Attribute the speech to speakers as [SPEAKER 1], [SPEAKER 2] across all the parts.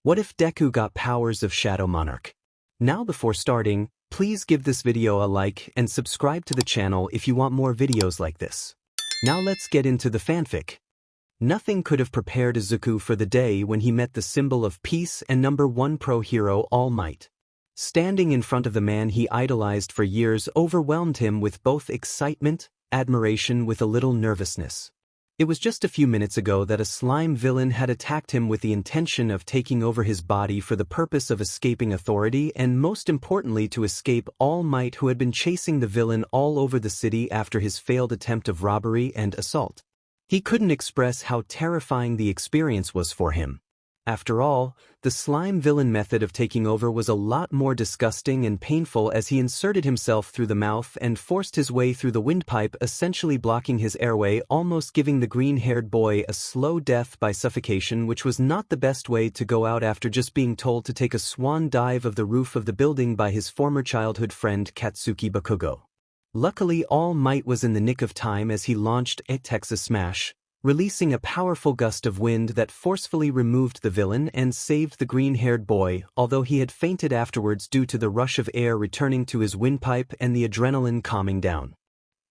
[SPEAKER 1] What if Deku got powers of Shadow Monarch? Now before starting, please give this video a like and subscribe to the channel if you want more videos like this. Now let's get into the fanfic. Nothing could have prepared Izuku for the day when he met the symbol of peace and #1 pro hero All Might. Standing in front of the man he idolized for years overwhelmed him with both excitement, admiration with a little nervousness. It was just a few minutes ago that a slime villain had attacked him with the intention of taking over his body for the purpose of escaping authority and most importantly to escape All Might, who had been chasing the villain all over the city after his failed attempt of robbery and assault. He couldn't express how terrifying the experience was for him. After all, the slime villain method of taking over was a lot more disgusting and painful as he inserted himself through the mouth and forced his way through the windpipe, essentially blocking his airway, almost giving the green-haired boy a slow death by suffocation, which was not the best way to go out after just being told to take a swan dive of the roof of the building by his former childhood friend Katsuki Bakugo. Luckily, All Might was in the nick of time as he launched a Texas Smash, releasing a powerful gust of wind that forcefully removed the villain and saved the green-haired boy, although he had fainted afterwards due to the rush of air returning to his windpipe and the adrenaline calming down.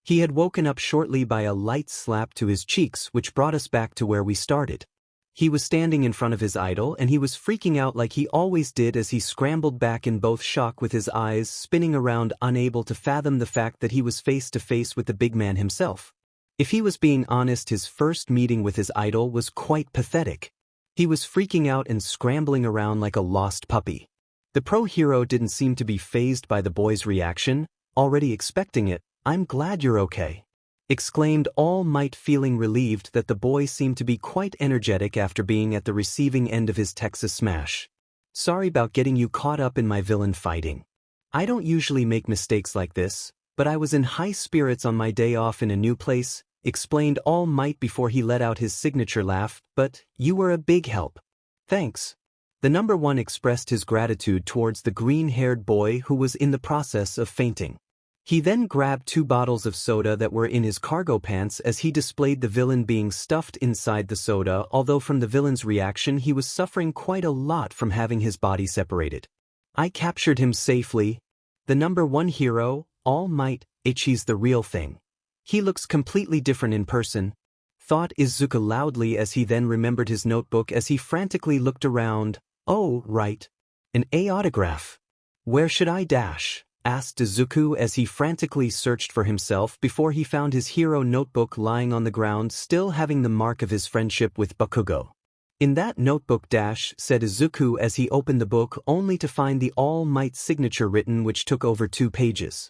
[SPEAKER 1] He had woken up shortly by a light slap to his cheeks, which brought us back to where we started. He was standing in front of his idol and he was freaking out like he always did as he scrambled back in both shock with his eyes spinning around, unable to fathom the fact that he was face to face with the big man himself. If he was being honest, his first meeting with his idol was quite pathetic. He was freaking out and scrambling around like a lost puppy. The pro hero didn't seem to be fazed by the boy's reaction, already expecting it. "I'm glad you're okay," exclaimed All Might, feeling relieved that the boy seemed to be quite energetic after being at the receiving end of his Texas Smash. "Sorry about getting you caught up in my villain fighting. I don't usually make mistakes like this, but I was in high spirits on my day off in a new place," explained All Might before he let out his signature laugh. "But you were a big help. Thanks." The #1 expressed his gratitude towards the green-haired boy who was in the process of fainting. He then grabbed 2 bottles of soda that were in his cargo pants as he displayed the villain being stuffed inside the soda, although from the villain's reaction he was suffering quite a lot from having his body separated. "I captured him safely. The #1 hero, All Might, he's the real thing. He looks completely different in person," thought Izuku loudly as he then remembered his notebook as he frantically looked around. "Oh, right. An A autograph. Where should I dash?" asked Izuku as he frantically searched for himself before he found his hero notebook lying on the ground, still having the mark of his friendship with Bakugo. "In that notebook dash," said Izuku as he opened the book only to find the All Might signature written, which took over 2 pages.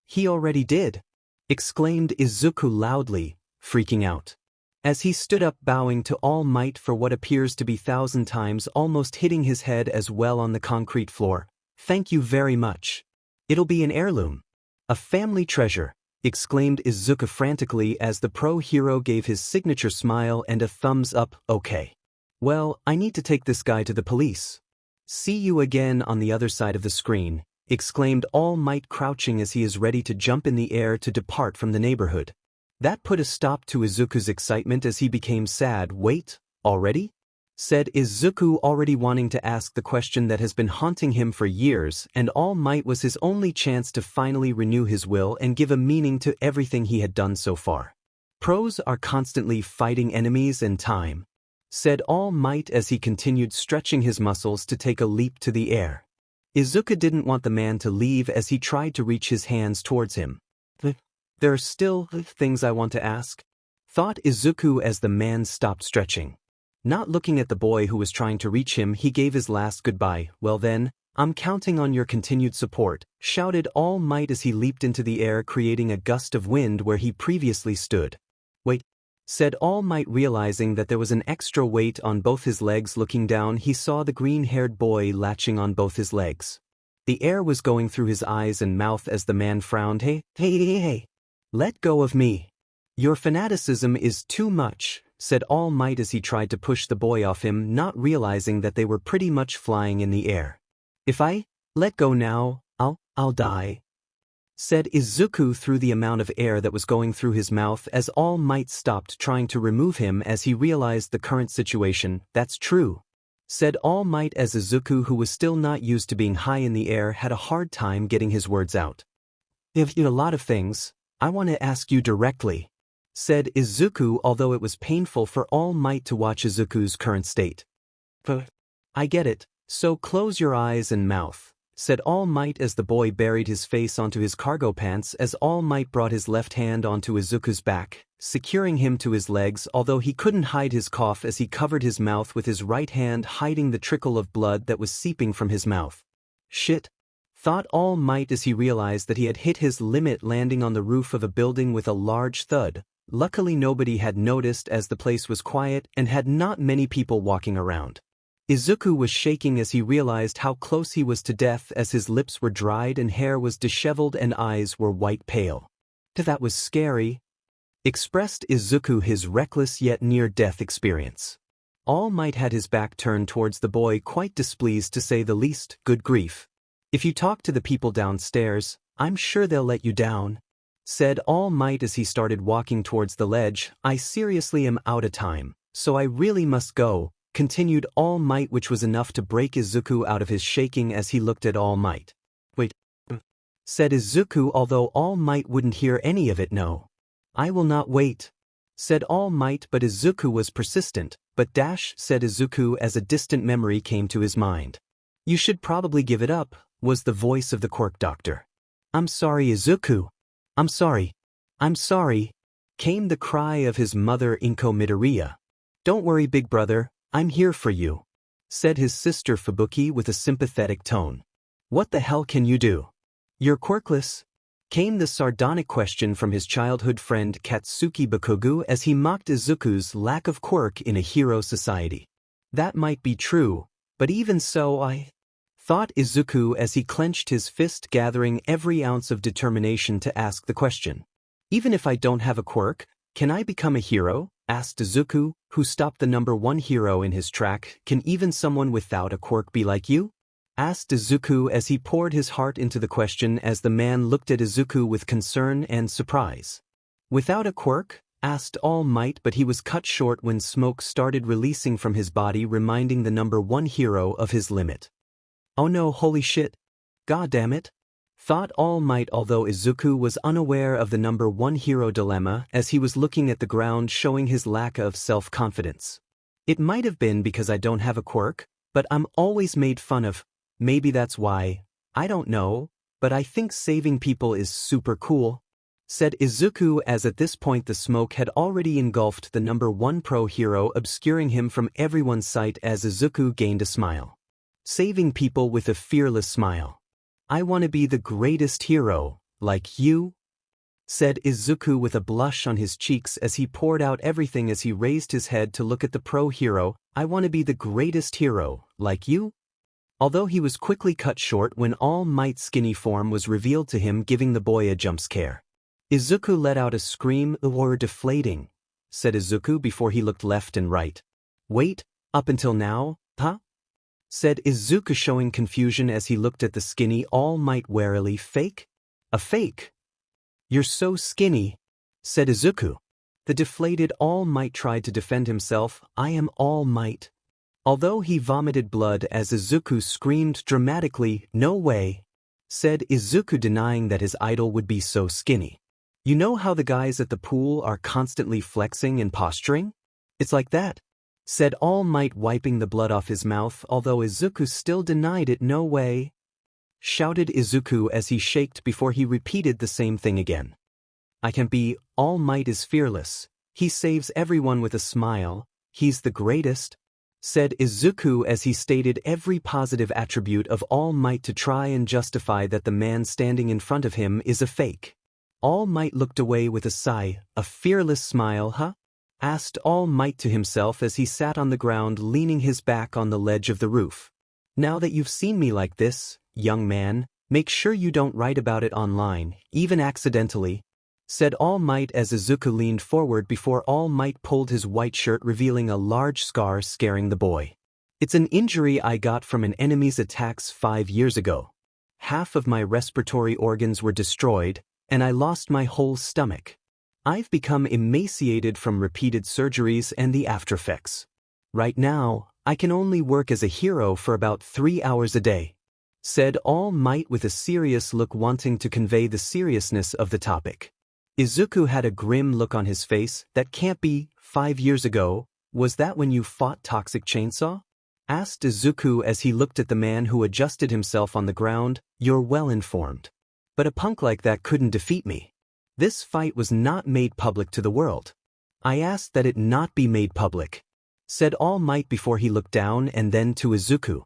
[SPEAKER 1] "He already did," exclaimed Izuku loudly, freaking out. As he stood up bowing to All Might for what appears to be 1,000 times, almost hitting his head as well on the concrete floor. "Thank you very much. It'll be an heirloom. A family treasure," exclaimed Izuku frantically as the pro hero gave his signature smile and a thumbs up. "Okay. Well, I need to take this guy to the police. See you again on the other side of the screen," exclaimed All Might, crouching as he is ready to jump in the air to depart from the neighborhood. That put a stop to Izuku's excitement as he became sad. "Wait, already?" said Izuku, already wanting to ask the question that has been haunting him for years, and All Might was his only chance to finally renew his will and give a meaning to everything he had done so far. "Pros are constantly fighting enemies and time," said All Might as he continued stretching his muscles to take a leap to the air. Izuku didn't want the man to leave as he tried to reach his hands towards him. "There are still things I want to ask," thought Izuku as the man stopped stretching. Not looking at the boy who was trying to reach him, he gave his last goodbye. "Well then, I'm counting on your continued support," shouted All Might as he leaped into the air, creating a gust of wind where he previously stood. "Wait," said All Might, realizing that there was an extra weight on both his legs. Looking down, he saw the green-haired boy latching on both his legs. The air was going through his eyes and mouth as the man frowned. Hey. Let go of me. Your fanaticism is too much," said All Might as he tried to push the boy off him, not realizing that they were pretty much flying in the air. "If I let go now, I'll die," said Izuku through the amount of air that was going through his mouth as All Might stopped trying to remove him as he realized the current situation. "That's true. said All Might as Izuku, who was still not used to being high in the air, had a hard time getting his words out. "If you a lot of things, I want to ask you directly," said Izuku, although it was painful for All Might to watch Izuku's current state. "But I get it, so close your eyes and mouth," said All Might as the boy buried his face onto his cargo pants as All Might brought his left hand onto Izuku's back, securing him to his legs, although he couldn't hide his cough as he covered his mouth with his right hand, hiding the trickle of blood that was seeping from his mouth. "Shit," thought All Might as he realized that he had hit his limit, landing on the roof of a building with a large thud. Luckily nobody had noticed as the place was quiet and had not many people walking around. Izuku was shaking as he realized how close he was to death, as his lips were dried and hair was disheveled and eyes were white pale. "That was scary," expressed Izuku his reckless yet near-death experience. All Might had his back turned towards the boy, quite displeased to say the least. "Good grief. If you talk to the people downstairs, I'm sure they'll let you down," said All Might as he started walking towards the ledge. "I seriously am out of time, so I really must go," continued All Might, which was enough to break Izuku out of his shaking as he looked at All Might. "Wait," said Izuku, although All Might wouldn't hear any of it. "No. I will not wait," said All Might, but Izuku was persistent. "But said Izuku as a distant memory came to his mind. "You should probably give it up," was the voice of the quirk doctor. "I'm sorry, Izuku. I'm sorry. I'm sorry," came the cry of his mother, Inko Midoriya. "Don't worry, big brother, I'm here for you," said his sister Fubuki with a sympathetic tone. "What the hell can you do? You're quirkless?" came the sardonic question from his childhood friend Katsuki Bakugu as he mocked Izuku's lack of quirk in a hero society. "That might be true, but even so thought Izuku as he clenched his fist, gathering every ounce of determination to ask the question. "Even if I don't have a quirk, can I become a hero?" asked Izuku, who stopped the #1 hero in his track. "Can even someone without a quirk be like you?" asked Izuku as he poured his heart into the question, as the man looked at Izuku with concern and surprise. "Without a quirk?" asked All Might, but he was cut short when smoke started releasing from his body, reminding the #1 hero of his limit. "Oh no, holy shit. God damn it," thought All Might, although Izuku was unaware of the #1 hero dilemma as he was looking at the ground, showing his lack of self-confidence. "It might have been because I don't have a quirk, but I'm always made fun of. Maybe that's why. I don't know, but I think saving people is super cool," said Izuku, as at this point the smoke had already engulfed the #1 pro hero, obscuring him from everyone's sight as Izuku gained a smile. "Saving people with a fearless smile. I want to be the greatest hero, like you," said Izuku with a blush on his cheeks as he poured out everything as he raised his head to look at the pro hero. "I want to be the greatest hero, like you?" Although he was quickly cut short when All Might's skinny form was revealed to him, giving the boy a jump scare. Izuku let out a scream. "Or deflating," said Izuku before he looked left and right. "Wait, up until now, huh?" said Izuku, showing confusion as he looked at the skinny All Might warily. "Fake? A fake? You're so skinny," said Izuku. The deflated All Might tried to defend himself. "I am All Might," although he vomited blood as Izuku screamed dramatically. "No way," said Izuku, denying that his idol would be so skinny. "You know how the guys at the pool are constantly flexing and posturing? It's like that," said All Might, wiping the blood off his mouth, although Izuku still denied it. "No way," shouted Izuku as he shaked before he repeated the same thing again. "I can't be. All Might is fearless. He saves everyone with a smile. He's the greatest," said Izuku as he stated every positive attribute of All Might to try and justify that the man standing in front of him is a fake. All Might looked away with a sigh. "A fearless smile, huh?" asked All Might to himself as he sat on the ground, leaning his back on the ledge of the roof. "Now that you've seen me like this, young man, make sure you don't write about it online, even accidentally," said All Might as Izuku leaned forward before All Might pulled his white shirt, revealing a large scar, scaring the boy. "It's an injury I got from an enemy's attacks 5 years ago. Half of my respiratory organs were destroyed, and I lost my whole stomach. I've become emaciated from repeated surgeries and the aftereffects. Right now, I can only work as a hero for about 3 hours a day, said All Might with a serious look, wanting to convey the seriousness of the topic. Izuku had a grim look on his face. That can't be. 5 years ago, was that when you fought Toxic Chainsaw? Asked Izuku as he looked at the man who adjusted himself on the ground. You're well informed. But a punk like that couldn't defeat me. This fight was not made public to the world. I asked that it not be made public, said All Might before he looked down and then to Izuku.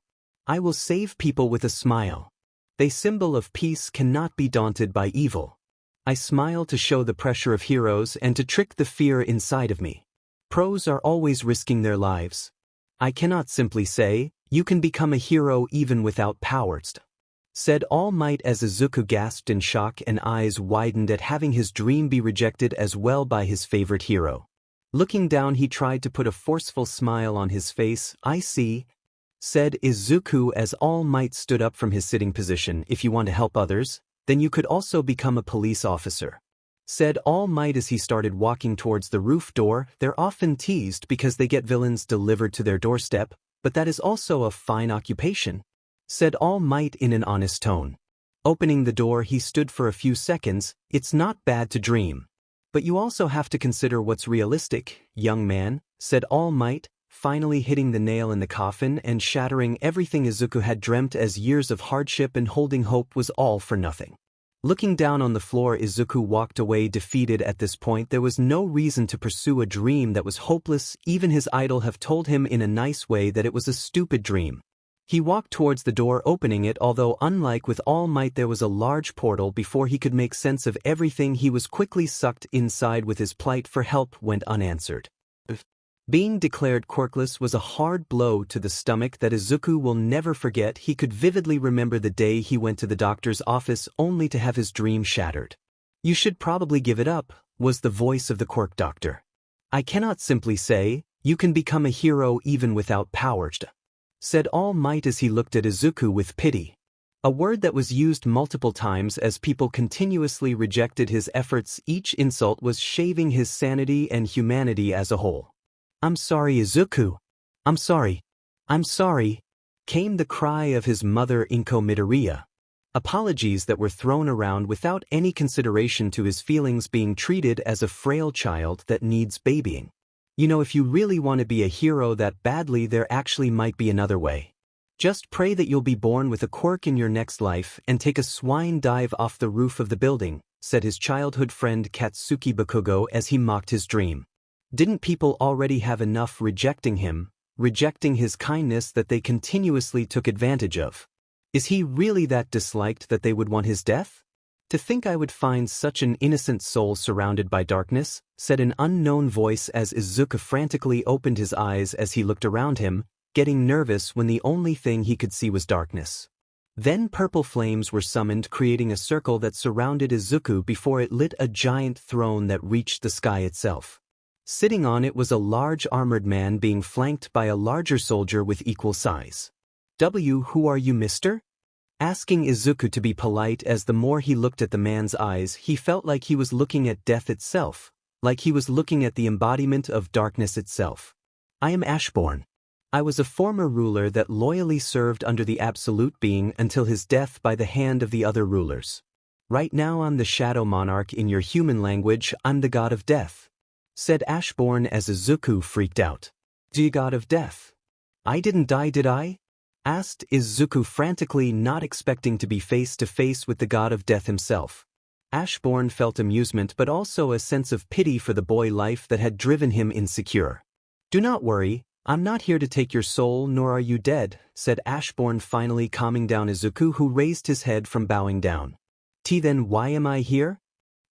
[SPEAKER 1] I will save people with a smile. The symbol of peace cannot be daunted by evil. I smile to show the pressure of heroes and to trick the fear inside of me. Pros are always risking their lives. I cannot simply say, you can become a hero even without powers, said All Might as Izuku gasped in shock and eyes widened at having his dream be rejected as well by his favorite hero. Looking down, he tried to put a forceful smile on his face. I see, said Izuku as All Might stood up from his sitting position. If you want to help others, then you could also become a police officer, said All Might as he started walking towards the roof door. They're often teased because they get villains delivered to their doorstep, but that is also a fine occupation, said All Might in an honest tone. Opening the door, he stood for a few seconds. It's not bad to dream, but you also have to consider what's realistic, young man, said All Might, finally hitting the nail in the coffin and shattering everything Izuku had dreamt as years of hardship and holding hope was all for nothing. Looking down on the floor, Izuku walked away defeated. At this point, there was no reason to pursue a dream that was hopeless. Even his idol have told him in a nice way that it was a stupid dream. He walked towards the door, opening it, although unlike with All Might there was a large portal. Before he could make sense of everything, he was quickly sucked inside with his plight for help went unanswered. Being declared quirkless was a hard blow to the stomach that Izuku will never forget. He could vividly remember the day he went to the doctor's office only to have his dream shattered. You should probably give it up, was the voice of the quirk doctor. I cannot simply say, you can become a hero even without powers, said All Might as he looked at Izuku with pity. A word that was used multiple times as people continuously rejected his efforts. Each insult was shaving his sanity and humanity as a whole. I'm sorry, Izuku. I'm sorry. I'm sorry, came the cry of his mother Inko Midoriya. Apologies that were thrown around without any consideration to his feelings, being treated as a frail child that needs babying. You know, if you really want to be a hero that badly, there actually might be another way. Just pray that you'll be born with a quirk in your next life and take a swine dive off the roof of the building, said his childhood friend Katsuki Bakugo as he mocked his dream. Didn't people already have enough rejecting him, rejecting his kindness that they continuously took advantage of? Is he really that disliked that they would want his death? To think I would find such an innocent soul surrounded by darkness, said an unknown voice as Izuku frantically opened his eyes as he looked around him, getting nervous when the only thing he could see was darkness. Then purple flames were summoned, creating a circle that surrounded Izuku before it lit a giant throne that reached the sky itself. Sitting on it was a large armored man being flanked by a larger soldier with equal size. Who are you, mister? Asking Izuku to be polite, as the more he looked at the man's eyes, he felt like he was looking at death itself, like he was looking at the embodiment of darkness itself. I am Ashbourne. I was a former ruler that loyally served under the Absolute Being until his death by the hand of the other rulers. Right now I'm the Shadow Monarch. In your human language, I'm the god of death, said Ashbourne as Izuku freaked out. The god of death? I didn't die, did I? Asked Izuku frantically, not expecting to be face to face with the god of death himself. Ashbourne felt amusement but also a sense of pity for the boy life that had driven him insecure. Do not worry, I'm not here to take your soul, nor are you dead, said Ashbourne, finally calming down Izuku, who raised his head from bowing down. Then why am I here?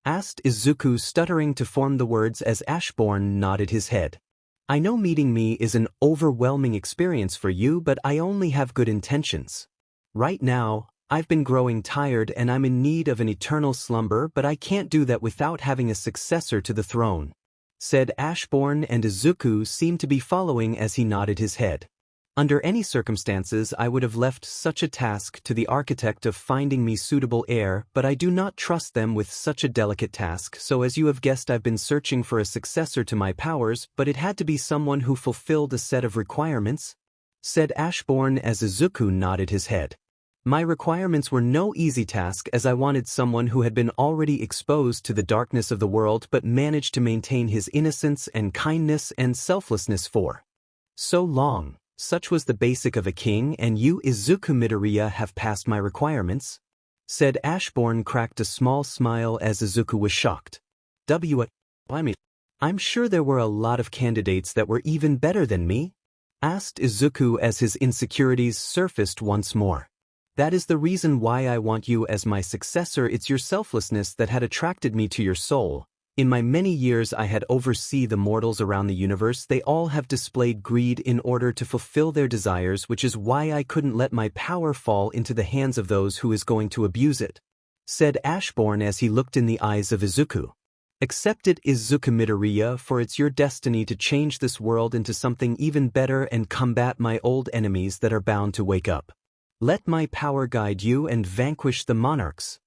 [SPEAKER 1] Asked Izuku, stuttering to form the words as Ashbourne nodded his head. I know meeting me is an overwhelming experience for you, but I only have good intentions. Right now, I've been growing tired and I'm in need of an eternal slumber, but I can't do that without having a successor to the throne, said Ashbourne, and Izuku seemed to be following as he nodded his head. Under any circumstances I would have left such a task to the architect of finding me suitable heir, but I do not trust them with such a delicate task, so as you have guessed I've been searching for a successor to my powers, but it had to be someone who fulfilled a set of requirements," said Ashbourne as Izuku nodded his head. "My requirements were no easy task, as I wanted someone who had been already exposed to the darkness of the world but managed to maintain his innocence and kindness and selflessness for so long. Such was the basic of a king, and you, Izuku Midoriya, have passed my requirements," said Ashbourne, cracked a small smile as Izuku was shocked. "What? I'm sure there were a lot of candidates that were even better than me?" asked Izuku as his insecurities surfaced once more. "That is the reason why I want you as my successor. It's your selflessness that had attracted me to your soul. In my many years I had overseen the mortals around the universe. They all have displayed greed in order to fulfill their desires, which is why I couldn't let my power fall into the hands of those who is going to abuse it," said Ashbourne as he looked in the eyes of Izuku. "Accept it, Izuku Midoriya, for it's your destiny to change this world into something even better and combat my old enemies that are bound to wake up. Let my power guide you and vanquish the monarchs,"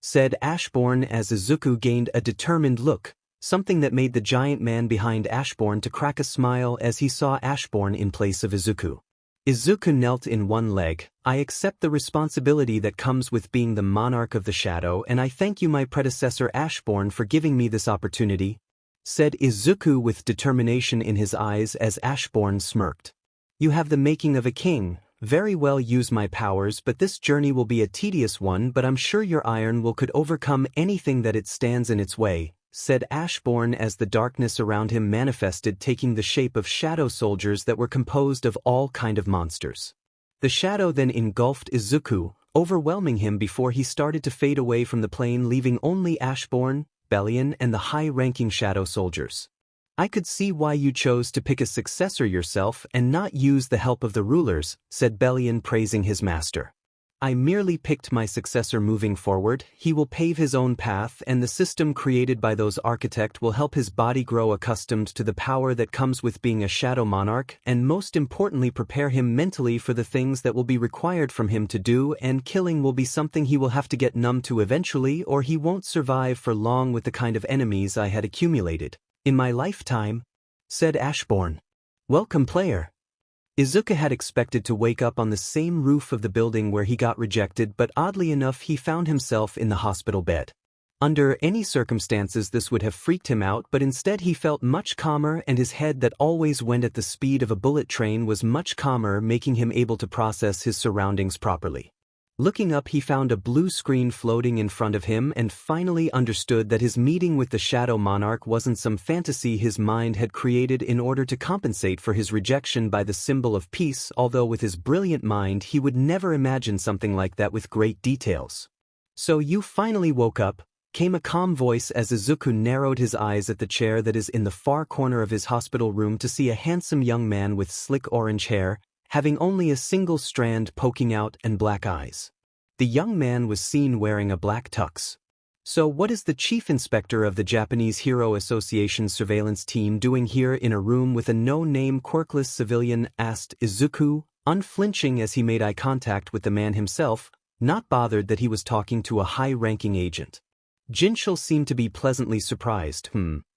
[SPEAKER 1] said Ashbourne as Izuku gained a determined look, something that made the giant man behind Ashbourne to crack a smile as he saw Ashbourne in place of Izuku. Izuku knelt in one leg. "I accept the responsibility that comes with being the monarch of the shadow, and I thank you, my predecessor Ashbourne, for giving me this opportunity," said Izuku with determination in his eyes as Ashbourne smirked. "You have the making of a king. Very well, use my powers, but this journey will be a tedious one, but I'm sure your iron will could overcome anything that it stands in its way," said Ashbourne as the darkness around him manifested, taking the shape of shadow soldiers that were composed of all kind of monsters. The shadow then engulfed Izuku, overwhelming him before he started to fade away from the plane, leaving only Ashbourne, Bellion, and the high-ranking shadow soldiers. "I could see why you chose to pick a successor yourself and not use the help of the rulers," said Bellion, praising his master. "I merely picked my successor moving forward. He will pave his own path, and the system created by those architect will help his body grow accustomed to the power that comes with being a shadow monarch, and most importantly prepare him mentally for the things that will be required from him to do, and killing will be something he will have to get numb to eventually, or he won't survive for long with the kind of enemies I had accumulated in my lifetime," said Ashbourne. "Welcome, player." Izuku had expected to wake up on the same roof of the building where he got rejected, but oddly enough he found himself in the hospital bed. Under any circumstances this would have freaked him out, but instead he felt much calmer, and his head that always went at the speed of a bullet train was much calmer, making him able to process his surroundings properly. Looking up, he found a blue screen floating in front of him and finally understood that his meeting with the Shadow Monarch wasn't some fantasy his mind had created in order to compensate for his rejection by the symbol of peace, although with his brilliant mind he would never imagine something like that with great details. "So you finally woke up," came a calm voice as Izuku narrowed his eyes at the chair that is in the far corner of his hospital room to see a handsome young man with slick orange hair, having only a single strand poking out, and black eyes. The young man was seen wearing a black tux. "So what is the chief inspector of the Japanese Hero Association surveillance team doing here in a room with a no-name quirkless civilian?" asked Izuku, unflinching as he made eye contact with the man himself, not bothered that he was talking to a high-ranking agent. Jinchul seemed to be pleasantly surprised.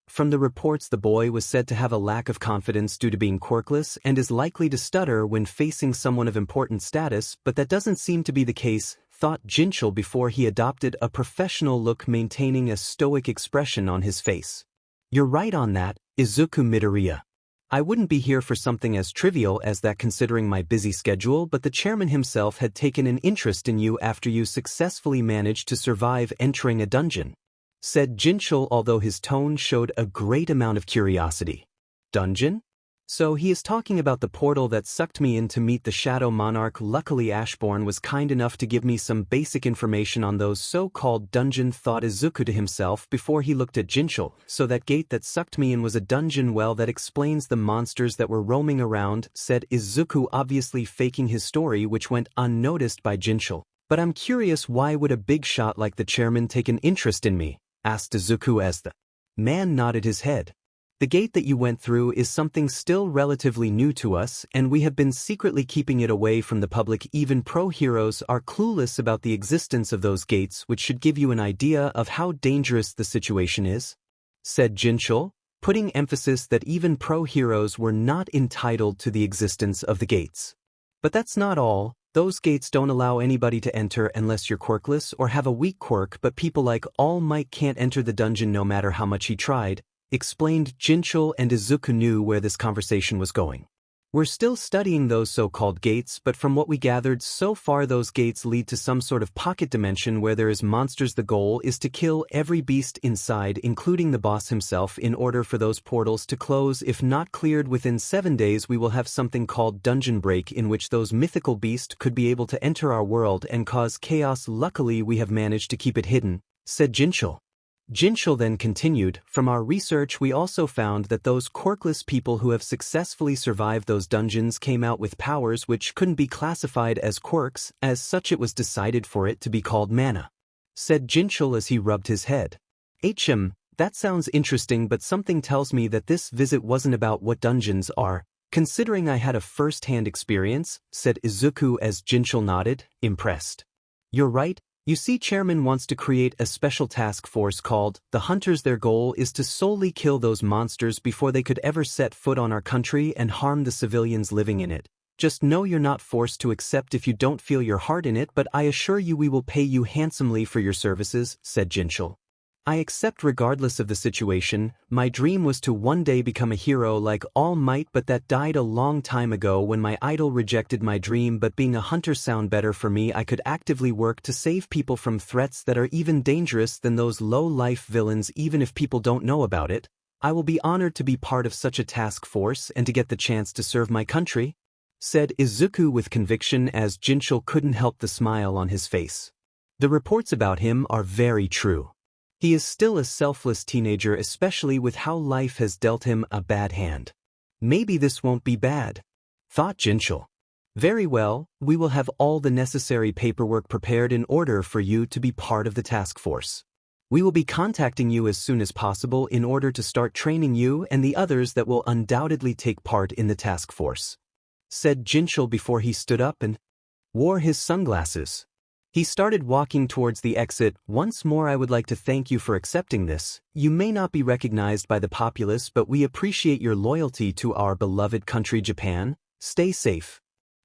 [SPEAKER 1] From the reports, the boy was said to have a lack of confidence due to being quirkless and is likely to stutter when facing someone of important status, but that doesn't seem to be the case, thought Jinchul before he adopted a professional look, maintaining a stoic expression on his face. "You're right on that, Izuku Midoriya. I wouldn't be here for something as trivial as that considering my busy schedule, but the chairman himself had taken an interest in you after you successfully managed to survive entering a dungeon," said Jinchul, although his tone showed a great amount of curiosity. "Dungeon? So he is talking about the portal that sucked me in to meet the Shadow Monarch. Luckily Ashbourne was kind enough to give me some basic information on those so-called dungeon," thought Izuku to himself before he looked at Jinchul. "So that gate that sucked me in was a dungeon. Well, that explains the monsters that were roaming around," said Izuku, obviously faking his story, which went unnoticed by Jinchul. "But I'm curious, why would a big shot like the chairman take an interest in me?" asked Izuku as the man nodded his head. The gate that you went through is something still relatively new to us, and we have been secretly keeping it away from the public. Even pro heroes are clueless about the existence of those gates, which should give you an idea of how dangerous the situation is," said Jinchul, putting emphasis that even pro heroes were not entitled to the existence of the gates. "But that's not all. Those gates don't allow anybody to enter unless you're quirkless or have a weak quirk, but people like All Might can't enter the dungeon no matter how much he tried," explained Jinchul, and Izuku knew where this conversation was going. "We're still studying those so-called gates, but from what we gathered so far, those gates lead to some sort of pocket dimension where there is monsters. The goal is to kill every beast inside, including the boss himself, in order for those portals to close. If not cleared within 7 days, we will have something called Dungeon Break, in which those mythical beasts could be able to enter our world and cause chaos. Luckily, we have managed to keep it hidden," said Jinchul. Jinchul then continued, "From our research, we also found that those quirkless people who have successfully survived those dungeons came out with powers which couldn't be classified as quirks. As such, it was decided for it to be called mana," said Jinchul as he rubbed his head. That sounds interesting, but something tells me that this visit wasn't about what dungeons are, considering I had a first-hand experience," said Izuku as Jinchul nodded, impressed. "You're right. You see, Chairman wants to create a special task force called the Hunters. Their goal is to solely kill those monsters before they could ever set foot on our country and harm the civilians living in it. Just know you're not forced to accept if you don't feel your heart in it, but I assure you we will pay you handsomely for your services," said Jinchul. "I accept regardless of the situation. My dream was to one day become a hero like All Might, but that died a long time ago when my idol rejected my dream. But being a hunter sound better for me. I could actively work to save people from threats that are even dangerous than those low-life villains, even if people don't know about it. I will be honored to be part of such a task force and to get the chance to serve my country," said Izuku with conviction, as Jinchul couldn't help the smile on his face. "The reports about him are very true. He is still a selfless teenager, especially with how life has dealt him a bad hand. Maybe this won't be bad," thought Jinchul. "Very well, we will have all the necessary paperwork prepared in order for you to be part of the task force. We will be contacting you as soon as possible in order to start training you and the others that will undoubtedly take part in the task force," said Jinchul before he stood up and wore his sunglasses. He started walking towards the exit. "Once more, I would like to thank you for accepting this. You may not be recognized by the populace, but we appreciate your loyalty to our beloved country Japan. Stay safe,"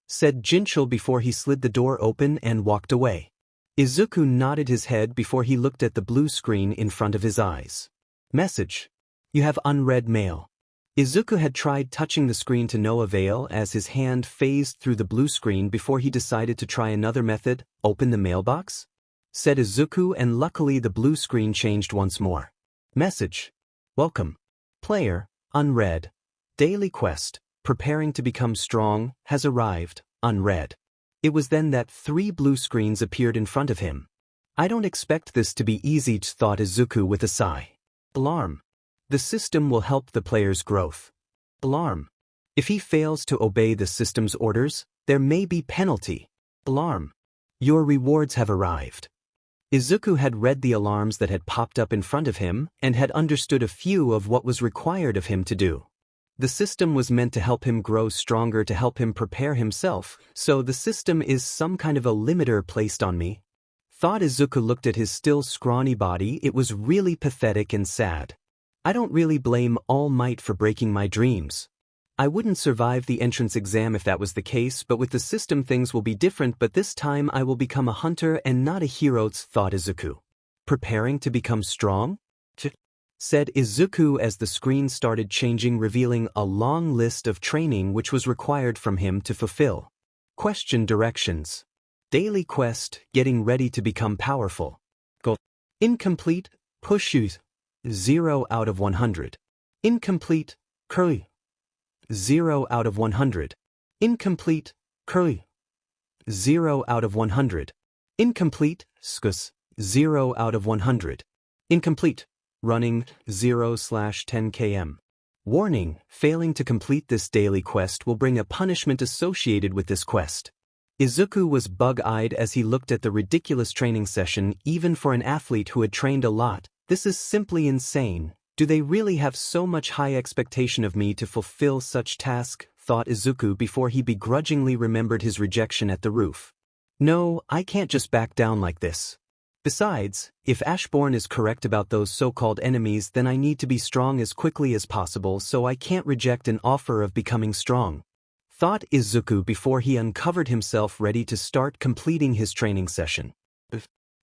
[SPEAKER 1] said Jinchul before he slid the door open and walked away. Izuku nodded his head before he looked at the blue screen in front of his eyes. Message: "You have unread mail." Izuku had tried touching the screen to no avail as his hand phased through the blue screen before he decided to try another method. "Open the mailbox," said Izuku, and luckily the blue screen changed once more. Message: "Welcome. Player, unread. Daily quest, preparing to become strong, has arrived, unread." It was then that 3 blue screens appeared in front of him. "I don't expect this to be easy," thought Izuku with a sigh. Alarm. The system will help the player's growth. Alarm. If he fails to obey the system's orders, there may be penalty. Alarm. Your rewards have arrived. Izuku had read the alarms that had popped up in front of him and had understood a few of what was required of him to do. The system was meant to help him grow stronger, to help him prepare himself, so the system is some kind of a limiter placed on me, thought Izuku. Looked at his still scrawny body. It was really pathetic and sad. I don't really blame All Might for breaking my dreams. I wouldn't survive the entrance exam if that was the case, but with the system things will be different. But this time I will become a hunter and not a hero, thought Izuku. Preparing to become strong? Said Izuku as the screen started changing, revealing a long list of training which was required from him to fulfill. Question directions. Daily quest, getting ready to become powerful. Goal. Incomplete, push use. 0 out of 100. Incomplete, curly. 0 out of 100. Incomplete, curly. 0 out of 100. Incomplete, skus. 0 out of 100. Incomplete, running 0/10 km. Warning, failing to complete this daily quest will bring a punishment associated with this quest. Izuku was bug-eyed as he looked at the ridiculous training session. Even for an athlete who had trained a lot, this is simply insane. Do they really have so much high expectation of me to fulfill such task? Thought Izuku before he begrudgingly remembered his rejection at the roof. No, I can't just back down like this. Besides, if Ashbourne is correct about those so-called enemies, then I need to be strong as quickly as possible, so I can't reject an offer of becoming strong. Thought Izuku before he uncovered himself ready to start completing his training session.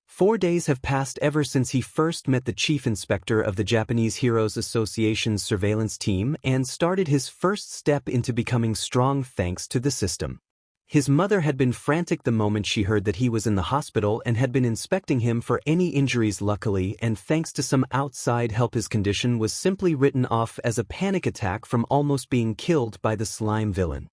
[SPEAKER 1] 4 days have passed ever since he first met the chief inspector of the Japanese Heroes Association's surveillance team and started his first step into becoming strong thanks to the system. His mother had been frantic the moment she heard that he was in the hospital and had been inspecting him for any injuries. Luckily, and thanks to some outside help, his condition was simply written off as a panic attack from almost being killed by the slime villain.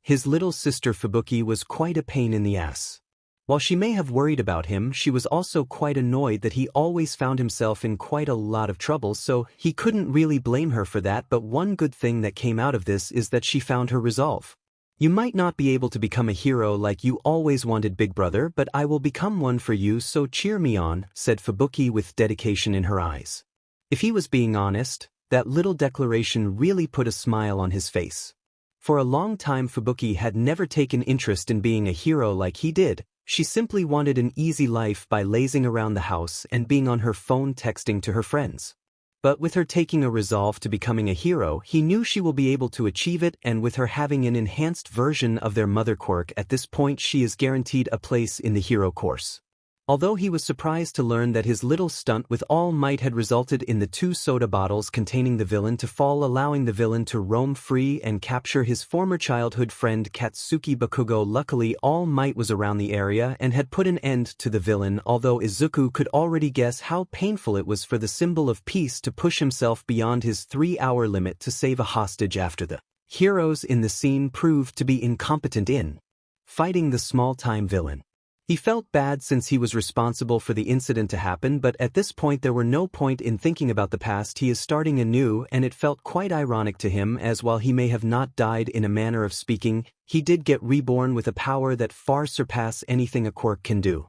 [SPEAKER 1] His little sister Fubuki was quite a pain in the ass. While she may have worried about him, she was also quite annoyed that he always found himself in quite a lot of trouble, so he couldn't really blame her for that. But one good thing that came out of this is that she found her resolve. You might not be able to become a hero like you always wanted, big brother, but I will become one for you, so cheer me on, said Fubuki with dedication in her eyes. If he was being honest, that little declaration really put a smile on his face. For a long time Fubuki had never taken interest in being a hero like he did. She simply wanted an easy life by lazing around the house and being on her phone texting to her friends. But with her taking a resolve to becoming a hero, he knew she will be able to achieve it, and with her having an enhanced version of their mother quirk at this point, she is guaranteed a place in the hero course. Although he was surprised to learn that his little stunt with All Might had resulted in the 2 soda bottles containing the villain to fall, allowing the villain to roam free and capture his former childhood friend Katsuki Bakugo. Luckily, All Might was around the area and had put an end to the villain, although Izuku could already guess how painful it was for the symbol of peace to push himself beyond his 3-hour limit to save a hostage after the heroes in the scene proved to be incompetent in fighting the small-time villain. He felt bad since he was responsible for the incident to happen, but at this point there were no point in thinking about the past. He is starting anew, and it felt quite ironic to him, as while he may have not died in a manner of speaking, he did get reborn with a power that far surpasses anything a quirk can do.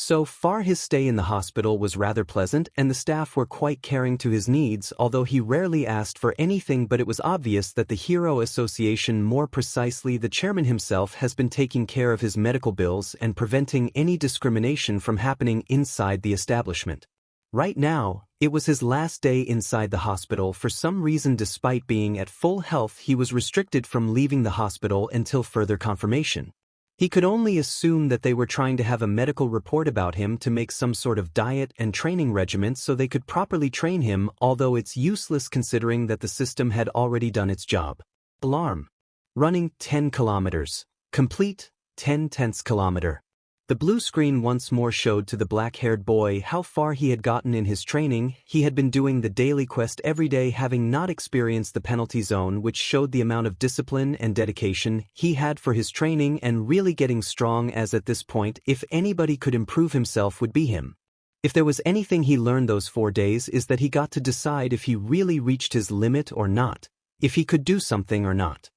[SPEAKER 1] So far his stay in the hospital was rather pleasant, and the staff were quite caring to his needs, although he rarely asked for anything. But it was obvious that the Hero Association, more precisely the chairman himself, has been taking care of his medical bills and preventing any discrimination from happening inside the establishment. Right now, it was his last day inside the hospital. For some reason, despite being at full health, he was restricted from leaving the hospital until further confirmation. He could only assume that they were trying to have a medical report about him to make some sort of diet and training regimen so they could properly train him, although it's useless considering that the system had already done its job. Alarm. Running 10 kilometers. Complete 10/10 kilometer. The blue screen once more showed to the black-haired boy how far he had gotten in his training. He had been doing the daily quest every day, having not experienced the penalty zone, which showed the amount of discipline and dedication he had for his training, and really getting strong, as at this point, if anybody could improve himself, would be him. If there was anything he learned those 4 days, is that he got to decide if he really reached his limit or not, if he could do something or not.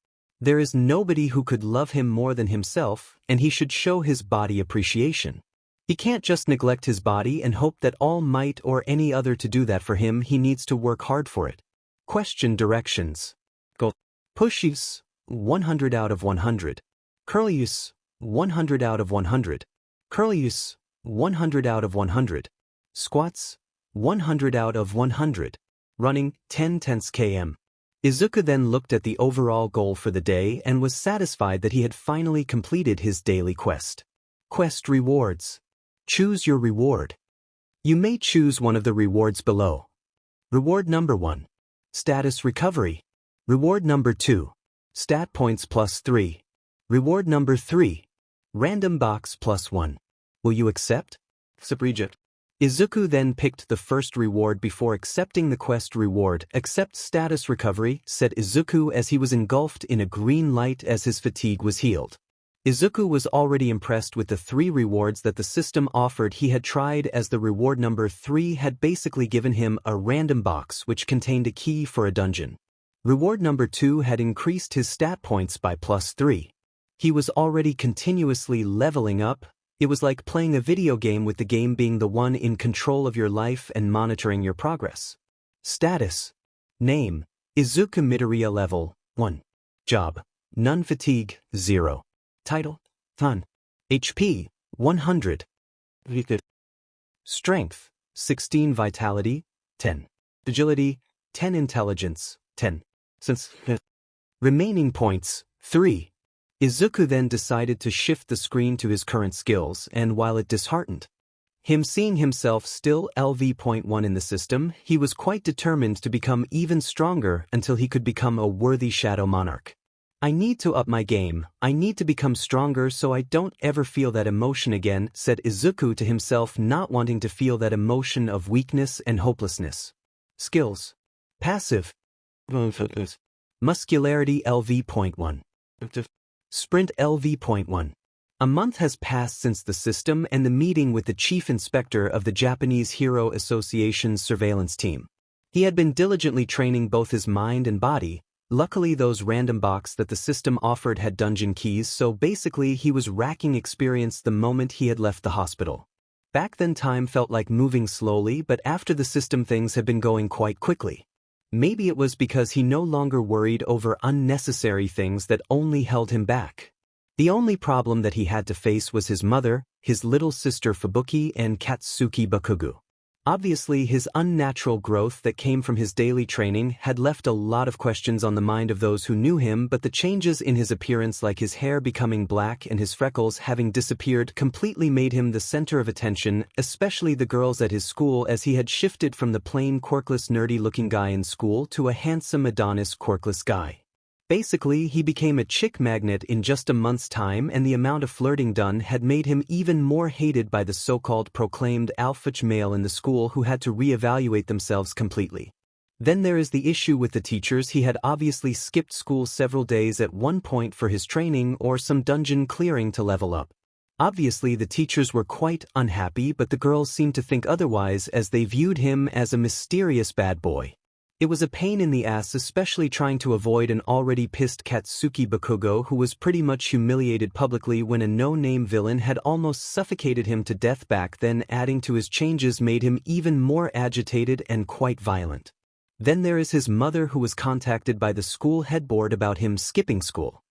[SPEAKER 1] There is nobody who could love him more than himself, and he should show his body appreciation. He can't just neglect his body and hope that All Might or any other to do that for him. He needs to work hard for it. Question directions. Go. Push use, 100 out of 100. Curl use, 100 out of 100. Curl use, 100 out of 100. Squats, 100 out of 100. Running, 10/10 km. Izuku then looked at the overall goal for the day and was satisfied that he had finally completed his daily quest. Quest rewards. Choose your reward. You may choose one of the rewards below. Reward number 1. Status recovery. Reward number 2. Stat points +3. Reward number 3. Random box +1. Will you accept? Reject. Izuku then picked the first reward before accepting the quest reward. Accept status recovery, said Izuku as he was engulfed in a green light as his fatigue was healed. Izuku was already impressed with the 3 rewards that the system offered. He had tried, as the reward number 3 had basically given him a random box which contained a key for a dungeon. Reward number 2 had increased his stat points by +3. He was already continuously leveling up. It was like playing a video game, with the game being the one in control of your life and monitoring your progress. Status. Name. Izuku Midoriya Level 1. Job. None fatigue, 0. Title. Fun. HP. 100. Strength. 16 Vitality, 10. Agility, 10 Intelligence, 10. Since remaining points, 3. Izuku then decided to shift the screen to his current skills, and while it disheartened him seeing himself still LV.1 in the system, he was quite determined to become even stronger until he could become a worthy Shadow Monarch. I need to up my game, I need to become stronger so I don't ever feel that emotion again, said Izuku to himself, not wanting to feel that emotion of weakness and hopelessness. Skills. Passive. Muscularity LV.1. Sprint LV.1. A month has passed since the system and the meeting with the chief inspector of the Japanese Hero Association's surveillance team. He had been diligently training both his mind and body. Luckily, those random box that the system offered had dungeon keys, so basically he was racking experience the moment he had left the hospital. Back then time felt like moving slowly, but after the system things had been going quite quickly. Maybe it was because he no longer worried over unnecessary things that only held him back. The only problem that he had to face was his mother, his little sister Fubuki, and Katsuki Bakugo. Obviously, his unnatural growth that came from his daily training had left a lot of questions on the mind of those who knew him, but the changes in his appearance, like his hair becoming black and his freckles having disappeared, completely made him the center of attention, especially the girls at his school, as he had shifted from the plain quirkless nerdy-looking guy in school to a handsome Adonis quirkless guy. Basically, he became a chick magnet in just a month's time, and the amount of flirting done had made him even more hated by the so-called proclaimed alpha male in the school, who had to re-evaluate themselves completely. Then there is the issue with the teachers. He had obviously skipped school several days at one point for his training or some dungeon clearing to level up. Obviously the teachers were quite unhappy, but the girls seemed to think otherwise, as they viewed him as a mysterious bad boy. It was a pain in the ass, especially trying to avoid an already pissed Katsuki Bakugo, who was pretty much humiliated publicly when a no-name villain had almost suffocated him to death. Back then, adding to his changes made him even more agitated and quite violent. Then there is his mother, who was contacted by the school head board about him skipping school.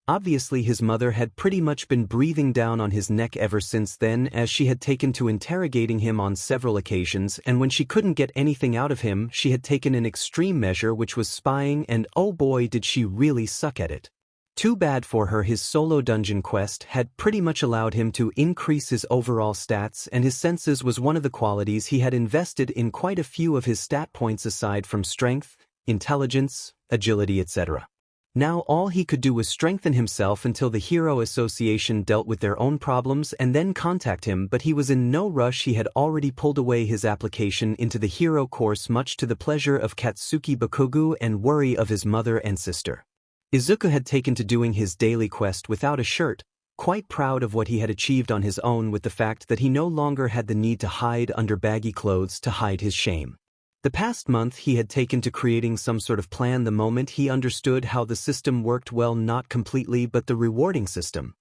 [SPEAKER 1] Obviously his mother had pretty much been breathing down on his neck ever since then, as she had taken to interrogating him on several occasions, and when she couldn't get anything out of him, she had taken an extreme measure, which was spying, and oh boy did she really suck at it. Too bad for her, his solo dungeon quest had pretty much allowed him to increase his overall stats, and his senses was one of the qualities he had invested in quite a few of his stat points aside from strength, intelligence, agility, etc. Now all he could do was strengthen himself until the Hero Association dealt with their own problems and then contact him, but he was in no rush. He had already pulled away his application into the hero course, much to the pleasure of Katsuki Bakugo and worry of his mother and sister. Izuku had taken to doing his daily quest without a shirt, quite proud of what he had achieved on his own, with the fact that he no longer had the need to hide under baggy clothes to hide his shame. The past month he had taken to creating some sort of plan the moment he understood how the system worked, well, not completely, but the rewarding system.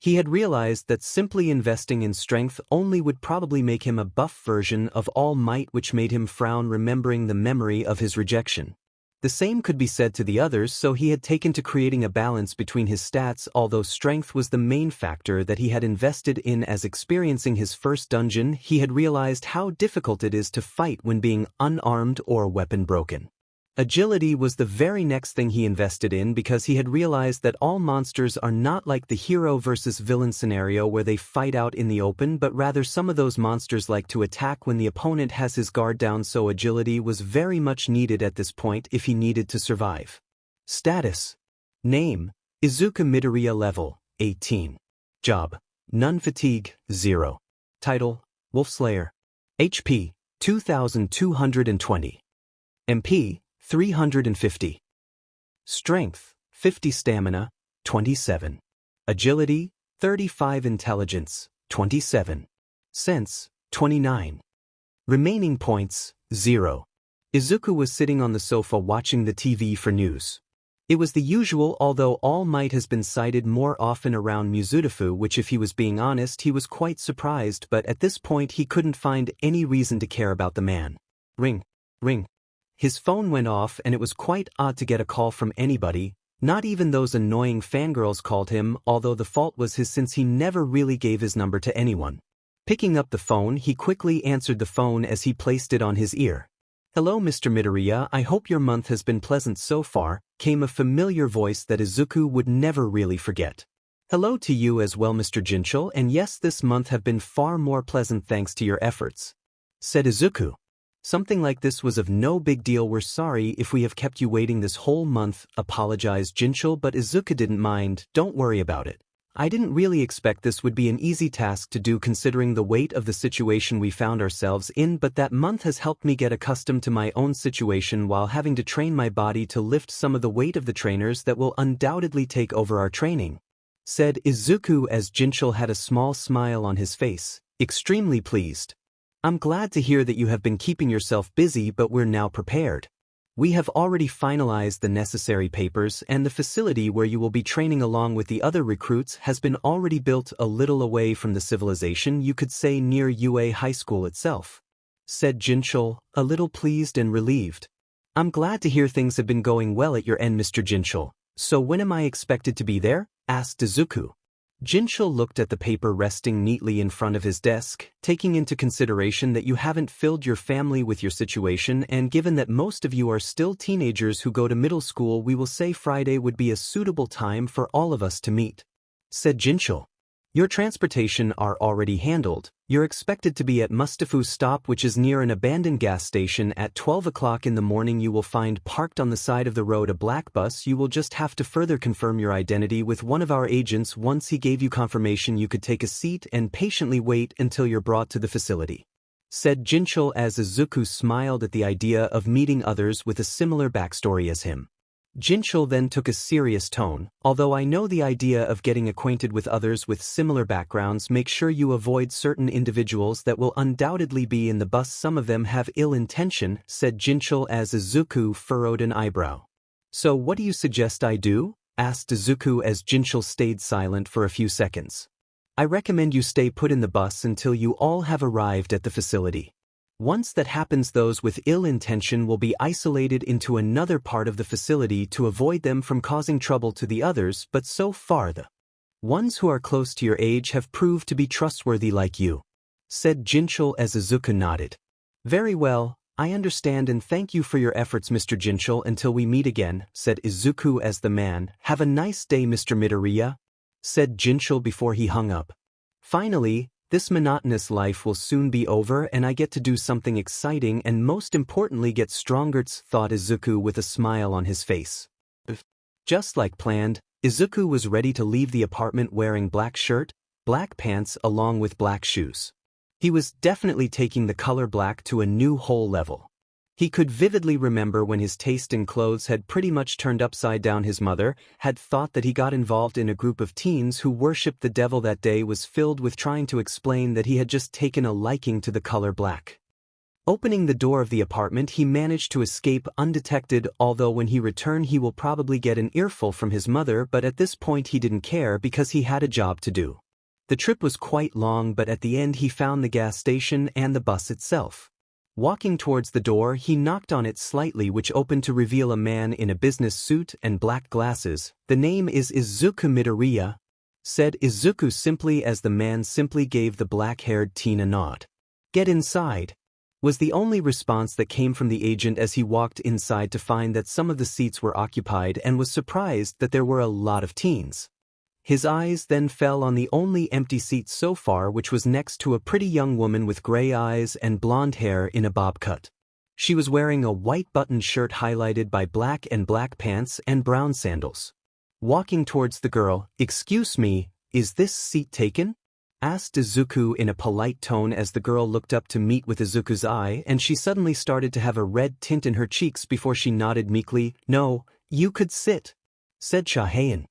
[SPEAKER 1] He had realized that simply investing in strength only would probably make him a buff version of All Might, which made him frown remembering the memory of his rejection. The same could be said to the others, so he had taken to creating a balance between his stats, although strength was the main factor that he had invested in. As experiencing his first dungeon, he had realized how difficult it is to fight when being unarmed or weapon broken. Agility was the very next thing he invested in, because he had realized that all monsters are not like the hero versus villain scenario where they fight out in the open, but rather some of those monsters like to attack when the opponent has his guard down, so agility was very much needed at this point if he needed to survive. Status. Name. Izuku Midoriya Level 18. Job. None fatigue, 0. Title. Wolfslayer. HP. 2220. MP. 350. Strength, 50. Stamina, 27. Agility, 35. Intelligence, 27. Sense, 29. Remaining points, 0. Izuku was sitting on the sofa watching the TV for news. It was the usual, although All Might has been sighted more often around Muzutafu, which, if he was being honest, he was quite surprised, but at this point he couldn't find any reason to care about the man. Ring. Ring. His phone went off and it was quite odd to get a call from anybody. Not even those annoying fangirls called him, although the fault was his since he never really gave his number to anyone. Picking up the phone, he quickly answered the phone as he placed it on his ear. "Hello, Mr. Midoriya, I hope your month has been pleasant so far," came a familiar voice that Izuku would never really forget. "Hello to you as well, Mr. Jinchul, and yes, this month have been far more pleasant thanks to your efforts," said Izuku. "Something like this was of no big deal. We're sorry if we have kept you waiting this whole month," apologized Jinchul, but Izuku didn't mind. "Don't worry about it. I didn't really expect this would be an easy task to do considering the weight of the situation we found ourselves in, but that month has helped me get accustomed to my own situation while having to train my body to lift some of the weight of the trainers that will undoubtedly take over our training," said Izuku as Jinchul had a small smile on his face, extremely pleased. "I'm glad to hear that you have been keeping yourself busy, but we're now prepared. We have already finalized the necessary papers, and the facility where you will be training along with the other recruits has been already built a little away from the civilization, you could say near UA High School itself," said Jinchul, a little pleased and relieved. "I'm glad to hear things have been going well at your end, Mr. Jinchul. So when am I expected to be there?" asked Izuku. Jinchul looked at the paper resting neatly in front of his desk, taking into consideration that you haven't filled your family with your situation, and given that most of you are still teenagers who go to middle school, we will say Friday would be a suitable time for all of us to meet," said Jinchul. "Your transportation are already handled. You're expected to be at Mustafu's stop, which is near an abandoned gas station. At 12 o'clock in the morning you will find parked on the side of the road a black bus. You will just have to further confirm your identity with one of our agents. Once he gave you confirmation, you could take a seat and patiently wait until you're brought to the facility," said Jinchul as Izuku smiled at the idea of meeting others with a similar backstory as him. Jinchul then took a serious tone. "Although I know the idea of getting acquainted with others with similar backgrounds, make sure you avoid certain individuals that will undoubtedly be in the bus. Some of them have ill intention," said Jinchul as Izuku furrowed an eyebrow. "So what do you suggest I do?" asked Izuku as Jinchul stayed silent for a few seconds. "I recommend you stay put in the bus until you all have arrived at the facility. Once that happens, those with ill intention will be isolated into another part of the facility to avoid them from causing trouble to the others, but so far the ones who are close to your age have proved to be trustworthy like you," said Jinchul as Izuku nodded. "Very well, I understand and thank you for your efforts, Mr. Jinchul. Until we meet again," said Izuku as the man. "Have a nice day, Mr. Midoriya," said Jinchul before he hung up. "Finally, this monotonous life will soon be over and I get to do something exciting and most importantly get stronger," thought Izuku with a smile on his face. Just like planned, Izuku was ready to leave the apartment wearing black shirt, black pants along with black shoes. He was definitely taking the color black to a new whole level. He could vividly remember when his taste in clothes had pretty much turned upside down. His mother had thought that he got involved in a group of teens who worshipped the devil. That day was filled with trying to explain that he had just taken a liking to the color black. Opening the door of the apartment, he managed to escape undetected, although when he returned he will probably get an earful from his mother, but at this point he didn't care because he had a job to do. The trip was quite long, but at the end he found the gas station and the bus itself. Walking towards the door, he knocked on it slightly, which opened to reveal a man in a business suit and black glasses. "The name is Izuku Midoriya," said Izuku simply as the man simply gave the black-haired teen a nod. "Get inside," was the only response that came from the agent as he walked inside to find that some of the seats were occupied and was surprised that there were a lot of teens. His eyes then fell on the only empty seat so far, which was next to a pretty young woman with gray eyes and blonde hair in a bob cut. She was wearing a white buttoned shirt highlighted by black and black pants and brown sandals. Walking towards the girl, "Excuse me, is this seat taken?" asked Izuku in a polite tone as the girl looked up to meet with Izuku's eye, and she suddenly started to have a red tint in her cheeks before she nodded meekly. "No, you could sit," said Shahayan.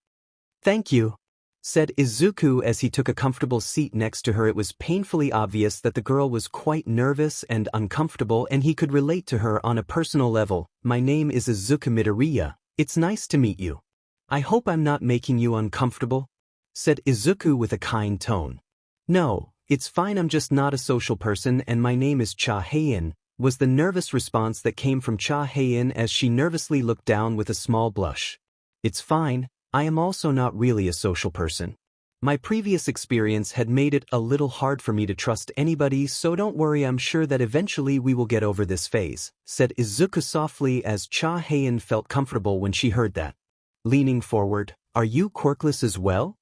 [SPEAKER 1] "Thank you," said Izuku as he took a comfortable seat next to her. It was painfully obvious that the girl was quite nervous and uncomfortable, and he could relate to her on a personal level. "My name is Izuku Midoriya. It's nice to meet you. I hope I'm not making you uncomfortable," said Izuku with a kind tone. "No, it's fine. I'm just not a social person, and my name is Chahayan," was the nervous response that came from Cha Hae-in as she nervously looked down with a small blush. It's fine, I am also not really a social person. My previous experience had made it a little hard for me to trust anybody, so don't worry, I'm sure that eventually we will get over this phase, said Izuku softly as Cha Hae-in felt comfortable when she heard that. Leaning forward, are you quirkless as well?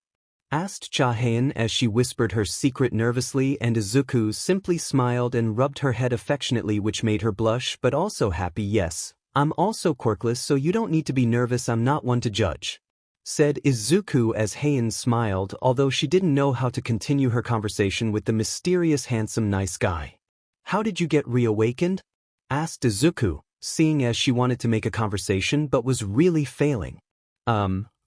[SPEAKER 1] Asked Cha Hae-in as she whispered her secret nervously, and Izuku simply smiled and rubbed her head affectionately, which made her blush but also happy. Yes, I'm also quirkless, so you don't need to be nervous, I'm not one to judge, said Izuku as Hae-in smiled, although she didn't know how to continue her conversation with the mysterious handsome nice guy. How did you get reawakened? Asked Izuku, seeing as she wanted to make a conversation but was really failing.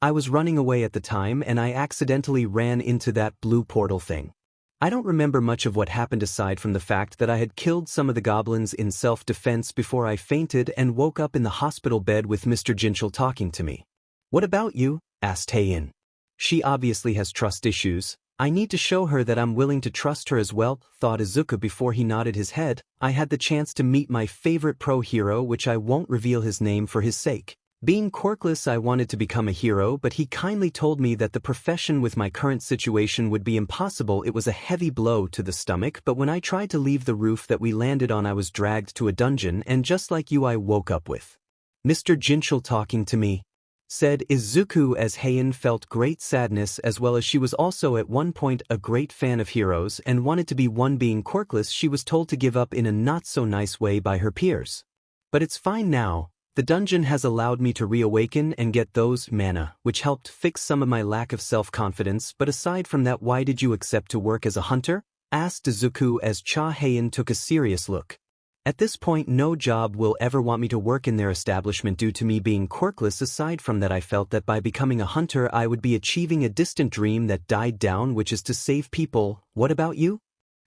[SPEAKER 1] I was running away at the time and I accidentally ran into that blue portal thing. I don't remember much of what happened aside from the fact that I had killed some of the goblins in self-defense before I fainted and woke up in the hospital bed with Mr. Jinchul talking to me. What about you? Asked Hae-in. She obviously has trust issues. I need to show her that I'm willing to trust her as well, thought Izuku before he nodded his head. I had the chance to meet my favorite pro hero, which I won't reveal his name for his sake. Being quirkless, I wanted to become a hero, but he kindly told me that the profession with my current situation would be impossible. It was a heavy blow to the stomach, but when I tried to leave the roof that we landed on, I was dragged to a dungeon, and just like you, I woke up with Mr. Jinchul talking to me, said Izuku as Hae-in felt great sadness, as well as she was also at one point a great fan of heroes and wanted to be one. Being quirkless, she was told to give up in a not-so-nice way by her peers. But it's fine now. The dungeon has allowed me to reawaken and get those mana, which helped fix some of my lack of self-confidence. But aside from that, why did you accept to work as a hunter? Asked Izuku as Cha Hae-in took a serious look. At this point, no job will ever want me to work in their establishment due to me being quirkless. Aside from that, I felt that by becoming a hunter I would be achieving a distant dream that died down, which is to save people. What about you?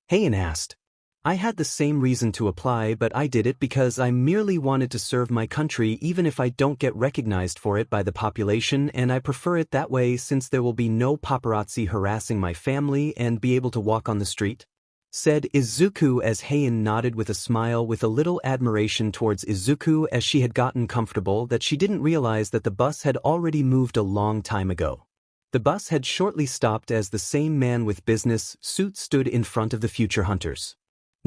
[SPEAKER 1] Hae-in asked. I had the same reason to apply, but I did it because I merely wanted to serve my country, even if I don't get recognized for it by the population, and I prefer it that way since there will be no paparazzi harassing my family and be able to walk on the street, said Izuku as Hae-in nodded with a smile, with a little admiration towards Izuku as she had gotten comfortable that she didn't realize that the bus had already moved a long time ago. The bus had shortly stopped as the same man with business suit stood in front of the future hunters.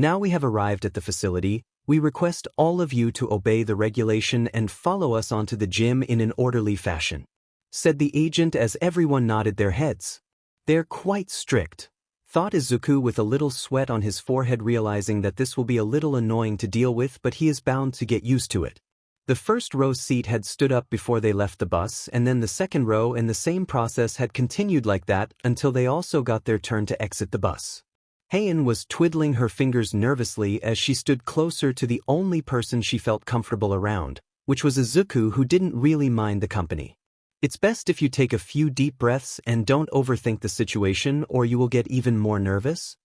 [SPEAKER 1] Now we have arrived at the facility. We request all of you to obey the regulation and follow us onto the gym in an orderly fashion, said the agent as everyone nodded their heads. They're quite strict, thought Izuku with a little sweat on his forehead, realizing that this will be a little annoying to deal with, but he is bound to get used to it. The first row seat had stood up before they left the bus, and then the second row, and the same process had continued like that until they also got their turn to exit the bus. Hae-in was twiddling her fingers nervously as she stood closer to the only person she felt comfortable around, which was Izuku, who didn't really mind the company. It's best if you take a few deep breaths and don't overthink the situation, or you will get even more nervous,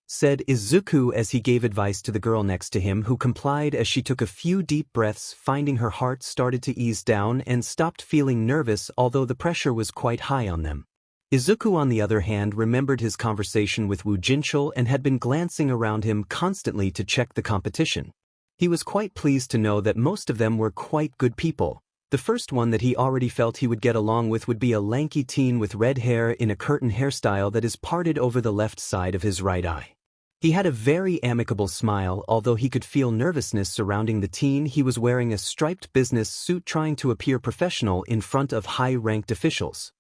[SPEAKER 1] said Izuku as he gave advice to the girl next to him, who complied as she took a few deep breaths, finding her heart started to ease down and stopped feeling nervous, although the pressure was quite high on them. Izuku, on the other hand, remembered his conversation with Wu Jinchul and had been glancing around him constantly to check the competition. He was quite pleased to know that most of them were quite good people. The first one that he already felt he would get along with would be a lanky teen with red hair in a curtain hairstyle that is parted over the left side of his right eye. He had a very amicable smile, although he could feel nervousness surrounding the teen. He was wearing a striped business suit, trying to appear professional in front of high-ranked officials.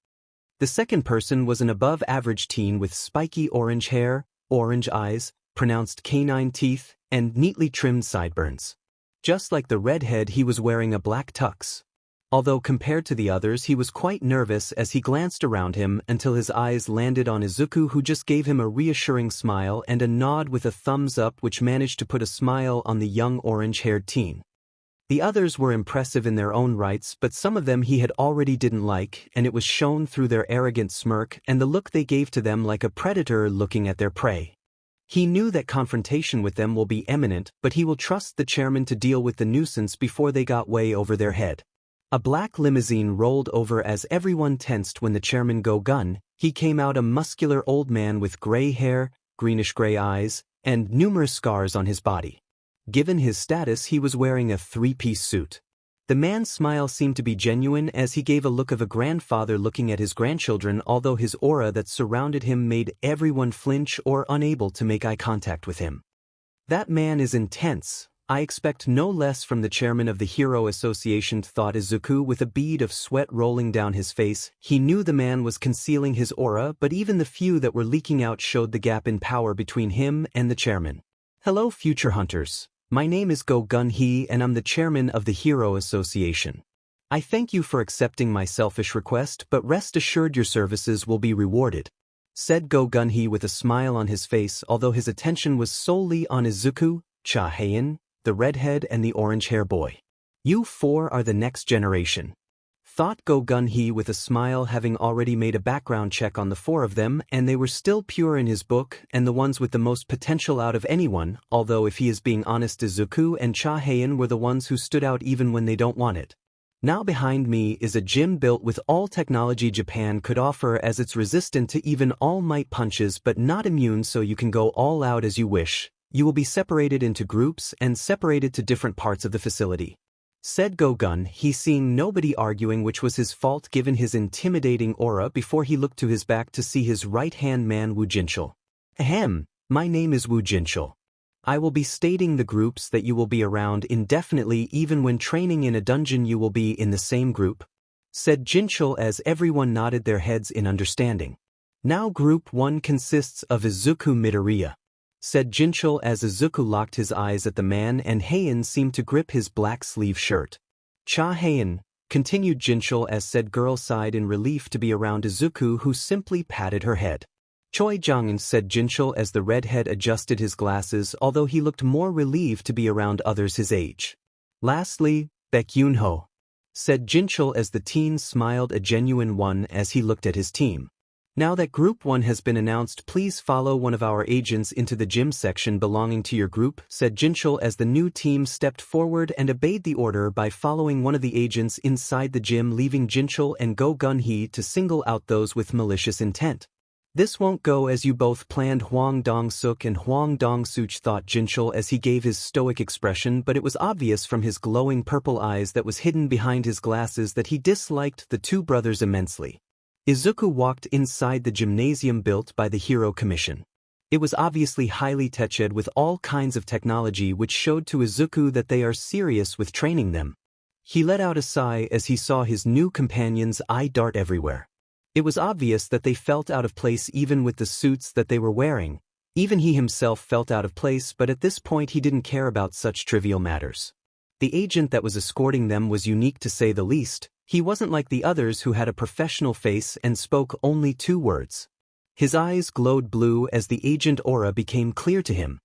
[SPEAKER 1] The second person was an above-average teen with spiky orange hair, orange eyes, pronounced canine teeth, and neatly trimmed sideburns. Just like the redhead, he was wearing a black tux. Although compared to the others, he was quite nervous as he glanced around him until his eyes landed on Izuku, who just gave him a reassuring smile and a nod with a thumbs up, which managed to put a smile on the young orange-haired teen. The others were impressive in their own rights, but some of them he had already didn't like, and it was shown through their arrogant smirk and the look they gave to them, like a predator looking at their prey. He knew that confrontation with them will be imminent, but he will trust the chairman to deal with the nuisance before they got way over their head. A black limousine rolled over as everyone tensed when the chairman go gun. He came out, a muscular old man with gray hair, greenish-gray eyes, and numerous scars on his body. Given his status, he was wearing a three-piece suit. The man's smile seemed to be genuine as he gave a look of a grandfather looking at his grandchildren, although his aura that surrounded him made everyone flinch or unable to make eye contact with him. That man is intense. I expect no less from the chairman of the Hero Association, thought Izuku with a bead of sweat rolling down his face. He knew the man was concealing his aura, but even the few that were leaking out showed the gap in power between him and the chairman. Hello, future hunters. My name is Go Gun-hee and I'm the chairman of the Hero Association. I thank you for accepting my selfish request, but rest assured your services will be rewarded, said Go Gun-hee with a smile on his face, although his attention was solely on Izuku, Cha-haen, the redhead and the orange-hair boy. You four are the next generation, thought Go Gun-hee with a smile, having already made a background check on the four of them, and they were still pure in his book and the ones with the most potential out of anyone, although if he is being honest, Izuku and Cha-haen were the ones who stood out even when they don't want it. Now behind me is a gym built with all technology Japan could offer, as it's resistant to even All Might punches but not immune, so you can go all out as you wish. You will be separated into groups and separated to different parts of the facility, said Go Gun-hee, seeing nobody arguing, which was his fault given his intimidating aura, before he looked to his back to see his right-hand man Wu Jinchul. Ahem, my name is Wu Jinchul. I will be stating the groups that you will be around indefinitely. Even when training in a dungeon you will be in the same group, said Jinchul as everyone nodded their heads in understanding. Now Group 1 consists of Izuku Midoriya, said Jinchul as Izuku locked his eyes at the man and Haen seemed to grip his black sleeve shirt. Cha-haen, continued Jinchul as said girl sighed in relief to be around Izuku, who simply patted her head. Choi Jongin, said Jinchul as the redhead adjusted his glasses, although he looked more relieved to be around others his age. Lastly, Baek-yun-ho, said Jinchul as the teen smiled, a genuine one, as he looked at his team. Now that Group 1 has been announced, please follow one of our agents into the gym section belonging to your group, said Jinchul as the new team stepped forward and obeyed the order by following one of the agents inside the gym, leaving Jinchul and Go Gun-hee to single out those with malicious intent. This won't go as you both planned, Hwang Dong-suk and Hwang Dong-such, thought Jinchul as he gave his stoic expression, but it was obvious from his glowing purple eyes that was hidden behind his glasses that he disliked the two brothers immensely. Izuku walked inside the gymnasium built by the Hero Commission. It was obviously highly teched with all kinds of technology, which showed to Izuku that they are serious with training them. He let out a sigh as he saw his new companions' eye dart everywhere. It was obvious that they felt out of place even with the suits that they were wearing. Even he himself felt out of place, but at this point he didn't care about such trivial matters. The agent that was escorting them was unique to say the least. He wasn't like the others who had a professional face and spoke only 2 words. His eyes glowed blue as the agent aura became clear to him.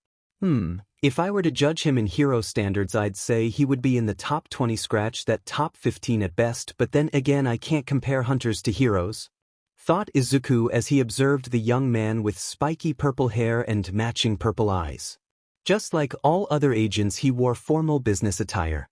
[SPEAKER 1] If I were to judge him in hero standards, I'd say he would be in the top 20, scratch that top 15 at best, but then again I can't compare hunters to heroes, thought Izuku as he observed the young man with spiky purple hair and matching purple eyes. Just like all other agents, he wore formal business attire.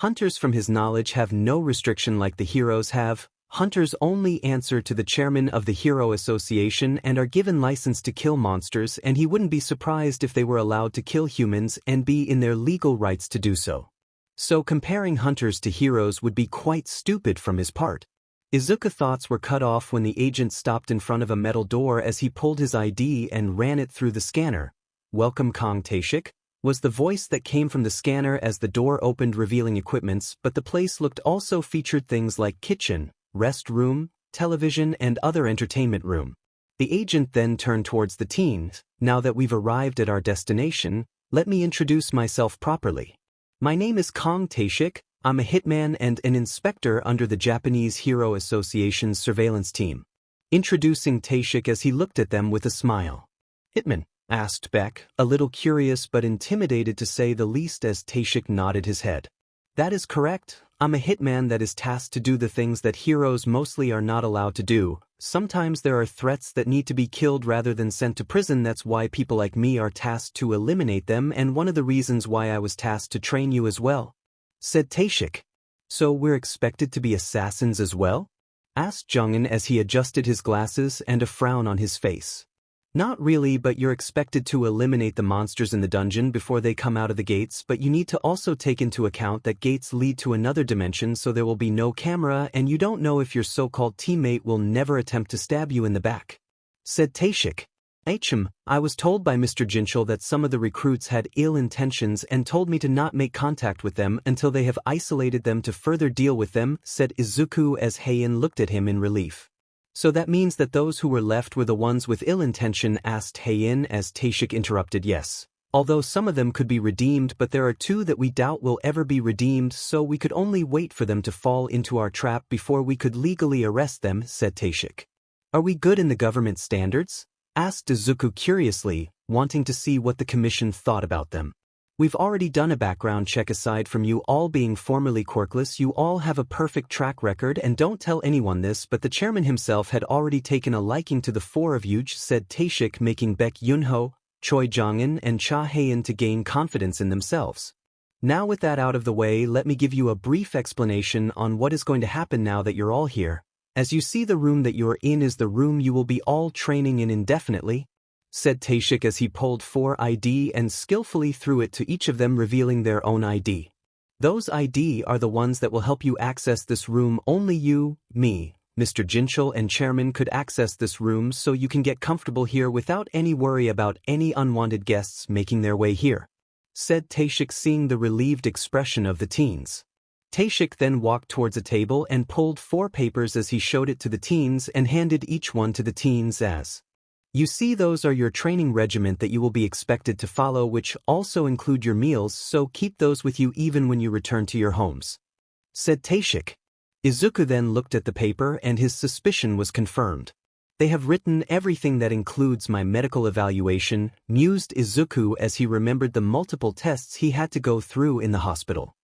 [SPEAKER 1] Hunters, from his knowledge, have no restriction like the heroes have. Hunters only answer to the chairman of the Hero Association and are given license to kill monsters, and he wouldn't be surprised if they were allowed to kill humans and be in their legal rights to do so. So comparing hunters to heroes would be quite stupid from his part. Izuku's thoughts were cut off when the agent stopped in front of a metal door as he pulled his ID and ran it through the scanner. "Welcome, Kong Taeshik," was the voice that came from the scanner as the door opened, revealing equipments, but the place looked also featured things like kitchen, rest room, television, and other entertainment room. The agent then turned towards the teens. "Now that we've arrived at our destination, let me introduce myself properly. My name is Kong Taeshik. I'm a hitman and an inspector under the Japanese Hero Association's surveillance team," introducing Taeshik as he looked at them with a smile. "Hitman?" asked Beck, a little curious but intimidated to say the least, as Taeshik nodded his head. "That is correct. I'm a hitman that is tasked to do the things that heroes mostly are not allowed to do. Sometimes there are threats that need to be killed rather than sent to prison. That's why people like me are tasked to eliminate them, and one of the reasons why I was tasked to train you as well," said Taeshik. "So we're expected to be assassins as well?" asked Jungin as he adjusted his glasses and a frown on his face. Not really, but you're expected to eliminate the monsters in the dungeon before they come out of the gates, but you need to also take into account that gates lead to another dimension, so there will be no camera and you don't know if your so-called teammate will never attempt to stab you in the back," said Taishik. I was told by Mr. Jinchul that some of the recruits had ill intentions and told me to not make contact with them until they have isolated them to further deal with them," said Izuku as Heian looked at him in relief. "So that means that those who were left were the ones with ill intention?" asked Heian as Taishik interrupted. "Yes. Although some of them could be redeemed, but there are two that we doubt will ever be redeemed, so we could only wait for them to fall into our trap before we could legally arrest them," said Taishik. "Are we good in the government standards?" asked Izuku curiously, wanting to see what the commission thought about them. "We've already done a background check. Aside from you all being formerly quirkless, you all have a perfect track record, and don't tell anyone this, but the chairman himself had already taken a liking to the four of you," said Taishik, making Baek Yunho, Choi Jongin and Cha Heian to gain confidence in themselves. "Now with that out of the way, let me give you a brief explanation on what is going to happen now that you're all here. As you see, the room that you're in is the room you will be all training in indefinitely," said Taishik as he pulled 4 ID and skillfully threw it to each of them, revealing their own ID. "Those ID are the ones that will help you access this room. Only you, me, Mr. Jinchul and Chairman could access this room, so you can get comfortable here without any worry about any unwanted guests making their way here," said Taishik, seeing the relieved expression of the teens. Taishik then walked towards a table and pulled 4 papers as he showed it to the teens and handed each one to the teens as, "You see, those are your training regiment that you will be expected to follow, which also include your meals, so keep those with you even when you return to your homes," said Taishik. Izuku then looked at the paper and his suspicion was confirmed. "They have written everything that includes my medical evaluation," mused Izuku as he remembered the multiple tests he had to go through in the hospital.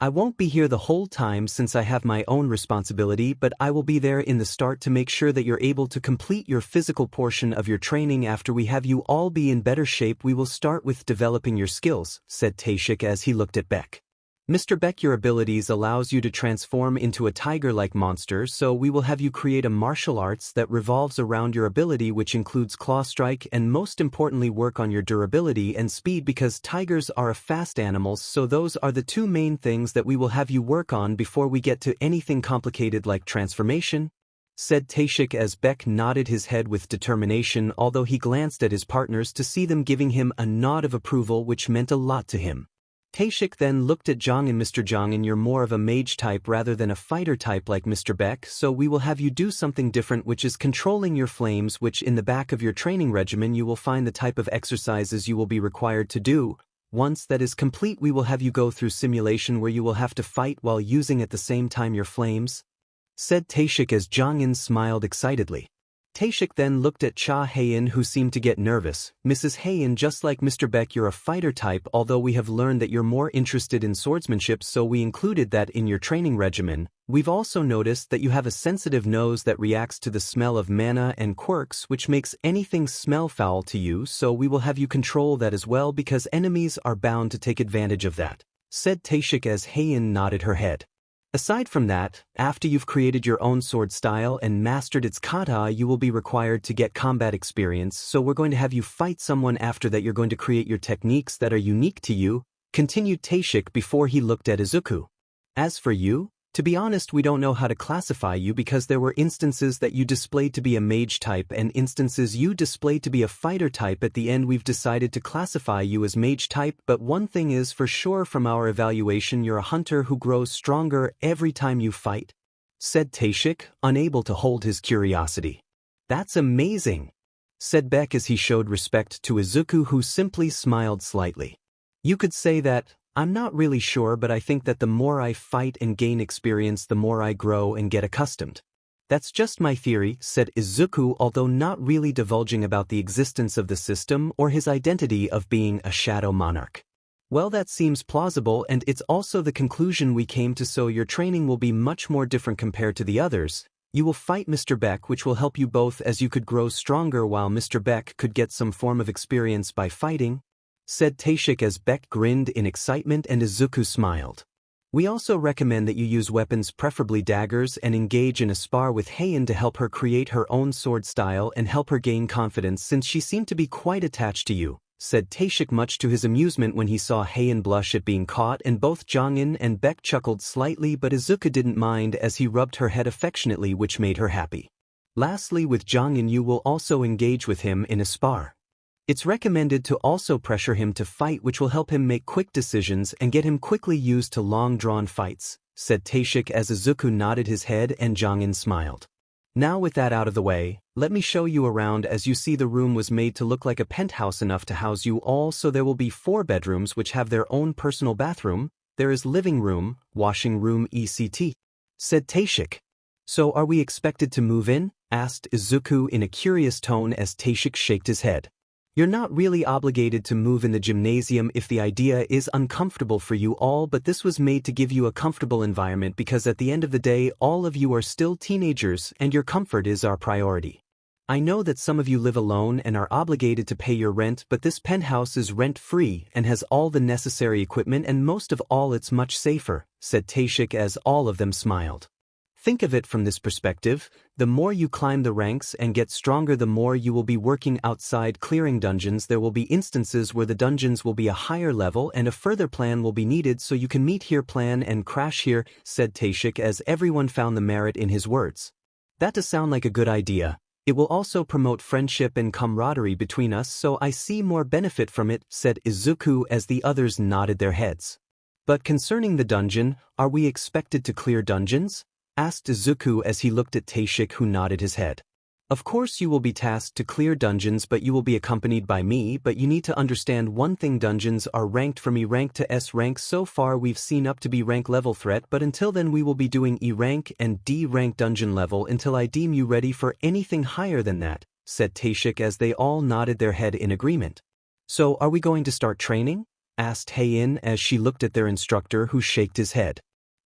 [SPEAKER 1] "I won't be here the whole time since I have my own responsibility, but I will be there in the start to make sure that you're able to complete your physical portion of your training. After we have you all be in better shape, we will start with developing your skills," said Taishik as he looked at Baek. "Mr. Baek, your abilities allows you to transform into a tiger-like monster, so we will have you create a martial arts that revolves around your ability, which includes claw strike, and most importantly work on your durability and speed, because tigers are a fast animal, so those are the 2 main things that we will have you work on before we get to anything complicated like transformation," said Taishik as Baek nodded his head with determination, although he glanced at his partners to see them giving him a nod of approval, which meant a lot to him. Taishik then looked at Jongin. "Mr. Jongin, you're more of a mage type rather than a fighter type like Mr. Baek, so we will have you do something different, which is controlling your flames, which in the back of your training regimen you will find the type of exercises you will be required to do. Once that is complete, we will have you go through simulation where you will have to fight while using at the same time your flames," said Taishik as Jongin smiled excitedly. Taishik then looked at Cha Heian, who seemed to get nervous. "Mrs. Heian, just like Mr. Baek, you're a fighter type, although we have learned that you're more interested in swordsmanship, so we included that in your training regimen. We've also noticed that you have a sensitive nose that reacts to the smell of mana and quirks, which makes anything smell foul to you, so we will have you control that as well, because enemies are bound to take advantage of that," said Taishik as Heian nodded her head. "Aside from that, after you've created your own sword style and mastered its kata, you will be required to get combat experience, so we're going to have you fight someone. After that, you're going to create your techniques that are unique to you," continued Taishik before he looked at Izuku. "As for you, to be honest, we don't know how to classify you, because there were instances that you displayed to be a mage type and instances you displayed to be a fighter type. At the end, we've decided to classify you as mage type, but one thing is for sure from our evaluation, you're a hunter who grows stronger every time you fight," said Taishik, unable to hold his curiosity. "That's amazing," said Baek as he showed respect to Izuku, who simply smiled slightly. "You could say that. I'm not really sure, but I think that the more I fight and gain experience, the more I grow and get accustomed. That's just my theory," said Izuku, although not really divulging about the existence of the system or his identity of being a shadow monarch. "Well, that seems plausible, and it's also the conclusion we came to, so your training will be much more different compared to the others. You will fight Mr. Baek, which will help you both, as you could grow stronger while Mr. Baek could get some form of experience by fighting," said Taishik as Baek grinned in excitement and Izuku smiled. We also recommend that you use weapons, preferably daggers, and engage in a spar with Heian to help her create her own sword style and help her gain confidence since she seemed to be quite attached to you, said Taishik much to his amusement when he saw Heian blush at being caught, and both Jongin and Beck chuckled slightly, but Izuku didn't mind as he rubbed her head affectionately, which made her happy. Lastly, with Jongin you will also engage with him in a spar. It's recommended to also pressure him to fight, which will help him make quick decisions and get him quickly used to long-drawn fights, said Taishik as Izuku nodded his head and Jongin smiled. Now with that out of the way, let me show you around. As you see, the room was made to look like a penthouse enough to house you all, so there will be 4 bedrooms which have their own personal bathroom. There is living room, washing room, etc., said Taishik. So are we expected to move in? Asked Izuku in a curious tone as Taishik shook his head. You're not really obligated to move in the gymnasium if the idea is uncomfortable for you all, but this was made to give you a comfortable environment because at the end of the day all of you are still teenagers and your comfort is our priority. I know that some of you live alone and are obligated to pay your rent, but this penthouse is rent-free and has all the necessary equipment, and most of all it's much safer, said Taishik as all of them smiled. Think of it from this perspective: the more you climb the ranks and get stronger, the more you will be working outside clearing dungeons. There will be instances where the dungeons will be a higher level and a further plan will be needed, so you can meet here, plan, and crash here, said Taishik as everyone found the merit in his words. That does sound like a good idea. It will also promote friendship and camaraderie between us, so I see more benefit from it, said Izuku as the others nodded their heads. But concerning the dungeon, are we expected to clear dungeons? Asked Izuku as he looked at Taishik, who nodded his head. Of course you will be tasked to clear dungeons, but you will be accompanied by me. But you need to understand one thing: dungeons are ranked from E rank to S rank. So far we've seen up to B rank level threat, but until then we will be doing E rank and D rank dungeon level until I deem you ready for anything higher than that, said Taishik as they all nodded their head in agreement. So are we going to start training? Asked Heian as she looked at their instructor, who shook his head.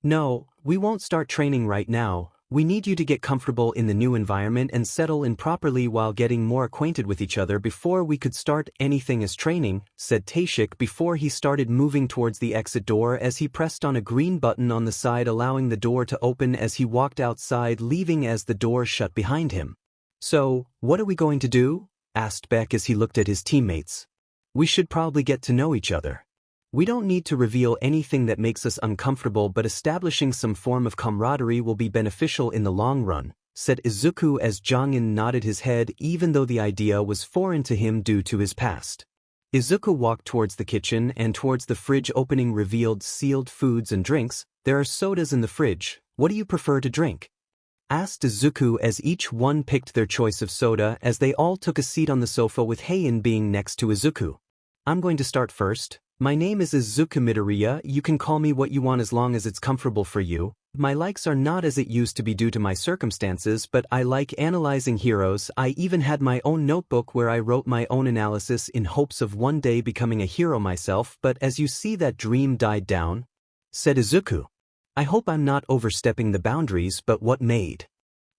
[SPEAKER 1] No, we won't start training right now. We need you to get comfortable in the new environment and settle in properly while getting more acquainted with each other before we could start anything as training, said Taishik before he started moving towards the exit door as he pressed on a green button on the side, allowing the door to open as he walked outside, leaving as the door shut behind him. So, what are we going to do? Asked Beck as he looked at his teammates. We should probably get to know each other. We don't need to reveal anything that makes us uncomfortable, but establishing some form of camaraderie will be beneficial in the long run, said Izuku as Jongin nodded his head, even though the idea was foreign to him due to his past. Izuku walked towards the kitchen and towards the fridge opening revealed sealed foods and drinks. There are sodas in the fridge. What do you prefer to drink? Asked Izuku as each one picked their choice of soda as they all took a seat on the sofa with Heian being next to Izuku. I'm going to start first. My name is Inko Midoriya. You can call me what you want as long as it's comfortable for you. My likes are not as it used to be due to my circumstances, but I like analyzing heroes. I even had my own notebook where I wrote my own analysis in hopes of one day becoming a hero myself, but as you see, that dream died down, said Izuku. I hope I'm not overstepping the boundaries, but what made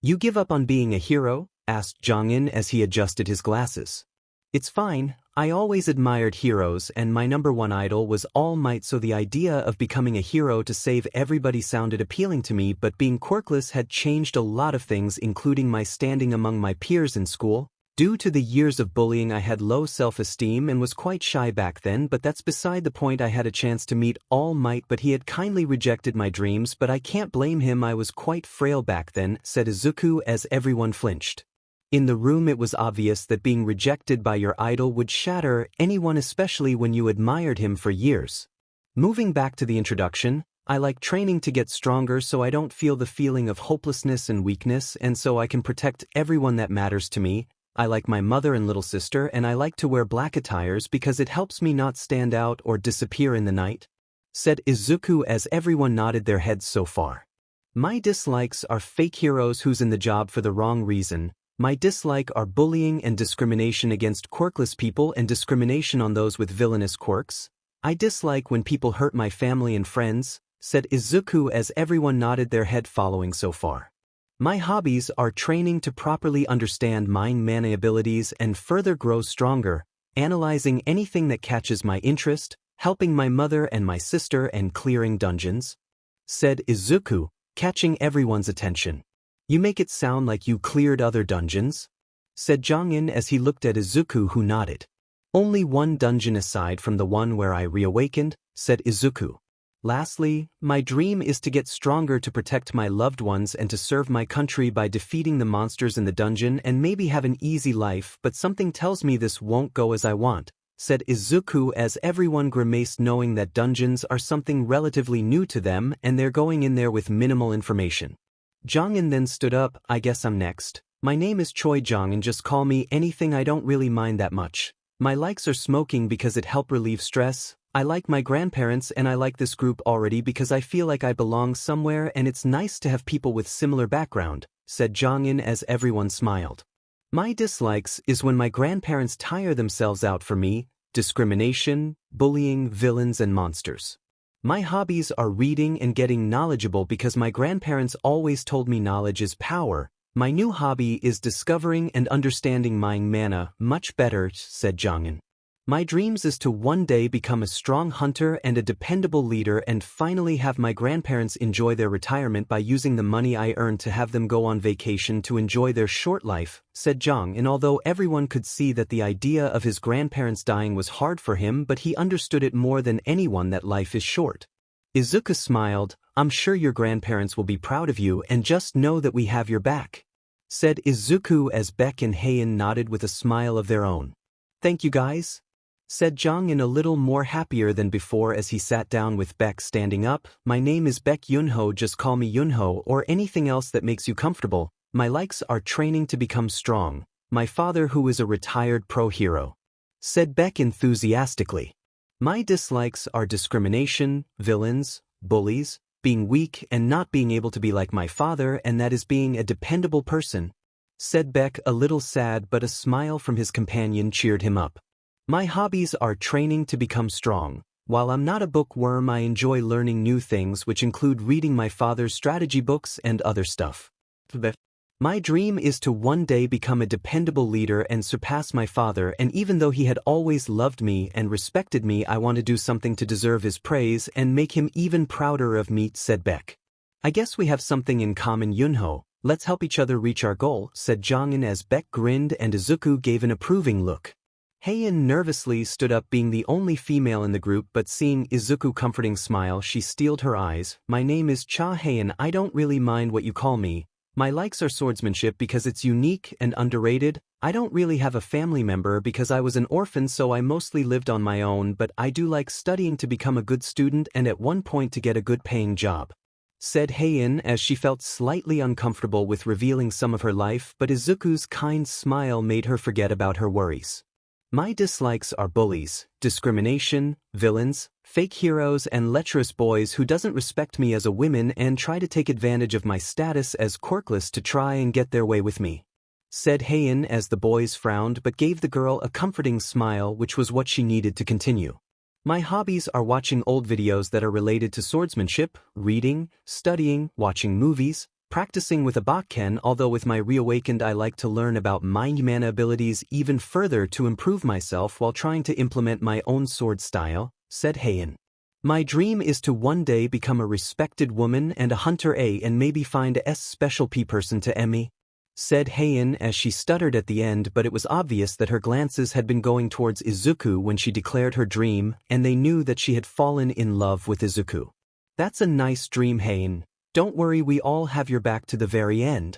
[SPEAKER 1] you give up on being a hero? Asked Jongin as he adjusted his glasses. It's fine. I always admired heroes and my number one idol was All Might, so the idea of becoming a hero to save everybody sounded appealing to me, but being quirkless had changed a lot of things, including my standing among my peers in school. Due to the years of bullying I had low self-esteem and was quite shy back then, but that's beside the point. I had a chance to meet All Might, but he had kindly rejected my dreams, but I can't blame him. I was quite frail back then, said Izuku as everyone flinched. In the room it was obvious that being rejected by your idol would shatter anyone, especially when you admired him for years. Moving back to the introduction, I like training to get stronger so I don't feel the feeling of hopelessness and weakness, and so I can protect everyone that matters to me. I like my mother and little sister, and I like to wear black attires because it helps me not stand out or disappear in the night, said Izuku as everyone nodded their heads so far. My dislikes are fake heroes who's in the job for the wrong reason. My dislike are bullying and discrimination against quirkless people and discrimination on those with villainous quirks. I dislike when people hurt my family and friends, said Izuku as everyone nodded their head following so far. My hobbies are training to properly understand mind mana abilities and further grow stronger, analyzing anything that catches my interest, helping my mother and my sister, and clearing dungeons. said Izuku, catching everyone's attention. You make it sound like you cleared other dungeons? Said Jongin as he looked at Izuku, who nodded. Only one dungeon aside from the one where I reawakened, said Izuku. Lastly, my dream is to get stronger to protect my loved ones and to serve my country by defeating the monsters in the dungeon and maybe have an easy life, but something tells me this won't go as I want, said Izuku as everyone grimaced, knowing that dungeons are something relatively new to them and they're going in there with minimal information. Jongin then stood up. I guess I'm next. My name is Choi Jong and just call me anything, I don't really mind that much. My likes are smoking because it helps relieve stress. I like my grandparents and I like this group already because I feel like I belong somewhere and it's nice to have people with similar background, said Jongin as everyone smiled. My dislikes is when my grandparents tire themselves out for me, discrimination, bullying, villains and monsters. My hobbies are reading and getting knowledgeable because my grandparents always told me knowledge is power. My new hobby is discovering and understanding my mana much better, said Jongin. My dreams is to one day become a strong hunter and a dependable leader and finally have my grandparents enjoy their retirement by using the money I earned to have them go on vacation to enjoy their short life, said Jong. And although everyone could see that the idea of his grandparents dying was hard for him, but he understood it more than anyone that life is short. Izuku smiled. I'm sure your grandparents will be proud of you and just know that we have your back, said Izuku as Beck and Heian nodded with a smile of their own. Thank you guys, said Jongin, a little more happier than before as he sat down with Beck standing up. My name is Beck Yunho, just call me Yunho or anything else that makes you comfortable. My likes are training to become strong. My father who is a retired pro hero, said Beck enthusiastically. My dislikes are discrimination, villains, bullies, being weak and not being able to be like my father, and that is being a dependable person, said Beck, a little sad, but a smile from his companion cheered him up. My hobbies are training to become strong. While I'm not a bookworm, I enjoy learning new things, which include reading my father's strategy books and other stuff. My dream is to one day become a dependable leader and surpass my father, and even though he had always loved me and respected me, I want to do something to deserve his praise and make him even prouder of me, said Beck. I guess we have something in common, Yunho. Let's help each other reach our goal, said Jongin as Beck grinned and Izuku gave an approving look. Heian nervously stood up, being the only female in the group, but seeing Izuku's comforting smile, she steeled her eyes. My name is Cha Heian. I don't really mind what you call me. My likes are swordsmanship because it's unique and underrated. I don't really have a family member because I was an orphan, so I mostly lived on my own, but I do like studying to become a good student and at one point to get a good paying job, said Heian as she felt slightly uncomfortable with revealing some of her life, but Izuku's kind smile made her forget about her worries. My dislikes are bullies, discrimination, villains, fake heroes and lecherous boys who doesn't respect me as a woman and try to take advantage of my status as quirkless to try and get their way with me, said Heian as the boys frowned but gave the girl a comforting smile, which was what she needed to continue. My hobbies are watching old videos that are related to swordsmanship, reading, studying, watching movies, practicing with a Bakken, although with my reawakened I like to learn about mind mana abilities even further to improve myself while trying to implement my own sword style, said Heian. My dream is to one day become a respected woman and a hunter and maybe find a special person to Emmy, said Heian as she stuttered at the end, but it was obvious that her glances had been going towards Izuku when she declared her dream, and they knew that she had fallen in love with Izuku. That's a nice dream, Heian. Don't worry, we all have your back to the very end,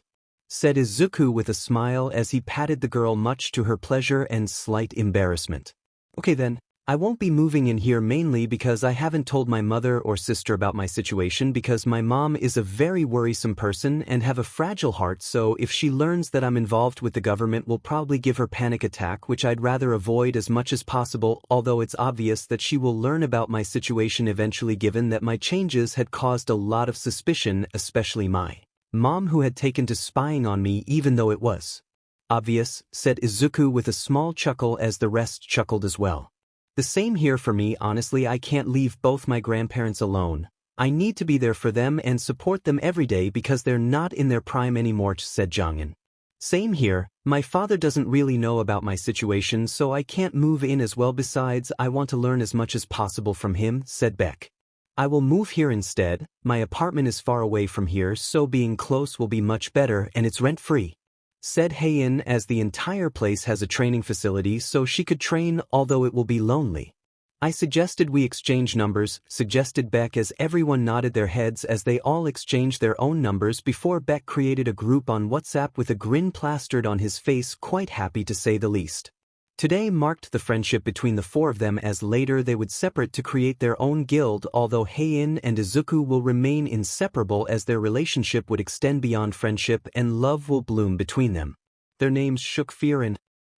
[SPEAKER 1] said Izuku with a smile as he patted the girl, much to her pleasure and slight embarrassment. Okay then, I won't be moving in here mainly because I haven't told my mother or sister about my situation because my mom is a very worrisome person and have a fragile heart, so if she learns that I'm involved with the government will probably give her panic attack, which I'd rather avoid as much as possible, although it's obvious that she will learn about my situation eventually, given that my changes had caused a lot of suspicion, especially my mom, who had taken to spying on me even though it was obvious, said Izuku with a small chuckle as the rest chuckled as well. The same here for me, honestly. I can't leave both my grandparents alone. I need to be there for them and support them every day because they're not in their prime anymore, said Jongin. Same here, my father doesn't really know about my situation, so I can't move in as well. Besides, I want to learn as much as possible from him, said Beck. I will move here instead. My apartment is far away from here, so being close will be much better and it's rent-free," said Heian, as the entire place has a training facility so she could train, although it will be lonely. "I suggested we exchange numbers," suggested Beck, as everyone nodded their heads as they all exchanged their own numbers before Beck created a group on WhatsApp with a grin plastered on his face, quite happy to say the least. Today marked the friendship between the four of them, as later they would separate to create their own guild, although Heian and Izuku will remain inseparable as their relationship would extend beyond friendship and love will bloom between them. Their names shook fear in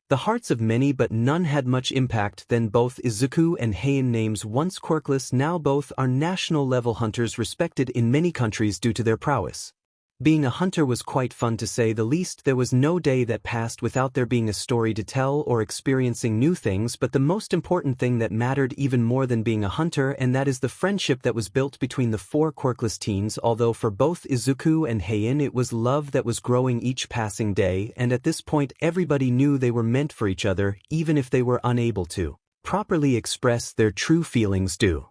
[SPEAKER 1] the hearts of many, but none had much impact. Then both Izuku and Heian, names once quirkless, now both are national-level hunters respected in many countries due to their prowess. Being a hunter was quite fun to say the least. There was no day that passed without there being a story to tell or experiencing new things, but the most important thing that mattered even more than being a hunter, and that is the friendship that was built between the four quirkless teens. Although for both Izuku and Heian it was love that was growing each passing day, and at this point everybody knew they were meant for each other, even if they were unable to properly express their true feelings due to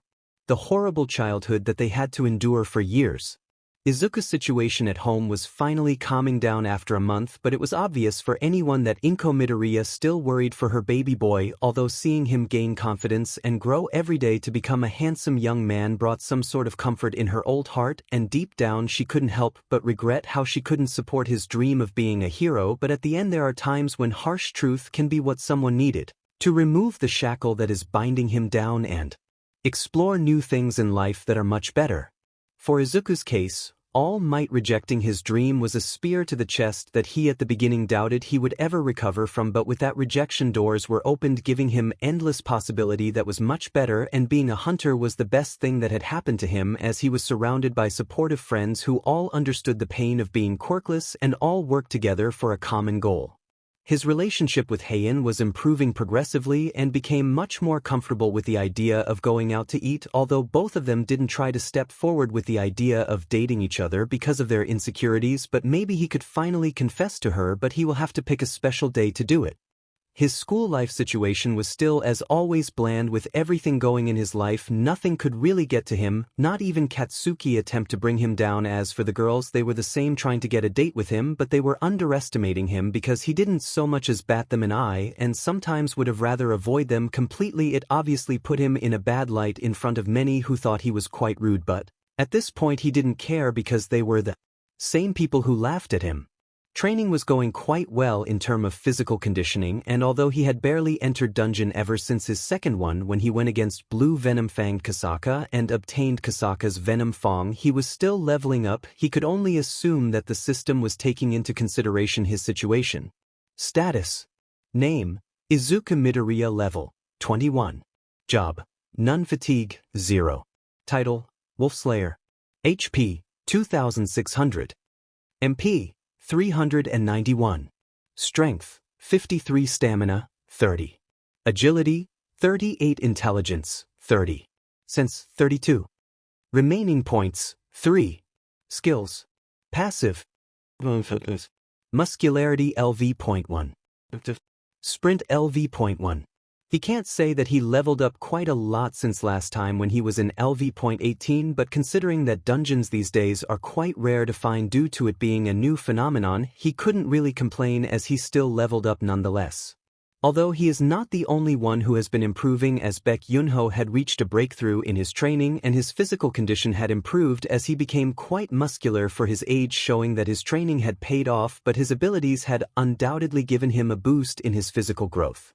[SPEAKER 1] the horrible childhood that they had to endure for years. Izuku's situation at home was finally calming down after a month, but it was obvious for anyone that Inko Midoriya still worried for her baby boy, although seeing him gain confidence and grow every day to become a handsome young man brought some sort of comfort in her old heart, and deep down she couldn't help but regret how she couldn't support his dream of being a hero. But at the end there are times when harsh truth can be what someone needed to remove the shackle that is binding him down and explore new things in life that are much better. For Izuku's case, All Might rejecting his dream was a spear to the chest that he at the beginning doubted he would ever recover from, but with that rejection doors were opened, giving him endless possibility that was much better, and being a hunter was the best thing that had happened to him, as he was surrounded by supportive friends who all understood the pain of being quirkless and all worked together for a common goal. His relationship with Heian was improving progressively and became much more comfortable with the idea of going out to eat, although both of them didn't try to step forward with the idea of dating each other because of their insecurities. But maybe he could finally confess to her, but he will have to pick a special day to do it. His school life situation was still as always bland. With everything going in his life, nothing could really get to him, not even Katsuki attempt to bring him down. As for the girls, they were the same, trying to get a date with him, but they were underestimating him because he didn't so much as bat them an eye and sometimes would have rather avoid them completely. It obviously put him in a bad light in front of many who thought he was quite rude, but at this point he didn't care because they were the same people who laughed at him. Training was going quite well in terms of physical conditioning, and although he had barely entered dungeon ever since his second one when he went against Blue Venom-fanged Kasaka and obtained Kasaka's Venom Fang, he was still leveling up. He could only assume that the system was taking into consideration his situation. Status: Name: Izuku Midoriya, level 21. Job: None fatigue, 0. Title: Wolfslayer. HP: 2600. MP: 391. Strength: 53. Stamina: 30. Agility: 38. Intelligence: 30. Sense: 32. Remaining points: 3. Skills: Passive: Muscularity LV.1. Sprint LV.1. He can't say that he leveled up quite a lot since last time when he was in LV.18, but considering that dungeons these days are quite rare to find due to it being a new phenomenon, he couldn't really complain as he still leveled up nonetheless. Although he is not the only one who has been improving, as Baek Yunho had reached a breakthrough in his training and his physical condition had improved as he became quite muscular for his age, showing that his training had paid off, but his abilities had undoubtedly given him a boost in his physical growth.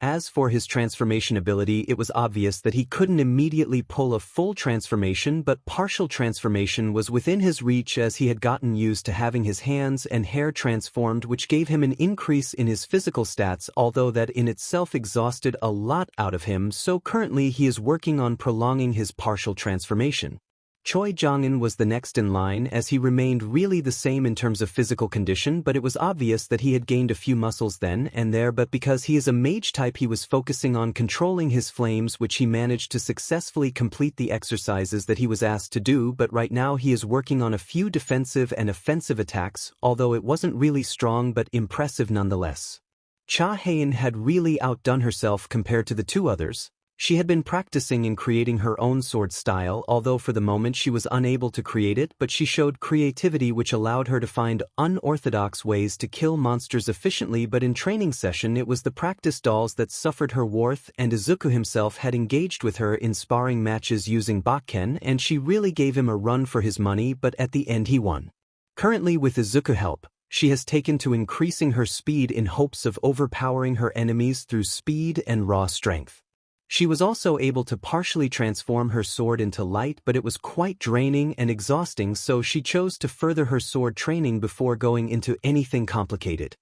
[SPEAKER 1] As for his transformation ability, it was obvious that he couldn't immediately pull a full transformation, but partial transformation was within his reach as he had gotten used to having his hands and hair transformed, which gave him an increase in his physical stats, although that in itself exhausted a lot out of him, so currently he is working on prolonging his partial transformation. Choi Jongin was the next in line as he remained really the same in terms of physical condition, but it was obvious that he had gained a few muscles then and there, but because he is a mage type he was focusing on controlling his flames, which he managed to successfully complete the exercises that he was asked to do, but right now he is working on a few defensive and offensive attacks, although it wasn't really strong but impressive nonetheless. Cha Heian had really outdone herself compared to the two others. She had been practicing and creating her own sword style, although for the moment she was unable to create it, but she showed creativity which allowed her to find unorthodox ways to kill monsters efficiently. But in training session it was the practice dolls that suffered her worth, and Izuku himself had engaged with her in sparring matches using Bakken, and she really gave him a run for his money, but at the end he won. Currently, with Izuku help, she has taken to increasing her speed in hopes of overpowering her enemies through speed and raw strength. She was also able to partially transform her sword into light, but it was quite draining and exhausting, so she chose to further her sword training before going into anything complicated.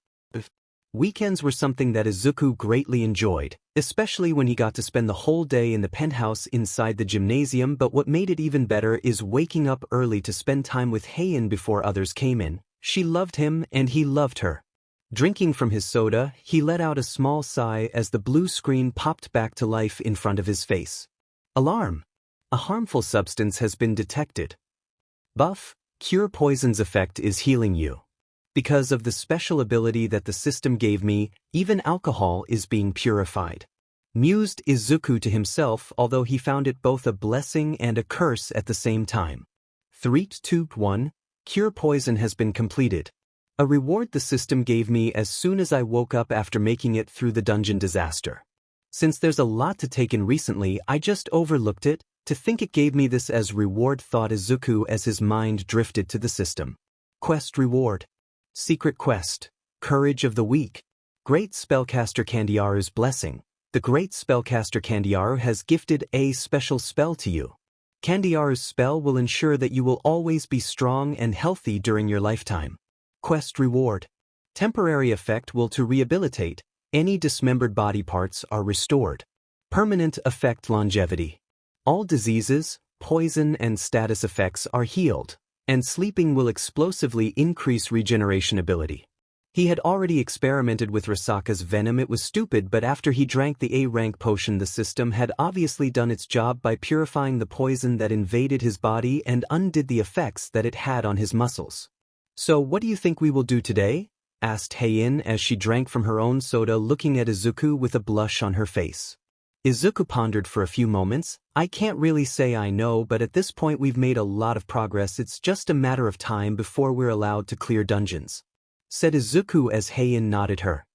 [SPEAKER 1] Weekends were something that Izuku greatly enjoyed, especially when he got to spend the whole day in the penthouse inside the gymnasium, but what made it even better is waking up early to spend time with Heian before others came in. She loved him and he loved her. Drinking from his soda, he let out a small sigh as the blue screen popped back to life in front of his face. Alarm! A harmful substance has been detected. Buff, cure poison's effect is healing you. Because of the special ability that the system gave me, even alcohol is being purified. Mused Izuku to himself, although he found it both a blessing and a curse at the same time. 3-2-1, cure poison has been completed. A reward the system gave me as soon as I woke up after making it through the dungeon disaster. Since there's a lot to take in recently, I just overlooked it. To think it gave me this as reward, thought Izuku as his mind drifted to the system. Quest reward. Secret quest. Courage of the Weak. Great Spellcaster Candiaru's blessing. The Great Spellcaster Candiaru has gifted a special spell to you. Candiaru's spell will ensure that you will always be strong and healthy during your lifetime. Quest reward. Temporary effect will to rehabilitate. Any dismembered body parts are restored. Permanent effect longevity. All diseases, poison and status effects are healed, and sleeping will explosively increase regeneration ability. He had already experimented with Risaka's venom. It was stupid, but after he drank the A-rank potion, the system had obviously done its job by purifying the poison that invaded his body and undid the effects that it had on his muscles. So what do you think we will do today? Asked Heian as she drank from her own soda, looking at Izuku with a blush on her face. Izuku pondered for a few moments. I can't really say I know, but at this point we've made a lot of progress. It's just a matter of time before we're allowed to clear dungeons, said Izuku as Heian nodded her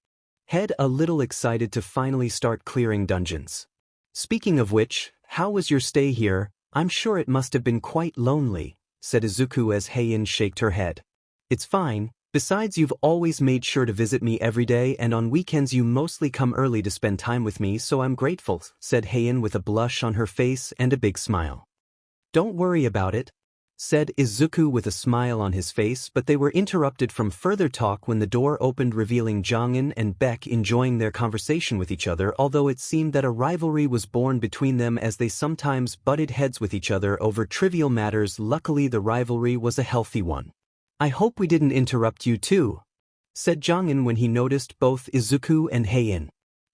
[SPEAKER 1] head, a little excited to finally start clearing dungeons. Speaking of which, how was your stay here? I'm sure it must have been quite lonely, said Izuku as Heian shook her head. It's fine. Besides, you've always made sure to visit me every day, and on weekends you mostly come early to spend time with me, so I'm grateful, said Heian with a blush on her face and a big smile. Don't worry about it, said Izuku with a smile on his face, but they were interrupted from further talk when the door opened, revealing Jongin and Beck enjoying their conversation with each other, although it seemed that a rivalry was born between them as they sometimes butted heads with each other over trivial matters. Luckily the rivalry was a healthy one. I hope we didn't interrupt you too, said Jongin when he noticed both Izuku and Heian.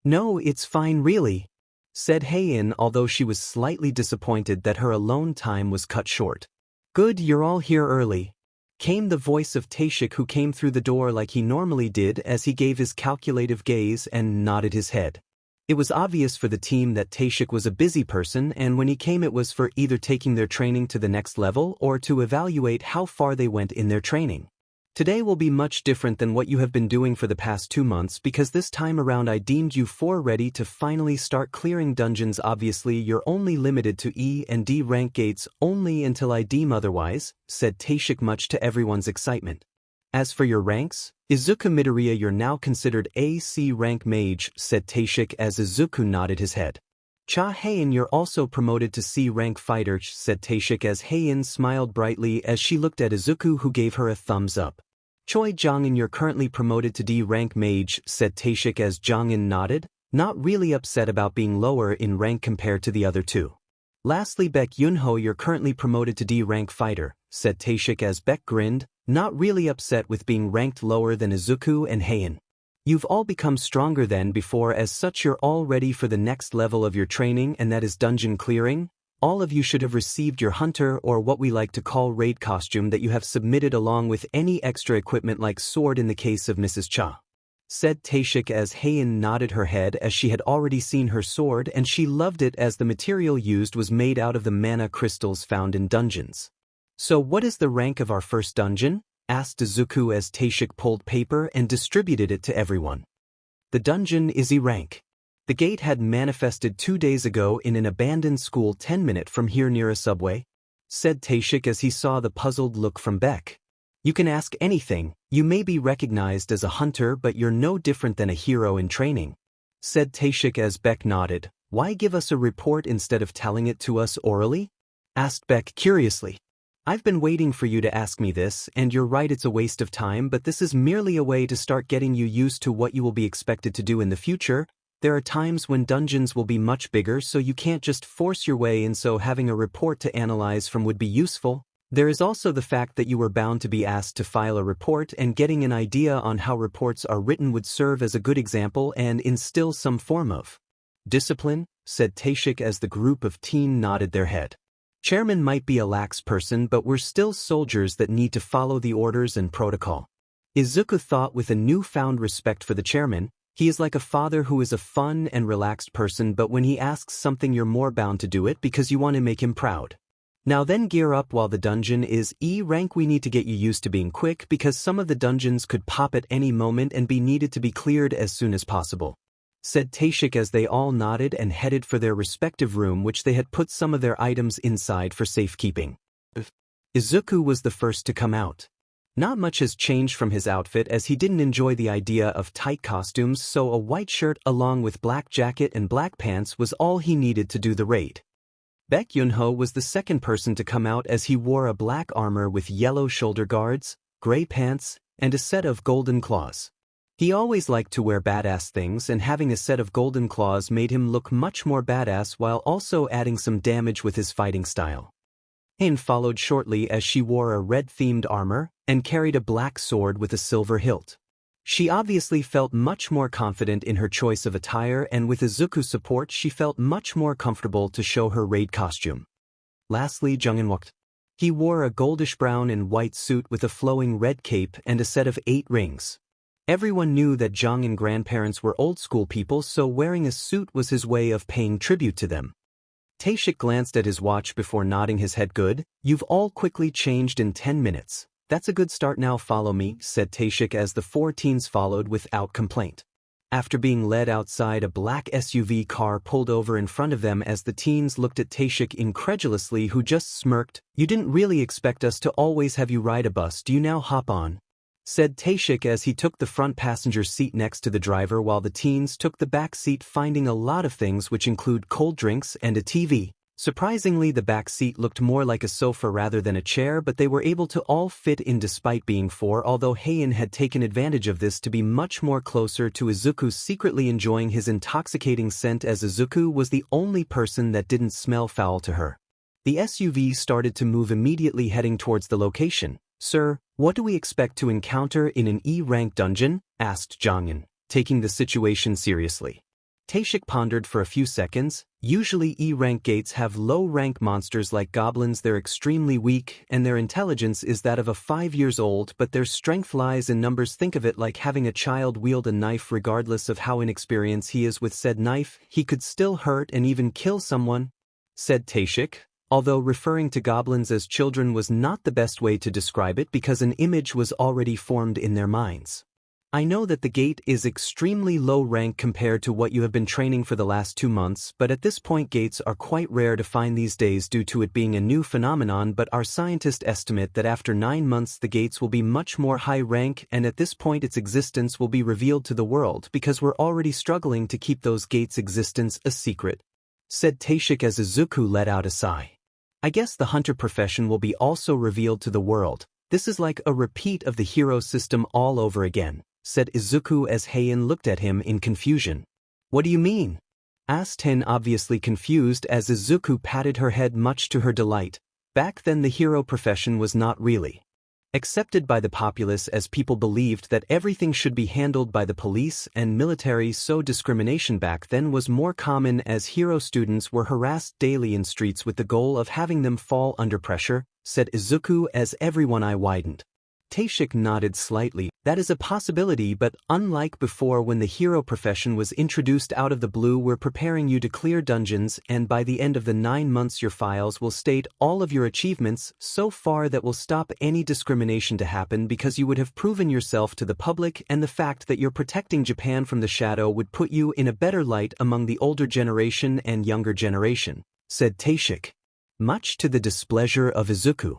[SPEAKER 1] No, it's fine really, said Heian, although she was slightly disappointed that her alone time was cut short. Good, you're all here early, came the voice of Taishik, who came through the door like he normally did as he gave his calculative gaze and nodded his head. It was obvious for the team that Taishik was a busy person, and when he came it was for either taking their training to the next level or to evaluate how far they went in their training. Today will be much different than what you have been doing for the past 2 months, because this time around I deemed you 4 ready to finally start clearing dungeons. Obviously you're only limited to E and D rank gates only until I deem otherwise, said Taishik, much to everyone's excitement. As for your ranks, Inko Midoriya, you're now considered a C rank mage, said Taishik as Izuku nodded his head. Cha Heian, you're also promoted to C rank fighter, said Taishik as Heian smiled brightly as she looked at Izuku, who gave her a thumbs up. Choi Jongin, you're currently promoted to D rank mage, said Taishik as Jongin nodded, not really upset about being lower in rank compared to the other two. Lastly, Beck Yunho, you're currently promoted to D rank fighter, said Taishik as Beck grinned, not really upset with being ranked lower than Izuku and Heian. You've all become stronger than before, as such you're all ready for the next level of your training, and that is dungeon clearing. All of you should have received your hunter, or what we like to call raid costume, that you have submitted along with any extra equipment like sword in the case of Mrs. Cha, said Taishik as Heian nodded her head as she had already seen her sword and she loved it as the material used was made out of the mana crystals found in dungeons. So what is the rank of our first dungeon? Asked Izuku as Taishik pulled paper and distributed it to everyone. The dungeon is E rank. The gate had manifested 2 days ago in an abandoned school 10 minutes from here near a subway, said Taishik as he saw the puzzled look from Beck. You can ask anything, you may be recognized as a hunter but you're no different than a hero in training, said Taishik as Beck nodded. Why give us a report instead of telling it to us orally? Asked Beck curiously. I've been waiting for you to ask me this, and you're right, it's a waste of time, but this is merely a way to start getting you used to what you will be expected to do in the future. There are times when dungeons will be much bigger, so you can't just force your way in, so having a report to analyze from would be useful. There is also the fact that you were bound to be asked to file a report, and getting an idea on how reports are written would serve as a good example and instill some form of discipline, said Taishik as the group of teen nodded their head. Chairman might be a lax person, but we're still soldiers that need to follow the orders and protocol. Izuku thought with a newfound respect for the chairman. He is like a father who is a fun and relaxed person, but when he asks something you're more bound to do it because you want to make him proud. Now then, gear up while the dungeon is E rank. We need to get you used to being quick because some of the dungeons could pop at any moment and be needed to be cleared as soon as possible, said Taishik as they all nodded and headed for their respective room, which they had put some of their items inside for safekeeping. Izuku was the first to come out. Not much has changed from his outfit as he didn't enjoy the idea of tight costumes, so a white shirt along with black jacket and black pants was all he needed to do the raid. Baek Yunho was the second person to come out as he wore a black armor with yellow shoulder guards, gray pants, and a set of golden claws. He always liked to wear badass things, and having a set of golden claws made him look much more badass while also adding some damage with his fighting style. Heian followed shortly as she wore a red-themed armor and carried a black sword with a silver hilt. She obviously felt much more confident in her choice of attire, and with Izuku's support she felt much more comfortable to show her raid costume. Lastly, Jungin walked. He wore a goldish brown and white suit with a flowing red cape and a set of 8 rings. Everyone knew that Jungin grandparents were old-school people, so wearing a suit was his way of paying tribute to them. Taishik glanced at his watch before nodding his head. Good, you've all quickly changed in 10 minutes. That's a good start, now follow me, said Taishik as the 4 teens followed without complaint. After being led outside, a black SUV car pulled over in front of them as the teens looked at Taishik incredulously, who just smirked. You didn't really expect us to always have you ride a bus, do you now? Hop on, said Taishik as he took the front passenger seat next to the driver while the teens took the back seat, finding a lot of things which include cold drinks and a TV. Surprisingly, the back seat looked more like a sofa rather than a chair, but they were able to all fit in despite being 4, although Heian had taken advantage of this to be much more closer to Izuku, secretly enjoying his intoxicating scent as Izuku was the only person that didn't smell foul to her. The SUV started to move immediately, heading towards the location. Sir, what do we expect to encounter in an E-rank dungeon? Asked Jongin, taking the situation seriously. Taishik pondered for a few seconds. Usually E-rank gates have low-rank monsters like goblins. They're extremely weak, and their intelligence is that of a 5 years old, but their strength lies in numbers. Think of it like having a child wield a knife. Regardless of how inexperienced he is with said knife, he could still hurt and even kill someone, said Taishik. Although referring to goblins as children was not the best way to describe it because an image was already formed in their minds. I know that the gate is extremely low rank compared to what you have been training for the last 2 months, but at this point gates are quite rare to find these days due to it being a new phenomenon, but our scientists estimate that after 9 months the gates will be much more high rank, and at this point its existence will be revealed to the world because we're already struggling to keep those gates' existence a secret, said Taishik as Izuku let out a sigh. I guess the hunter profession will be also revealed to the world. This is like a repeat of the hero system all over again, said Izuku as Heian looked at him in confusion. What do you mean? Asked Heian, obviously confused, as Izuku patted her head much to her delight. Back then the hero profession was not really accepted by the populace as people believed that everything should be handled by the police and military, so discrimination back then was more common as hero students were harassed daily in streets with the goal of having them fall under pressure, said Izuku as everyone eye widened. Taishik nodded slightly. That is a possibility, but unlike before when the hero profession was introduced out of the blue, we're preparing you to clear dungeons, and by the end of the 9 months your files will state all of your achievements so far that will stop any discrimination to happen because you would have proven yourself to the public, and the fact that you're protecting Japan from the shadow would put you in a better light among the older generation and younger generation, said Taishik, much to the displeasure of Izuku.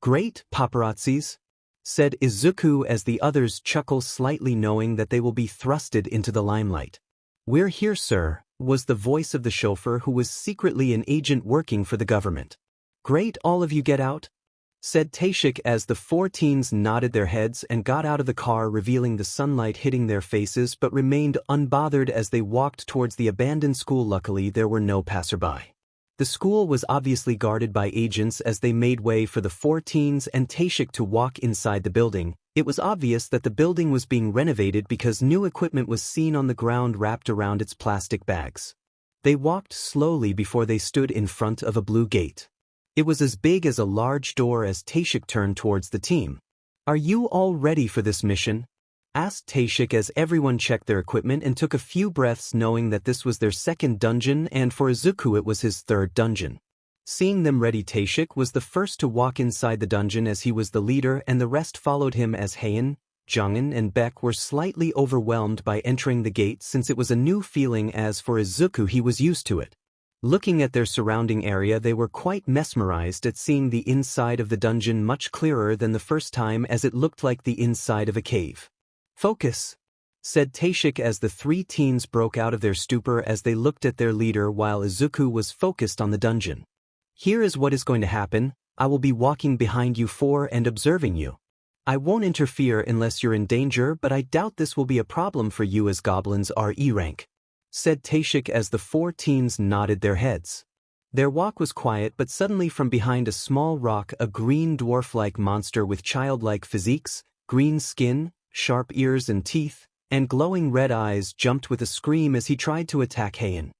[SPEAKER 1] Great, paparazzis, said Izuku as the others chuckle slightly, knowing that they will be thrusted into the limelight. We're here, sir, was the voice of the chauffeur who was secretly an agent working for the government. Great, all of you get out, said Taishik as the 4 teens nodded their heads and got out of the car, revealing the sunlight hitting their faces, but remained unbothered as they walked towards the abandoned school. Luckily, there were no passerby. The school was obviously guarded by agents as they made way for the 4 teens and Taishik to walk inside the building. It was obvious that the building was being renovated because new equipment was seen on the ground wrapped around its plastic bags. They walked slowly before they stood in front of a blue gate. It was as big as a large door as Taishik turned towards the team. Are you all ready for this mission? Asked Taishik as everyone checked their equipment and took a few breaths, knowing that this was their 2nd dungeon and for Izuku it was his 3rd dungeon. Seeing them ready, Taishik was the first to walk inside the dungeon as he was the leader, and the rest followed him as Heian, Jongin and Beck were slightly overwhelmed by entering the gate since it was a new feeling. As for Izuku, he was used to it. Looking at their surrounding area, they were quite mesmerized at seeing the inside of the dungeon much clearer than the first time, as it looked like the inside of a cave. Focus, said Taishik as the 3 teens broke out of their stupor as they looked at their leader while Izuku was focused on the dungeon. Here is what is going to happen. I will be walking behind you 4 and observing you. I won't interfere unless you're in danger, but I doubt this will be a problem for you as goblins are E rank, said Taishik as the 4 teens nodded their heads. Their walk was quiet, but suddenly from behind a small rock a green dwarf-like monster with childlike physiques, green skin, sharp ears and teeth, and glowing red eyes jumped with a scream as he tried to attack Heian.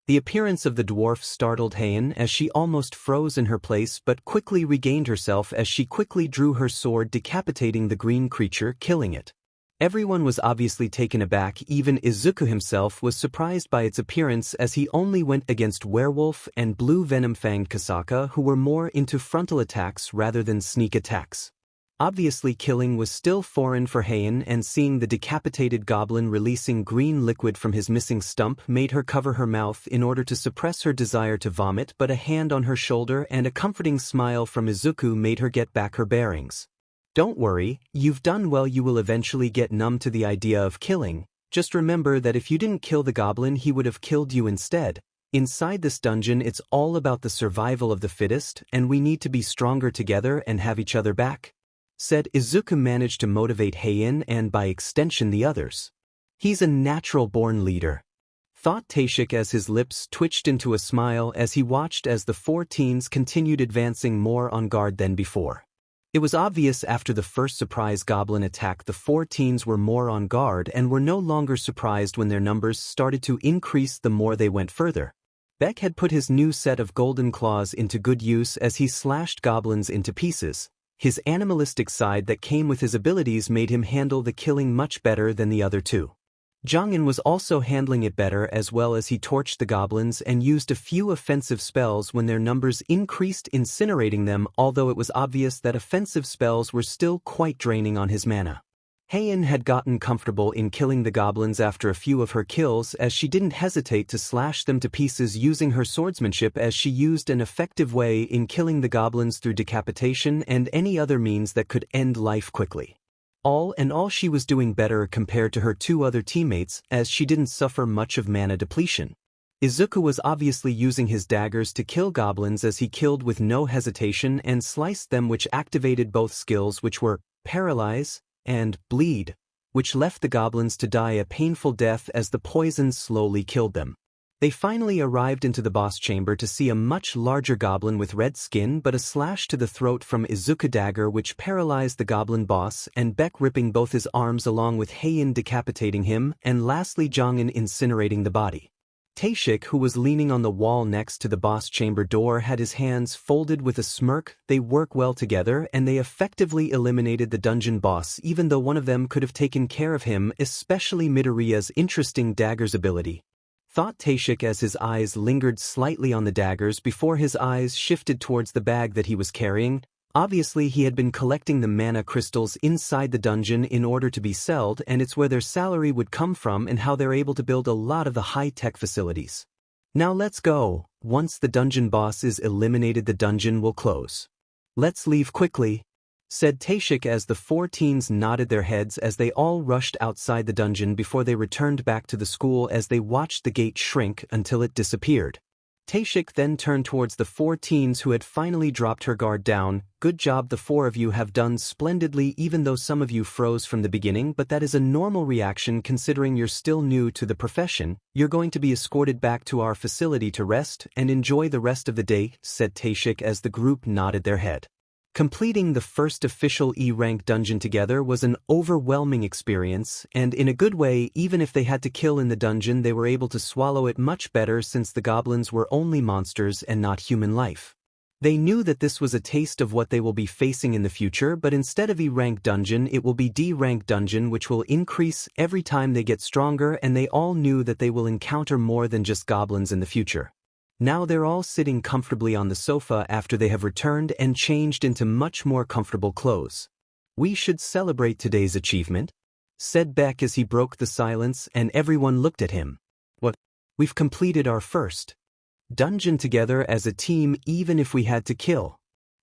[SPEAKER 1] The appearance of the dwarf startled Heian as she almost froze in her place, but quickly regained herself as she quickly drew her sword, decapitating the green creature, killing it. Everyone was obviously taken aback. Even Izuku himself was surprised by its appearance, as he only went against Werewolf and Blue Venom-fanged Kasaka, who were more into frontal attacks rather than sneak attacks. Obviously, killing was still foreign for Heian, and seeing the decapitated goblin releasing green liquid from his missing stump made her cover her mouth in order to suppress her desire to vomit, but a hand on her shoulder and a comforting smile from Izuku made her get back her bearings. Don't worry, you've done well. You will eventually get numb to the idea of killing. Just remember that if you didn't kill the goblin, he would have killed you instead. Inside this dungeon, it's all about the survival of the fittest, and we need to be stronger together and have each other back, said Izuku. Managed to motivate Heian and by extension the others. He's a natural-born leader, thought Taishik as his lips twitched into a smile as he watched as the 4 teens continued advancing, more on guard than before. It was obvious after the first surprise goblin attack the 4 teens were more on guard and were no longer surprised when their numbers started to increase the more they went further. Beck had put his new set of golden claws into good use as he slashed goblins into pieces. His animalistic side that came with his abilities made him handle the killing much better than the other 2. Jongin was also handling it better, as well as he torched the goblins and used a few offensive spells when their numbers increased, incinerating them, although it was obvious that offensive spells were still quite draining on his mana. Heian had gotten comfortable in killing the goblins after a few of her kills, as she didn't hesitate to slash them to pieces using her swordsmanship, as she used an effective way in killing the goblins through decapitation and any other means that could end life quickly. All in all, she was doing better compared to her 2 other teammates, as she didn't suffer much of mana depletion. Izuku was obviously using his daggers to kill goblins, as he killed with no hesitation and sliced them, which activated both skills, which were Paralyze and Bleed, which left the goblins to die a painful death as the poison slowly killed them. They finally arrived into the boss chamber to see a much larger goblin with red skin, but a slash to the throat from Izuku dagger which paralyzed the goblin boss, and Beck ripping both his arms along with Heian decapitating him, and lastly Jongin incinerating the body. Taishik, who was leaning on the wall next to the boss chamber door, had his hands folded with a smirk. They work well together and they effectively eliminated the dungeon boss, even though one of them could have taken care of him, especially Midoriya's interesting daggers ability. Thought Taishik as his eyes lingered slightly on the daggers before his eyes shifted towards the bag that he was carrying. Obviously he had been collecting the mana crystals inside the dungeon in order to be sold, and it's where their salary would come from and how they're able to build a lot of the high-tech facilities. Now let's go. Once the dungeon boss is eliminated, the dungeon will close. Let's leave quickly, said Taishik as the four teens nodded their heads as they all rushed outside the dungeon before they returned back to the school as they watched the gate shrink until it disappeared. Taishik then turned towards the four teens who had finally dropped her guard down. Good job, the four of you have done splendidly, even though some of you froze from the beginning, but that is a normal reaction considering you're still new to the profession. You're going to be escorted back to our facility to rest and enjoy the rest of the day, said Taishik as the group nodded their head. Completing the first official E-rank dungeon together was an overwhelming experience, and in a good way, even if they had to kill in the dungeon, they were able to swallow it much better since the goblins were only monsters and not human life. They knew that this was a taste of what they will be facing in the future, but instead of E-rank dungeon, it will be D-rank dungeon, which will increase every time they get stronger, and they all knew that they will encounter more than just goblins in the future. Now they're all sitting comfortably on the sofa after they have returned and changed into much more comfortable clothes. We should celebrate today's achievement, said Beck as he broke the silence, and everyone looked at him. What? We've completed our first dungeon together as a team, even if we had to kill.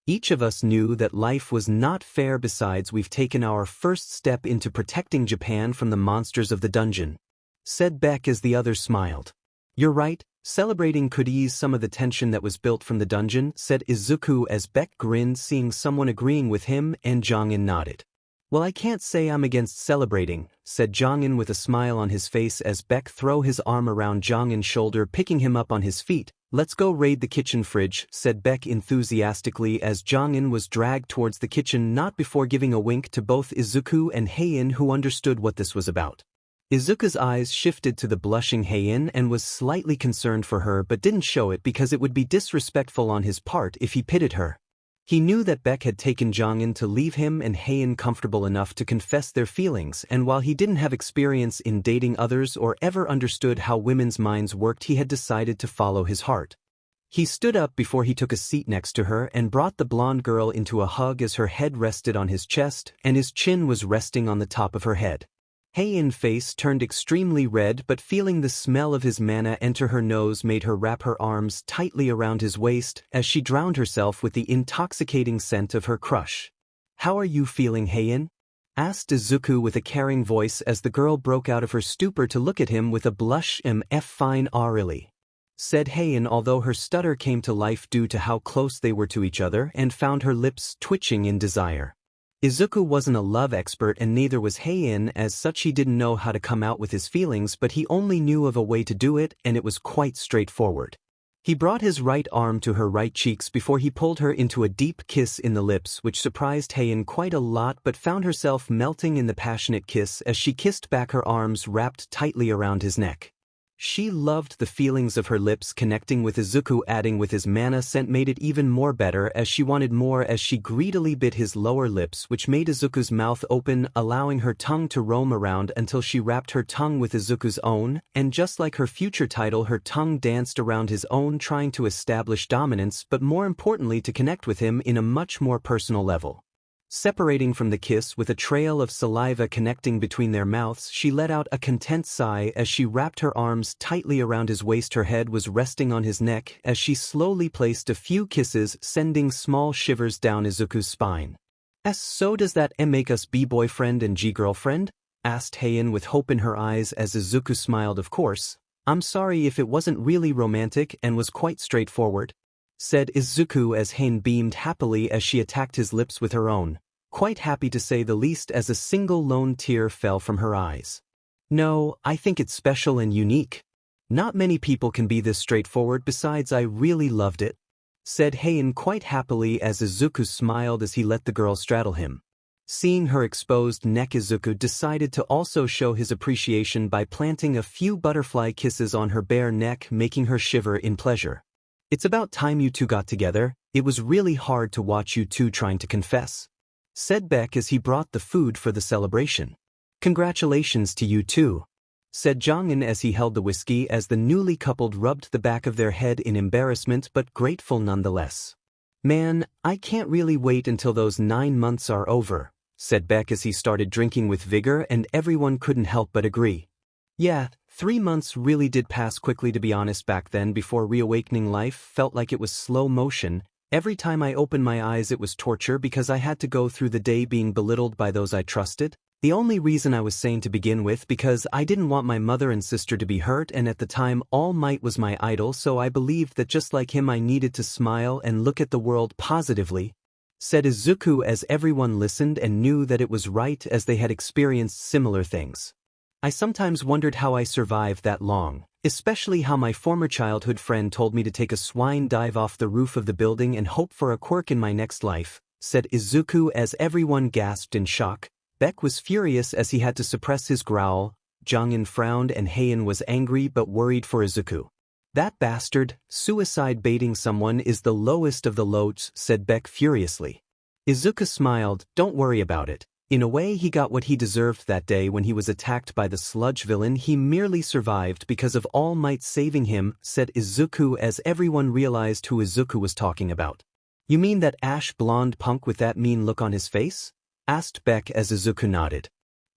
[SPEAKER 1] Each of us knew that life was not fair. Besides, we've taken our first step into protecting Japan from the monsters of the dungeon, said Beck as the others smiled. You're right. Celebrating could ease some of the tension that was built from the dungeon, said Izuku as Beck grinned, seeing someone agreeing with him, and Jongin nodded. Well, I can't say I'm against celebrating, said Jongin with a smile on his face as Beck threw his arm around Jongin's shoulder, picking him up on his feet. Let's go raid the kitchen fridge, said Beck enthusiastically as Jongin was dragged towards the kitchen, not before giving a wink to both Izuku and Heian, who understood what this was about. Izuku's eyes shifted to the blushing Heian and was slightly concerned for her but didn't show it because it would be disrespectful on his part if he pitied her. He knew that Beck had taken Jongin to leave him and Heian comfortable enough to confess their feelings, and while he didn't have experience in dating others or ever understood how women's minds worked, he had decided to follow his heart. He stood up before he took a seat next to her and brought the blonde girl into a hug as her head rested on his chest and his chin was resting on the top of her head. Heian's face turned extremely red, but feeling the smell of his mana enter her nose made her wrap her arms tightly around his waist as she drowned herself with the intoxicating scent of her crush. How are you feeling, Heian? Asked Izuku with a caring voice as the girl broke out of her stupor to look at him with a blush. Fine, really, said Heian, although her stutter came to life due to how close they were to each other, and found her lips twitching in desire. Izuku wasn't a love expert and neither was Heian, as such he didn't know how to come out with his feelings, but he only knew of a way to do it, and it was quite straightforward. He brought his right arm to her right cheeks before he pulled her into a deep kiss in the lips, which surprised Heian quite a lot, but found herself melting in the passionate kiss as she kissed back, her arms wrapped tightly around his neck. She loved the feelings of her lips connecting with Izuku, adding with his mana scent made it even more better as she wanted more as she greedily bit his lower lips, which made Izuku's mouth open, allowing her tongue to roam around until she wrapped her tongue with Izuku's own, and just like her future title, her tongue danced around his own, trying to establish dominance but more importantly to connect with him in a much more personal level. Separating from the kiss with a trail of saliva connecting between their mouths, she let out a content sigh as she wrapped her arms tightly around his waist. Her head was resting on his neck as she slowly placed a few kisses, sending small shivers down Izuku's spine. So does that make us be boyfriend and girlfriend? Asked Heian with hope in her eyes as Izuku smiled. Of course. I'm sorry if it wasn't really romantic and was quite straightforward, said Izuku as Heian beamed happily as she attacked his lips with her own, quite happy to say the least as a single lone tear fell from her eyes. No, I think it's special and unique. Not many people can be this straightforward, besides I really loved it, said Heian quite happily as Izuku smiled as he let the girl straddle him. Seeing her exposed neck, Izuku decided to also show his appreciation by planting a few butterfly kisses on her bare neck, making her shiver in pleasure. "It's about time you two got together. It was really hard to watch you two trying to confess," said Beck as he brought the food for the celebration. "Congratulations to you too," said Jongin as he held the whiskey as the newly coupled rubbed the back of their head in embarrassment but grateful nonetheless. "Man, I can't really wait until those 9 months are over," said Beck as he started drinking with vigor, and everyone couldn't help but agree. Yeah, 3 months really did pass quickly, to be honest. Back then, before reawakening, life felt like it was slow motion. Every time I opened my eyes it was torture because I had to go through the day being belittled by those I trusted. The only reason I was sane to begin with because I didn't want my mother and sister to be hurt, and at the time All Might was my idol, so I believed that just like him I needed to smile and look at the world positively," said Izuku as everyone listened and knew that it was right as they had experienced similar things. "I sometimes wondered how I survived that long, especially how my former childhood friend told me to take a swine dive off the roof of the building and hope for a quirk in my next life," said Izuku as everyone gasped in shock. Beck was furious as he had to suppress his growl, Jongin frowned, and Heian was angry but worried for Izuku. "That bastard, suicide baiting someone is the lowest of the lows," said Beck furiously. Izuku smiled. "Don't worry about it. In a way he got what he deserved that day when he was attacked by the sludge villain. He merely survived because of All Might saving him," said Izuku as everyone realized who Izuku was talking about. "You mean that ash blonde punk with that mean look on his face?" asked Beck as Izuku nodded.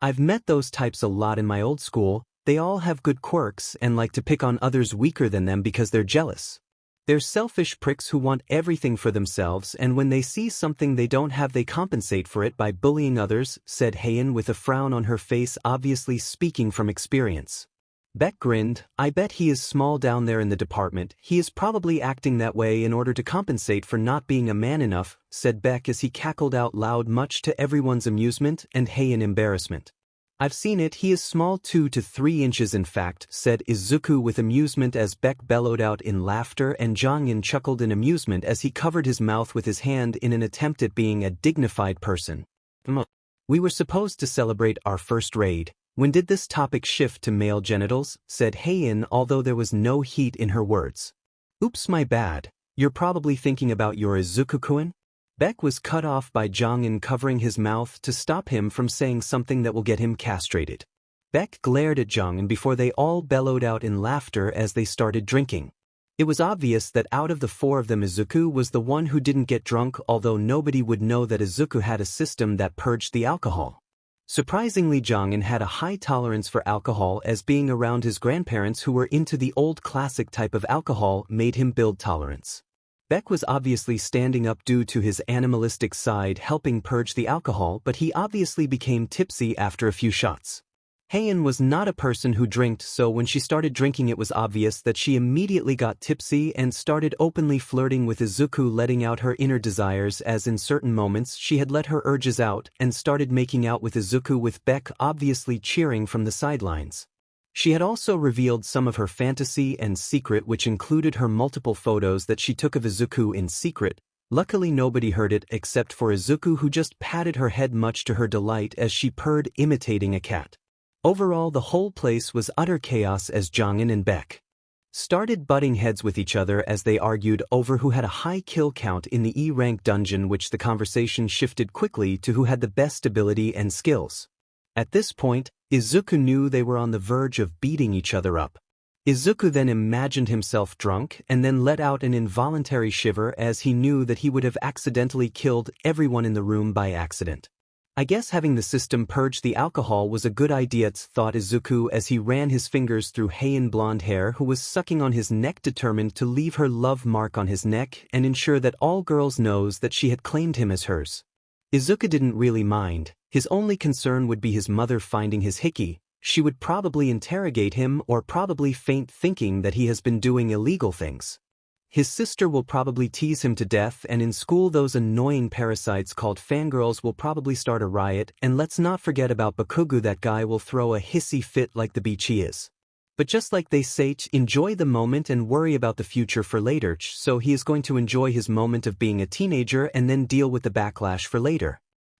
[SPEAKER 1] "I've met those types a lot in my old school. They all have good quirks and like to pick on others weaker than them because they're jealous. They're selfish pricks who want everything for themselves, and when they see something they don't have they compensate for it by bullying others," said Heian with a frown on her face, obviously speaking from experience. Beck grinned. "I bet he is small down there in the department. He is probably acting that way in order to compensate for not being a man enough," said Beck as he cackled out loud, much to everyone's amusement and Heian embarrassment. "I've seen it. He is small, 2 to 3 inches in fact," said Izuku with amusement as Beck bellowed out in laughter, and Jongin chuckled in amusement as he covered his mouth with his hand in an attempt at being a dignified person. "We were supposed to celebrate our first raid. When did this topic shift to male genitals?" said Heian, although there was no heat in her words. "Oops, my bad. You're probably thinking about your Izuku-kun?" Beck was cut off by Jongin covering his mouth to stop him from saying something that will get him castrated. Beck glared at Jongin before they all bellowed out in laughter as they started drinking. It was obvious that out of the 4 of them Izuku was the one who didn't get drunk, although nobody would know that Izuku had a system that purged the alcohol. Surprisingly, Jongin had a high tolerance for alcohol, as being around his grandparents who were into the old classic type of alcohol made him build tolerance. Beck was obviously standing up due to his animalistic side helping purge the alcohol, but he obviously became tipsy after a few shots. Heian was not a person who drinked, so when she started drinking it was obvious that she immediately got tipsy and started openly flirting with Izuku, letting out her inner desires, as in certain moments she had let her urges out and started making out with Izuku, with Beck obviously cheering from the sidelines. She had also revealed some of her fantasy and secret, which included her multiple photos that she took of Izuku in secret. Luckily nobody heard it except for Izuku, who just patted her head much to her delight as she purred, imitating a cat. Overall, the whole place was utter chaos as Jongin and Beck started butting heads with each other as they argued over who had a high kill count in the E-rank dungeon, which the conversation shifted quickly to who had the best ability and skills. At this point, Izuku knew they were on the verge of beating each other up. Izuku then imagined himself drunk and then let out an involuntary shiver as he knew that he would have accidentally killed everyone in the room by accident. "I guess having the system purge the alcohol was a good idea," thought Izuku as he ran his fingers through Heian blonde hair, who was sucking on his neck, determined to leave her love mark on his neck and ensure that all girls knows that she had claimed him as hers. Izuku didn't really mind. His only concern would be his mother finding his hickey. She would probably interrogate him or probably faint, thinking that he has been doing illegal things. His sister will probably tease him to death, and in school those annoying parasites called fangirls will probably start a riot, and let's not forget about Bakugo, that guy will throw a hissy fit like the beach he is. But just like they say, enjoy the moment and worry about the future for later, so he is going to enjoy his moment of being a teenager and then deal with the backlash for later.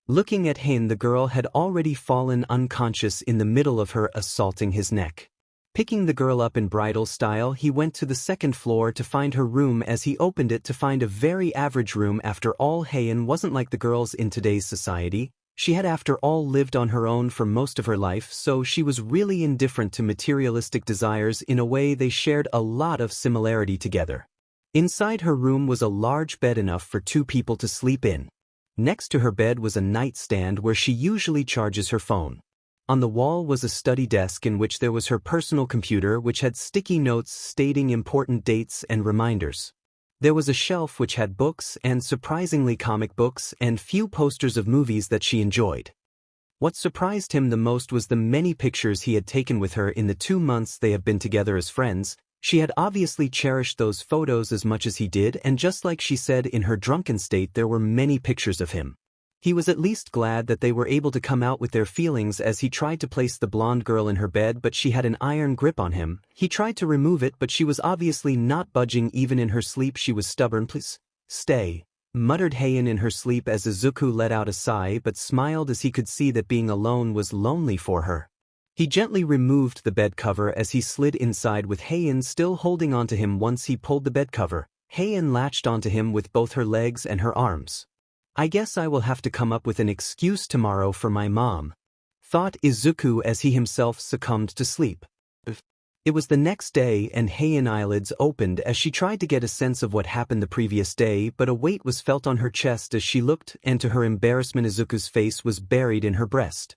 [SPEAKER 1] Looking at Heian, the girl had already fallen unconscious in the middle of her assaulting his neck. Picking the girl up in bridal style, he went to the second floor to find her room. As he opened it to find a very average room. After all, Heian wasn't like the girls in today's society. She had after all lived on her own for most of her life, so she was really indifferent to materialistic desires. In a way, they shared a lot of similarity together. Inside her room was a large bed enough for 2 people to sleep in. Next to her bed was a nightstand where she usually charges her phone. On the wall was a study desk in which there was her personal computer, which had sticky notes stating important dates and reminders. There was a shelf which had books and surprisingly comic books and few posters of movies that she enjoyed. What surprised him the most was the many pictures he had taken with her in the 2 months they have been together as friends. She had obviously cherished those photos as much as he did, and just like she said in her drunken state, there were many pictures of him. He was at least glad that they were able to come out with their feelings. As he tried to place the blonde girl in her bed, but she had an iron grip on him. He tried to remove it, but she was obviously not budging. Even in her sleep she was stubborn. "Please, stay," muttered Heian in her sleep as Izuku let out a sigh but smiled as he could see that being alone was lonely for her. He gently removed the bed cover as he slid inside with Heian still holding onto him. Once he pulled the bed cover, Heian latched onto him with both her legs and her arms. "I guess I will have to come up with an excuse tomorrow for my mom," thought Izuku as he himself succumbed to sleep. It was the next day and Heian's eyelids opened as she tried to get a sense of what happened the previous day, but a weight was felt on her chest as she looked, and to her embarrassment Izuku's face was buried in her breast.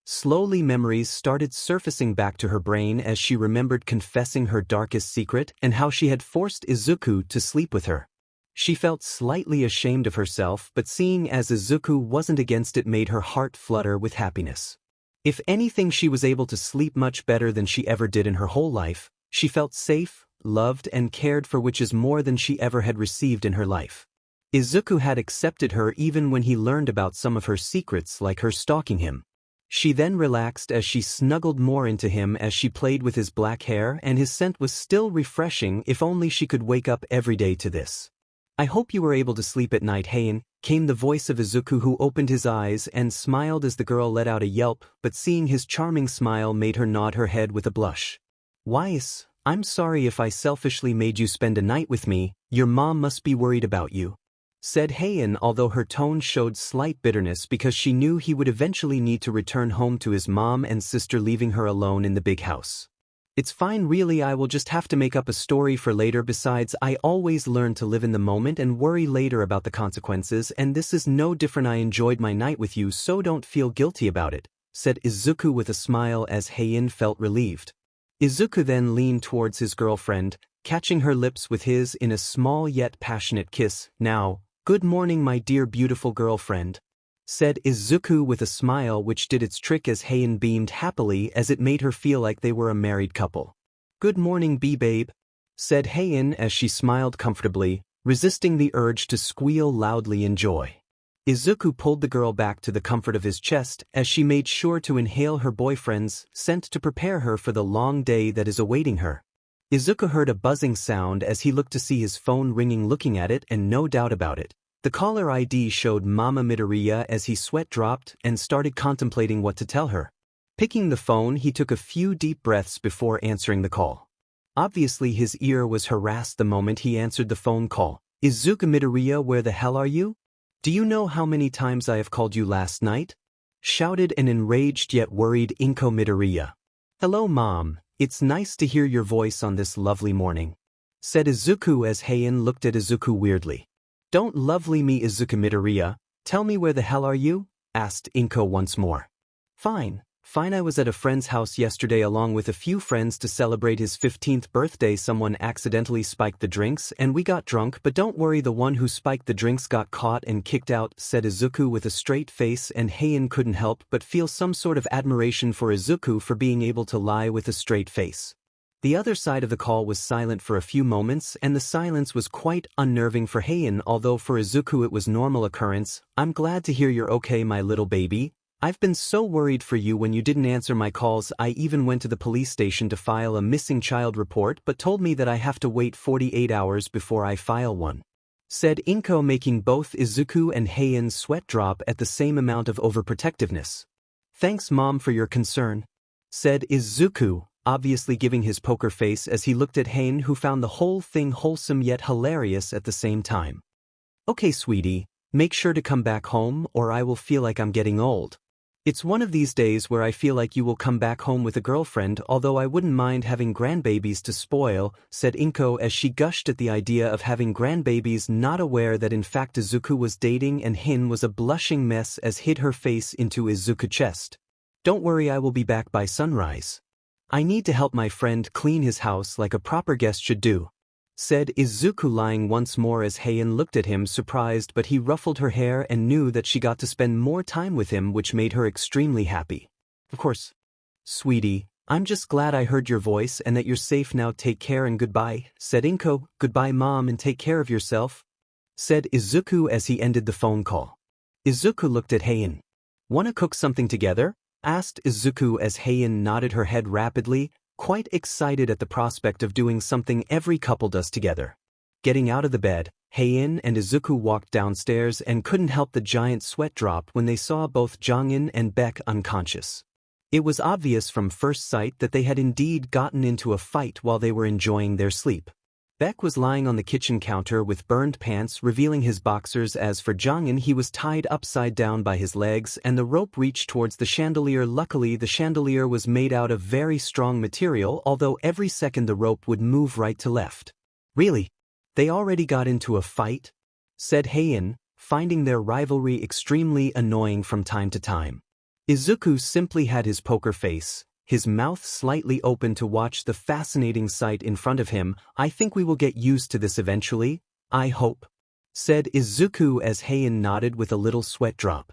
[SPEAKER 1] Slowly memories started surfacing back to her brain as she remembered confessing her darkest secret and how she had forced Izuku to sleep with her. She felt slightly ashamed of herself, but seeing as Izuku wasn't against it made her heart flutter with happiness. If anything, she was able to sleep much better than she ever did in her whole life. She felt safe, loved and cared for, which is more than she ever had received in her life. Izuku had accepted her even when he learned about some of her secrets, like her stalking him. She then relaxed as she snuggled more into him as she played with his black hair, and his scent was still refreshing. If only she could wake up every day to this. "I hope you were able to sleep at night, Heian," came the voice of Izuku, who opened his eyes and smiled as the girl let out a yelp, but seeing his charming smile made her nod her head with a blush. "Wise, I'm sorry if I selfishly made you spend a night with me. Your mom must be worried about you," said Heian, although her tone showed slight bitterness because she knew he would eventually need to return home to his mom and sister, leaving her alone in the big house. "It's fine really, I will just have to make up a story for later. Besides, I always learn to live in the moment and worry later about the consequences, and this is no different. I enjoyed my night with you, so don't feel guilty about it," said Izuku with a smile as Heian felt relieved. Izuku then leaned towards his girlfriend, catching her lips with his in a small yet passionate kiss. "Now, good morning, my dear beautiful girlfriend," said Izuku with a smile which did its trick as Heian beamed happily as it made her feel like they were a married couple. "Good morning, babe," said Heian as she smiled comfortably, resisting the urge to squeal loudly in joy. Izuku pulled the girl back to the comfort of his chest as she made sure to inhale her boyfriend's scent to prepare her for the long day that is awaiting her. Izuku heard a buzzing sound as he looked to see his phone ringing. Looking at it, and no doubt about it, the caller ID showed Mama Midoriya as he sweat dropped and started contemplating what to tell her. Picking the phone, he took a few deep breaths before answering the call. Obviously his ear was harassed the moment he answered the phone call. "Izuku Midoriya, where the hell are you? Do you know how many times I have called you last night?" shouted an enraged yet worried Inko Midoriya. "Hello Mom, it's nice to hear your voice on this lovely morning," said Izuku as Heian looked at Izuku weirdly. "Don't lovely me, Izuku Midoriya, tell me where the hell are you?" asked Inko once more. Fine, I was at a friend's house yesterday along with a few friends to celebrate his 15th birthday. Someone accidentally spiked the drinks and we got drunk, but don't worry, the one who spiked the drinks got caught and kicked out," said Izuku with a straight face, and Heian couldn't help but feel some sort of admiration for Izuku for being able to lie with a straight face. The other side of the call was silent for a few moments, and the silence was quite unnerving for Heian, although for Izuku it was normal occurrence. "I'm glad to hear you're okay, my little baby. I've been so worried for you when you didn't answer my calls. I even went to the police station to file a missing child report, but told me that I have to wait 48 hours before I file one." said Inko, making both Izuku and Heian sweat drop at the same amount of overprotectiveness. Thanks mom for your concern, said Izuku, obviously giving his poker face as he looked at Heian, who found the whole thing wholesome yet hilarious at the same time. Okay sweetie, make sure to come back home or I will feel like I'm getting old. It's one of these days where I feel like you will come back home with a girlfriend, although I wouldn't mind having grandbabies to spoil, said Inko as she gushed at the idea of having grandbabies, not aware that in fact Izuku was dating and Hin was a blushing mess as hid her face into Izuku's chest. Don't worry, I will be back by sunrise. I need to help my friend clean his house like a proper guest should do, said Izuku, lying once more as Heian looked at him surprised, but he ruffled her hair and knew that she got to spend more time with him, which made her extremely happy. Of course. Sweetie, I'm just glad I heard your voice and that you're safe now. Take care and goodbye, said Inko. Goodbye mom, and take care of yourself, said Izuku as he ended the phone call. Izuku looked at Heian. Wanna cook something together? Asked Izuku as Heian nodded her head rapidly, quite excited at the prospect of doing something every couple does together. Getting out of the bed, Heian and Izuku walked downstairs and couldn't help the giant sweat drop when they saw both Jongin and Beck unconscious. It was obvious from first sight that they had indeed gotten into a fight while they were enjoying their sleep. Beck was lying on the kitchen counter with burned pants revealing his boxers. As for Jongin, he was tied upside down by his legs and the rope reached towards the chandelier. Luckily, the chandelier was made out of very strong material, although every second the rope would move right to left. Really? They already got into a fight? Said Heian, finding their rivalry extremely annoying from time to time. Izuku simply had his poker face, his mouth slightly open to watch the fascinating sight in front of him. I think we will get used to this eventually, I hope, said Izuku as Heian nodded with a little sweat drop.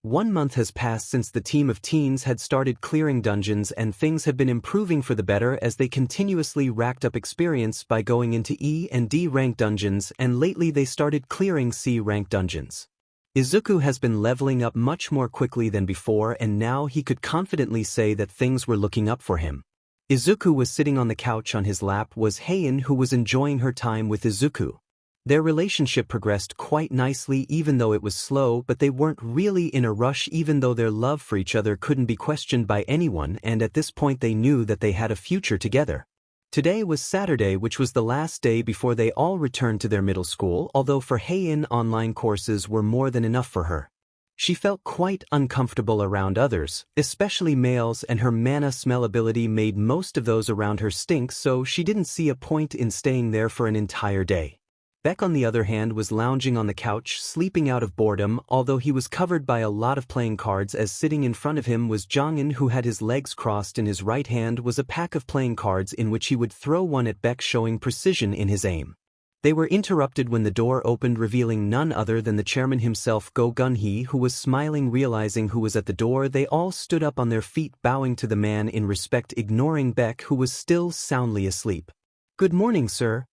[SPEAKER 1] 1 month has passed since the team of teens had started clearing dungeons, and things have been improving for the better as they continuously racked up experience by going into E and D rank dungeons, and lately they started clearing C rank dungeons. Izuku has been leveling up much more quickly than before, and now he could confidently say that things were looking up for him. Izuku was sitting on the couch. On his lap was Heian, who was enjoying her time with Izuku. Their relationship progressed quite nicely, even though it was slow, but they weren't really in a rush, even though their love for each other couldn't be questioned by anyone, and at this point they knew that they had a future together. Today was Saturday, which was the last day before they all returned to their middle school, although for Heian online courses were more than enough for her. She felt quite uncomfortable around others, especially males, and her mana smell ability made most of those around her stink, so she didn't see a point in staying there for an entire day. Beck, on the other hand, was lounging on the couch, sleeping out of boredom, although he was covered by a lot of playing cards, as sitting in front of him was Jongin, who had his legs crossed. In his right hand was a pack of playing cards in which he would throw one at Beck, showing precision in his aim. They were interrupted when the door opened, revealing none other than the chairman himself, Go Gun-hee, who was smiling. Realizing who was at the door, they all stood up on their feet, bowing to the man in respect, ignoring Beck, who was still soundly asleep. "Good morning, sir,"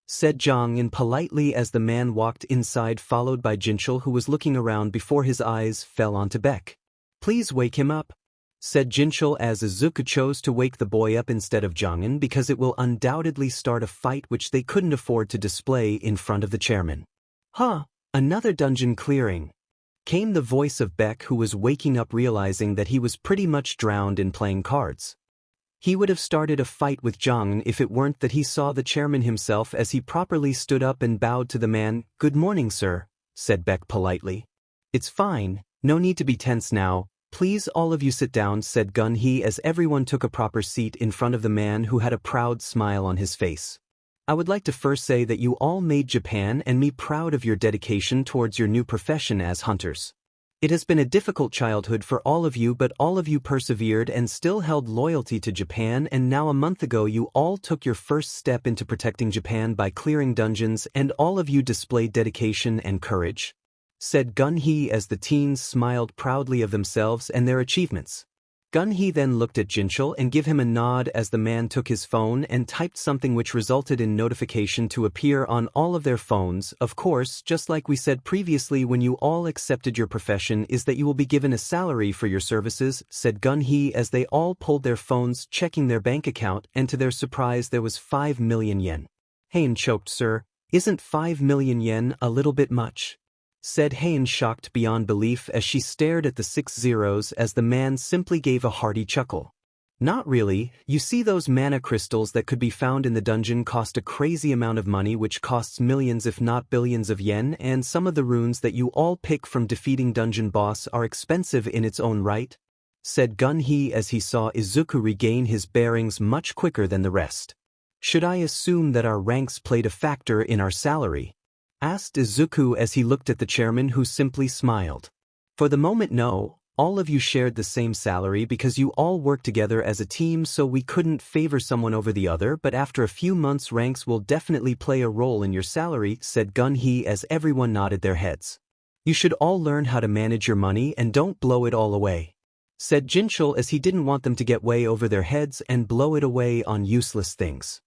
[SPEAKER 1] said Jongin politely as the man walked inside, followed by Jinchul, who was looking around before his eyes fell onto Beck. "Please wake him up," said Jinchul as Izuku chose to wake the boy up instead of Jongin because it will undoubtedly start a fight which they couldn't afford to display in front of the chairman. "Huh, another dungeon clearing," came the voice of Beck, who was waking up realizing that he was pretty much drowned in playing cards. He would have started a fight with Jongin if it weren't that he saw the chairman himself as he properly stood up and bowed to the man. "Good morning, sir," said Beck politely. "It's fine, no need to be tense now. Please all of you sit down," said Gun-hee as everyone took a proper seat in front of the man, who had a proud smile on his face. "I would like to first say that you all made Japan and me proud of your dedication towards your new profession as hunters. It has been a difficult childhood for all of you, but all of you persevered and still held loyalty to Japan, and now a month ago you all took your first step into protecting Japan by clearing dungeons, and all of you displayed dedication and courage," said Gun-hee as the teens smiled proudly of themselves and their achievements. Gun-hee then looked at Jinchul and gave him a nod as the man took his phone and typed something which resulted in notification to appear on all of their phones. "Of course, just like we said previously when you all accepted your profession, is that you will be given a salary for your services," said Gun-hee as they all pulled their phones, checking their bank account, and to their surprise there was 5 million yen. Heian choked. "Sir, Isn't 5 million yen a little bit much? Said Heian, shocked beyond belief as she stared at the 6 zeros as the man simply gave a hearty chuckle. Not really. You see, those mana crystals that could be found in the dungeon cost a crazy amount of money, which costs millions if not billions of yen, and some of the runes that you all pick from defeating dungeon boss are expensive in its own right, said Gun-hee as he saw Izuku regain his bearings much quicker than the rest. Should I assume that our ranks played a factor in our salary? Asked Izuku as he looked at the chairman, who simply smiled. For the moment, no. All of you shared the same salary because you all work together as a team, so we couldn't favor someone over the other, but after a few months ranks will definitely play a role in your salary, said Gun-hee as everyone nodded their heads. You should all learn how to manage your money and don't blow it all away, said Jinchul as he didn't want them to get way over their heads and blow it away on useless things.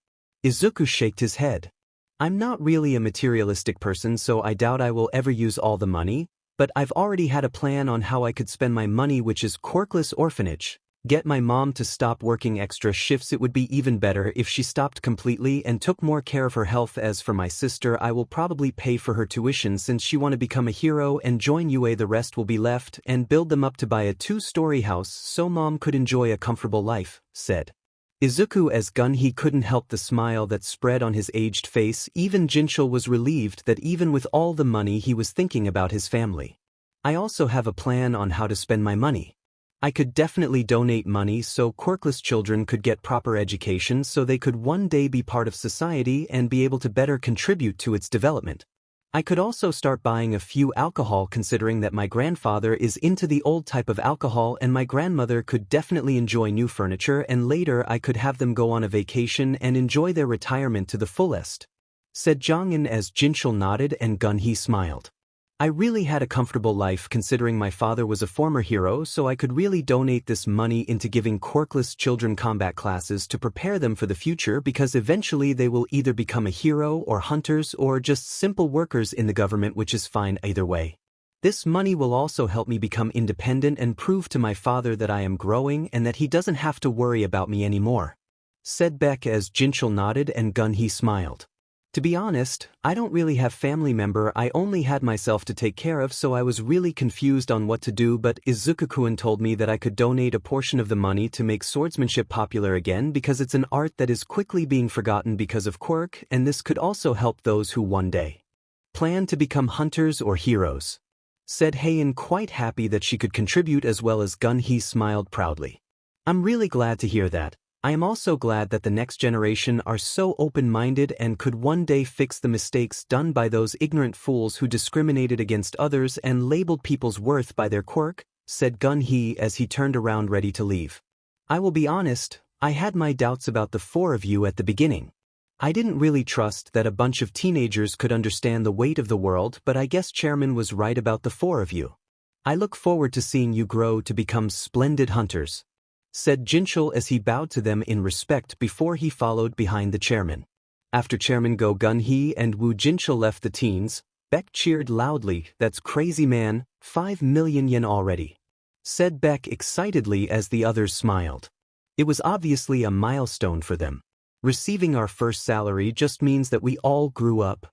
[SPEAKER 1] Izuku shook his head. I'm not really a materialistic person, so I doubt I will ever use all the money. But I've already had a plan on how I could spend my money, which is quirkless orphanage. Get my mom to stop working extra shifts. It would be even better if she stopped completely and took more care of her health. As for my sister, I will probably pay for her tuition since she want to become a hero and join UA. The rest will be left and build them up to buy a 2-story house so mom could enjoy a comfortable life, said Izuku as Gun-hee couldn't help the smile that spread on his aged face. Even Jinchul was relieved that even with all the money he was thinking about his family. I also have a plan on how to spend my money. I could definitely donate money so quirkless children could get proper education so they could one day be part of society and be able to better contribute to its development. I could also start buying a few alcohol, considering that my grandfather is into the old type of alcohol and my grandmother could definitely enjoy new furniture, and later I could have them go on a vacation and enjoy their retirement to the fullest, said Jongin as Jinchul nodded and Gun-hee smiled. I really had a comfortable life considering my father was a former hero, so I could really donate this money into giving quirkless children combat classes to prepare them for the future, because eventually they will either become a hero or hunters or just simple workers in the government, which is fine either way. This money will also help me become independent and prove to my father that I am growing and that he doesn't have to worry about me anymore, said Beck as Jinchul nodded and Gun-hee smiled. To be honest, I don't really have family member. I only had myself to take care of, so I was really confused on what to do, but Izuku-kun told me that I could donate a portion of the money to make swordsmanship popular again because it's an art that is quickly being forgotten because of quirk, and this could also help those who one day plan to become hunters or heroes, said Heian, quite happy that she could contribute as well as Gun-hee smiled proudly. I'm really glad to hear that. I am also glad that the next generation are so open-minded and could one day fix the mistakes done by those ignorant fools who discriminated against others and labeled people's worth by their quirk, said Gun-hee as he turned around ready to leave. I will be honest, I had my doubts about the 4 of you at the beginning. I didn't really trust that a bunch of teenagers could understand the weight of the world, but I guess Chairman was right about the 4 of you. I look forward to seeing you grow to become splendid hunters, said Jinchul as he bowed to them in respect before he followed behind the chairman. After Chairman Go Gun-hee and Wu Jinchul left the teens, Beck cheered loudly. That's crazy, man, 5 million yen already, said Beck excitedly as the others smiled. It was obviously a milestone for them. Receiving our first salary just means that we all grew up,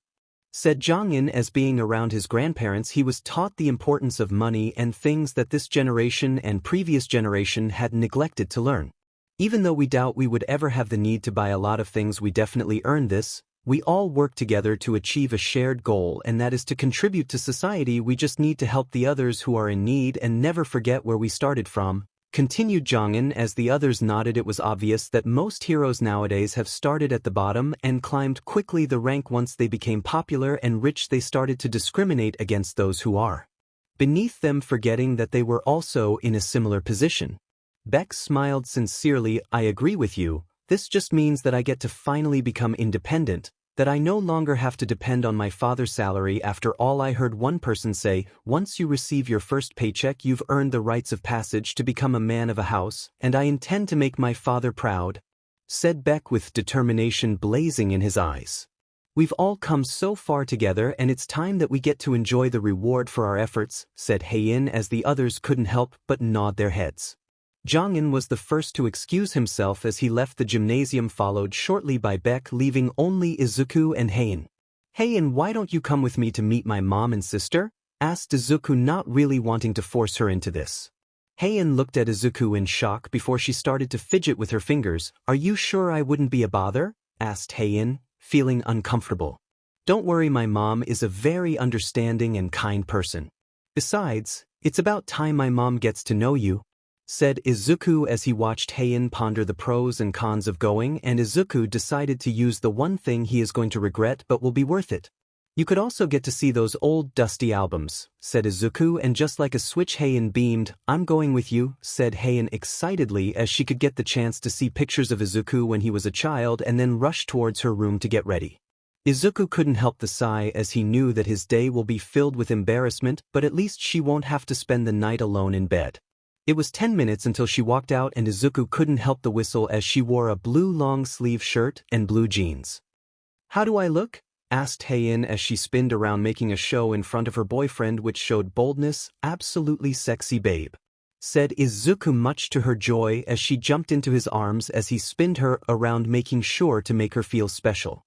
[SPEAKER 1] said Jongin as, being around his grandparents, he was taught the importance of money and things that this generation and previous generation had neglected to learn. Even though we doubt we would ever have the need to buy a lot of things, we definitely earned this. We all work together to achieve a shared goal, and that is to contribute to society. We just need to help the others who are in need and never forget where we started from, continued Jongin as the others nodded. It was obvious that most heroes nowadays have started at the bottom and climbed quickly the rank. Once they became popular and rich, they started to discriminate against those who are beneath them, forgetting that they were also in a similar position. Beck smiled sincerely. I agree with you. This just means that I get to finally become independent, that I no longer have to depend on my father's salary. After all, I heard one person say, once you receive your first paycheck, you've earned the rites of passage to become a man of a house, and I intend to make my father proud, said Beck with determination blazing in his eyes. We've all come so far together, and it's time that we get to enjoy the reward for our efforts, said Heian as the others couldn't help but nod their heads. Jongin was the first to excuse himself as he left the gymnasium, followed shortly by Beck, leaving only Izuku and Heian. "Hey, and why don't you come with me to meet my mom and sister?" asked Izuku, not really wanting to force her into this. Heian looked at Izuku in shock before she started to fidget with her fingers. "Are you sure I wouldn't be a bother?" asked Heian, feeling uncomfortable. "Don't worry, my mom is a very understanding and kind person. Besides, it's about time my mom gets to know you," said Izuku as he watched Heian ponder the pros and cons of going, and Izuku decided to use the one thing he is going to regret but will be worth it. "You could also get to see those old dusty albums," said Izuku, and just like a switch Heian beamed. "I'm going with you," said Heian excitedly as she could get the chance to see pictures of Izuku when he was a child and then rush towards her room to get ready. Izuku couldn't help the sigh as he knew that his day will be filled with embarrassment, but at least she won't have to spend the night alone in bed. It was 10 minutes until she walked out, and Izuku couldn't help the whistle as she wore a blue long-sleeve shirt and blue jeans. "How do I look?" asked Heian as she spinned around making a show in front of her boyfriend which showed boldness. "Absolutely sexy, babe," said Izuku, much to her joy as she jumped into his arms as he spinned her around, making sure to make her feel special.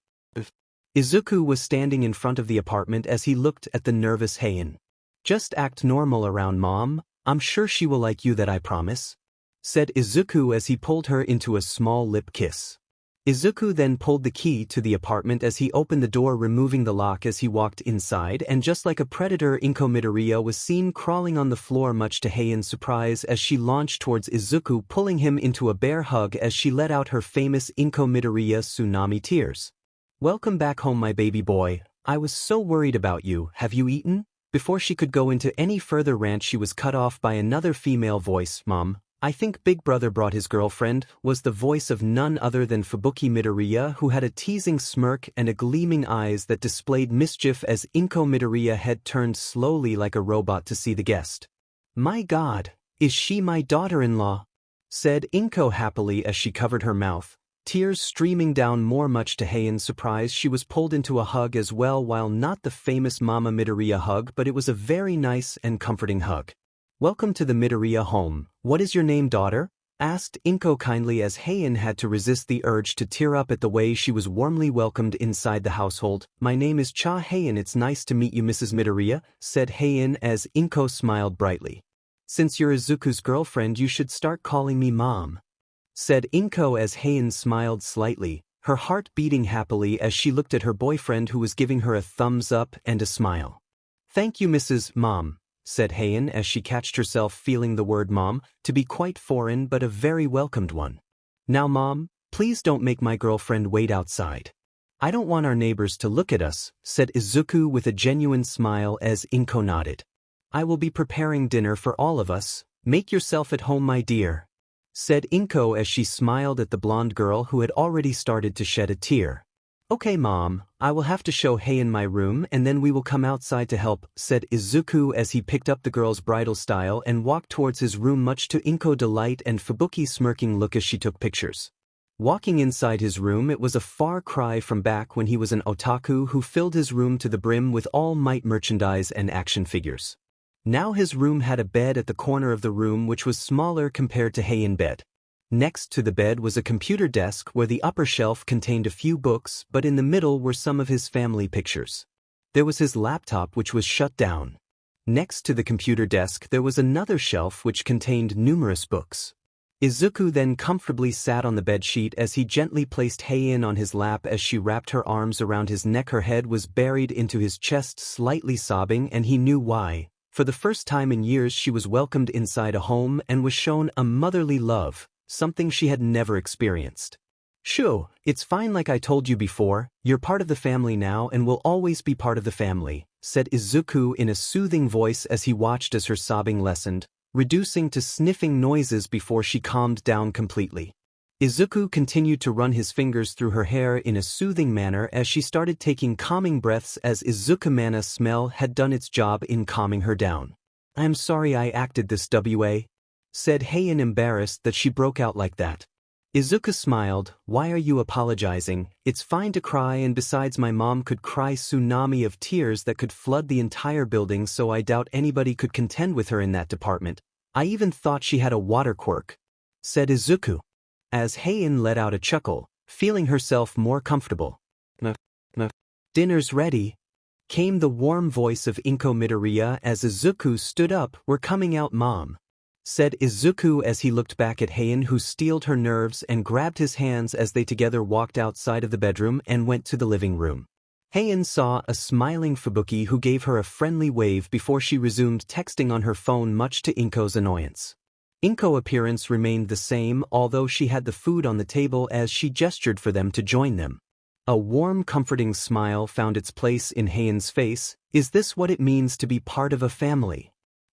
[SPEAKER 1] Izuku was standing in front of the apartment as he looked at the nervous Heian. "Just act normal around mom. I'm sure she will like you, that I promise," said Izuku as he pulled her into a small lip kiss. Izuku then pulled the key to the apartment as he opened the door, removing the lock as he walked inside, and just like a predator, Inko Midoriya was seen crawling on the floor, much to Heian's surprise as she launched towards Izuku, pulling him into a bear hug as she let out her famous Inko Midoriya tsunami tears. "Welcome back home, my baby boy. I was so worried about you. Have you eaten?" Before she could go into any further rant, she was cut off by another female voice. "Mom, I think Big Brother brought his girlfriend," was the voice of none other than Fubuki Midoriya, who had a teasing smirk and a gleaming eyes that displayed mischief as Inko Midoriya head turned slowly like a robot to see the guest. "My God, is she my daughter-in-law?" said Inko happily as she covered her mouth, tears streaming down. More much to Heian's surprise, she was pulled into a hug as well, while not the famous Mama Midoriya hug, but it was a very nice and comforting hug. "Welcome to the Midoriya home. What is your name, daughter?" asked Inko kindly as Heian had to resist the urge to tear up at the way she was warmly welcomed inside the household. "My name is Cha Heian. It's nice to meet you, Mrs. Midoriya," said Heian as Inko smiled brightly. "Since you're Izuku's girlfriend, you should start calling me Mom," said Inko as Heian smiled slightly, her heart beating happily as she looked at her boyfriend, who was giving her a thumbs up and a smile. "Thank you, Mrs. Mom," said Heian as she catched herself feeling the word mom to be quite foreign but a very welcomed one. "Now, Mom, please don't make my girlfriend wait outside. I don't want our neighbors to look at us," said Izuku with a genuine smile as Inko nodded. "I will be preparing dinner for all of us. Make yourself at home, my dear," said Inko as she smiled at the blonde girl who had already started to shed a tear. "Okay, Mom, I will have to show Heian my room and then we will come outside to help," said Izuku as he picked up the girl's bridal style and walked towards his room, much to Inko's delight and Fubuki's smirking look as she took pictures. Walking inside his room, it was a far cry from back when he was an otaku who filled his room to the brim with All Might merchandise and action figures. Now his room had a bed at the corner of the room which was smaller compared to Heian's bed. Next to the bed was a computer desk where the upper shelf contained a few books, but in the middle were some of his family pictures. There was his laptop which was shut down. Next to the computer desk there was another shelf which contained numerous books. Izuku then comfortably sat on the bedsheet as he gently placed Heian on his lap as she wrapped her arms around his neck. Her head was buried into his chest, slightly sobbing, and he knew why. For the first time in years she was welcomed inside a home and was shown a motherly love, something she had never experienced. "Shoo, it's fine, like I told you before, you're part of the family now and will always be part of the family," said Izuku in a soothing voice as he watched as her sobbing lessened, reducing to sniffing noises before she calmed down completely. Izuku continued to run his fingers through her hair in a soothing manner as she started taking calming breaths as Izuku-mana's smell had done its job in calming her down. "I am sorry I acted this way," said Heian, embarrassed that she broke out like that. Izuku smiled. "Why are you apologizing? It's fine to cry, and besides my mom could cry tsunami of tears that could flood the entire building, so I doubt anybody could contend with her in that department. I even thought she had a water quirk," said Izuku. As Heian let out a chuckle, feeling herself more comfortable. Dinner's ready, came the warm voice of Inko Midoriya as Izuku stood up. We're coming out, Mom, said Izuku as he looked back at Heian, who steeled her nerves and grabbed his hands as they together walked outside of the bedroom and went to the living room. Heian saw a smiling Fubuki who gave her a friendly wave before she resumed texting on her phone, much to Inko's annoyance. Inko's appearance remained the same, although she had the food on the table as she gestured for them to join them. A warm, comforting smile found its place in Heian's face. Is this what it means to be part of a family?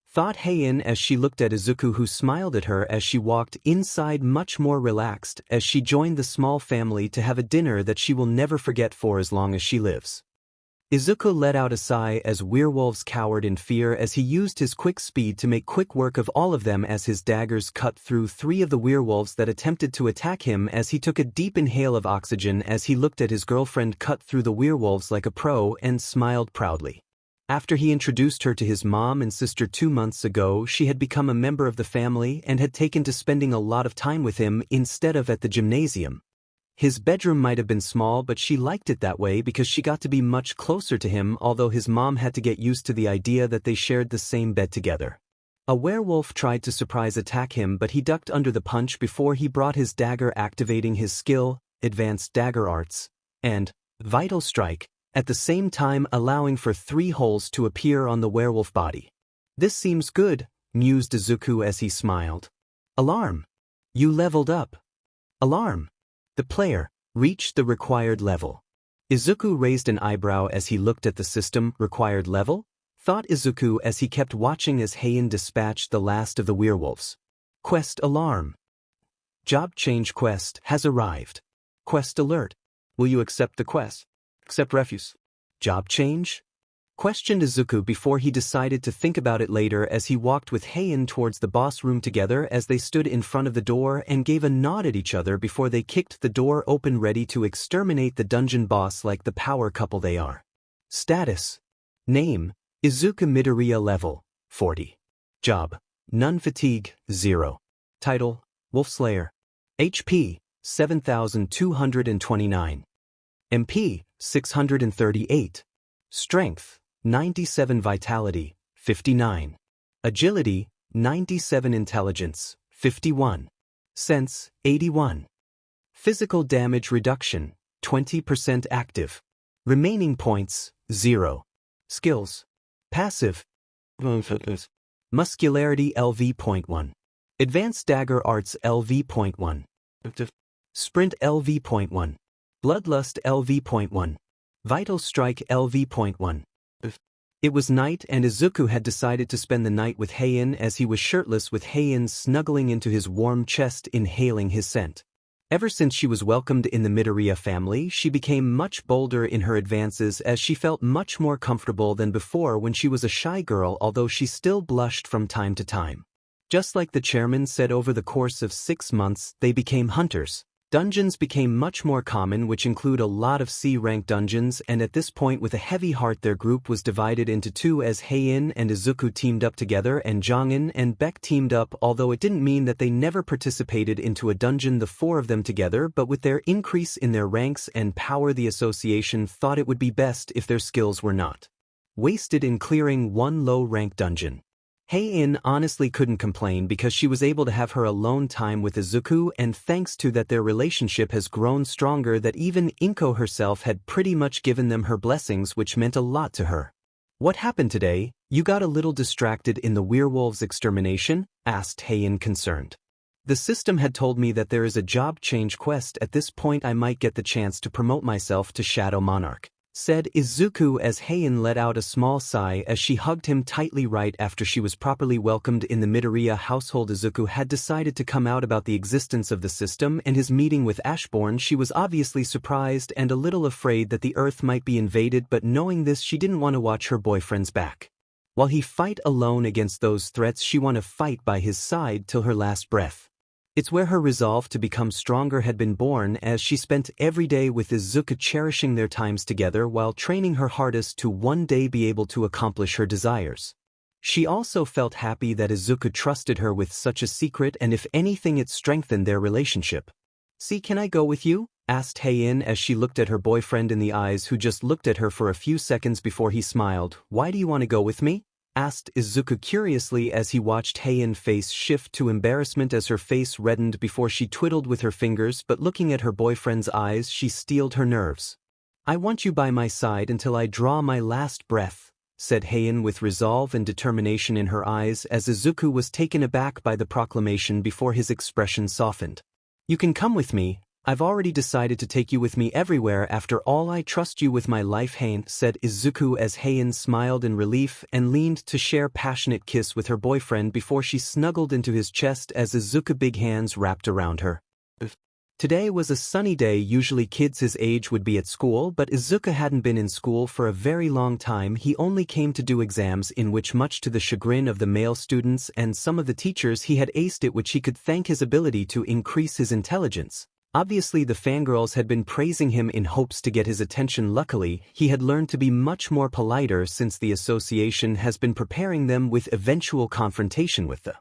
[SPEAKER 1] Thought Heian as she looked at Izuku, who smiled at her as she walked inside, much more relaxed as she joined the small family to have a dinner that she will never forget for as long as she lives. Izuku let out a sigh as werewolves cowered in fear as he used his quick speed to make quick work of all of them as his daggers cut through 3 of the werewolves that attempted to attack him. As he took a deep inhale of oxygen as he looked at his girlfriend cut through the werewolves like a pro and smiled proudly. After he introduced her to his mom and sister 2 months ago, she had become a member of the family and had taken to spending a lot of time with him instead of at the gymnasium. His bedroom might have been small, but she liked it that way because she got to be much closer to him, although his mom had to get used to the idea that they shared the same bed together. A werewolf tried to surprise attack him, but he ducked under the punch before he brought his dagger, activating his skill, Advanced Dagger Arts, and Vital Strike, at the same time allowing for 3 holes to appear on the werewolf body. This seems good, mused Izuku as he smiled. Alarm! You leveled up. Alarm! The player reached the required level. Izuku raised an eyebrow as he looked at the system. Required level? Thought Izuku as he kept watching as Heian dispatched the last of the werewolves. Quest alarm. Job change quest has arrived. Quest alert. Will you accept the quest? Accept refuse. Job change? Questioned Izuku before he decided to think about it later as he walked with Heian towards the boss room together as they stood in front of the door and gave a nod at each other before they kicked the door open, ready to exterminate the dungeon boss like the power couple they are. Status. Name, Izuku Midoriya, level 40. Job, None Fatigue, 0. Title, Wolf Slayer. HP, 7,229. MP, 638. Strength, 97. Vitality, 59. Agility, 97. Intelligence, 51. Sense, 81. Physical damage reduction, 20% active. Remaining points, 0. Skills. Passive. Muscularity LV.1. Advanced Dagger Arts LV.1. Sprint LV.1. Bloodlust LV.1. Vital Strike LV.1. It was night and Izuku had decided to spend the night with Heian as he was shirtless, with Heian snuggling into his warm chest, inhaling his scent. Ever since she was welcomed in the Midoriya family, she became much bolder in her advances as she felt much more comfortable than before when she was a shy girl, although she still blushed from time to time. Just like the chairman said, over the course of 6 months, they became hunters. Dungeons became much more common, which include a lot of C-rank dungeons, and at this point, with a heavy heart, their group was divided into 2 as Heian and Izuku teamed up together and Jongin and Beck teamed up, although it didn't mean that they never participated into a dungeon, the 4 of them together, but with their increase in their ranks and power, the association thought it would be best if their skills were not wasted in clearing one low-rank dungeon. Heian honestly couldn't complain because she was able to have her alone time with Izuku, and thanks to that their relationship has grown stronger that even Inko herself had pretty much given them her blessings, which meant a lot to her. What happened today? You got a little distracted in the werewolves' extermination? Asked Heian, concerned. The system had told me that there is a job change quest. At this point I might get the chance to promote myself to Shadow Monarch, said Izuku as Heian let out a small sigh as she hugged him tightly. Right after she was properly welcomed in the Midoriya household, Izuku had decided to come out about the existence of the system and his meeting with Ashbourne. She was obviously surprised and a little afraid that the Earth might be invaded, but knowing this, she didn't want to watch her boyfriend's back while he fight alone against those threats. She wanted to fight by his side till her last breath. It's where her resolve to become stronger had been born, as she spent every day with Izuku, cherishing their times together while training her hardest to one day be able to accomplish her desires. She also felt happy that Izuku trusted her with such a secret, and if anything, it strengthened their relationship. "See, can I go with you?" asked Heian as she looked at her boyfriend in the eyes, who just looked at her for a few seconds before he smiled. "Why do you want to go with me?" asked Izuku curiously as he watched Heian's face shift to embarrassment as her face reddened before she twiddled with her fingers, but looking at her boyfriend's eyes she steeled her nerves. "I want you by my side until I draw my last breath," said Heian with resolve and determination in her eyes as Izuku was taken aback by the proclamation before his expression softened. "You can come with me. I've already decided to take you with me everywhere. After all, I trust you with my life, Heian," said Izuku as Heian smiled in relief and leaned to share passionate kiss with her boyfriend before she snuggled into his chest as Izuku's big hands wrapped around her. Today was a sunny day. Usually kids his age would be at school, but Izuku hadn't been in school for a very long time. He only came to do exams in which, much to the chagrin of the male students and some of the teachers, he had aced it, which he could thank his ability to increase his intelligence. Obviously the fangirls had been praising him in hopes to get his attention. Luckily, he had learned to be much more politer since the association has been preparing them with eventual confrontation with the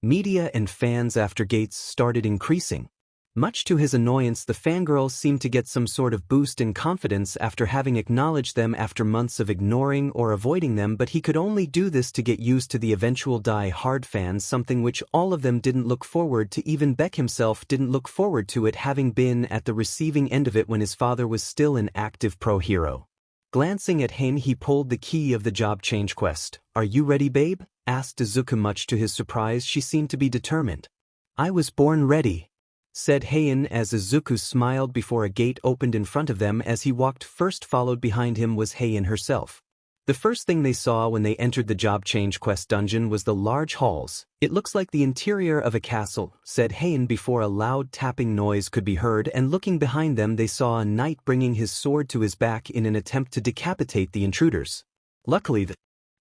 [SPEAKER 1] media and fans after Gates started increasing. Much to his annoyance, the fangirls seemed to get some sort of boost in confidence after having acknowledged them after months of ignoring or avoiding them, but he could only do this to get used to the eventual die-hard fans, something which all of them didn't look forward to. Even Beck himself didn't look forward to it, having been at the receiving end of it when his father was still an active pro-hero. Glancing at Heian, he pulled the key of the job change quest. "Are you ready, babe?" asked Izuku. Much to his surprise, she seemed to be determined. "I was born ready," said Heian as Izuku smiled before a gate opened in front of them. As he walked first, followed behind him was Heian herself. The first thing they saw when they entered the job change quest dungeon was the large halls. "It looks like the interior of a castle," said Heian before a loud tapping noise could be heard, and looking behind them they saw a knight bringing his sword to his back in an attempt to decapitate the intruders. Luckily the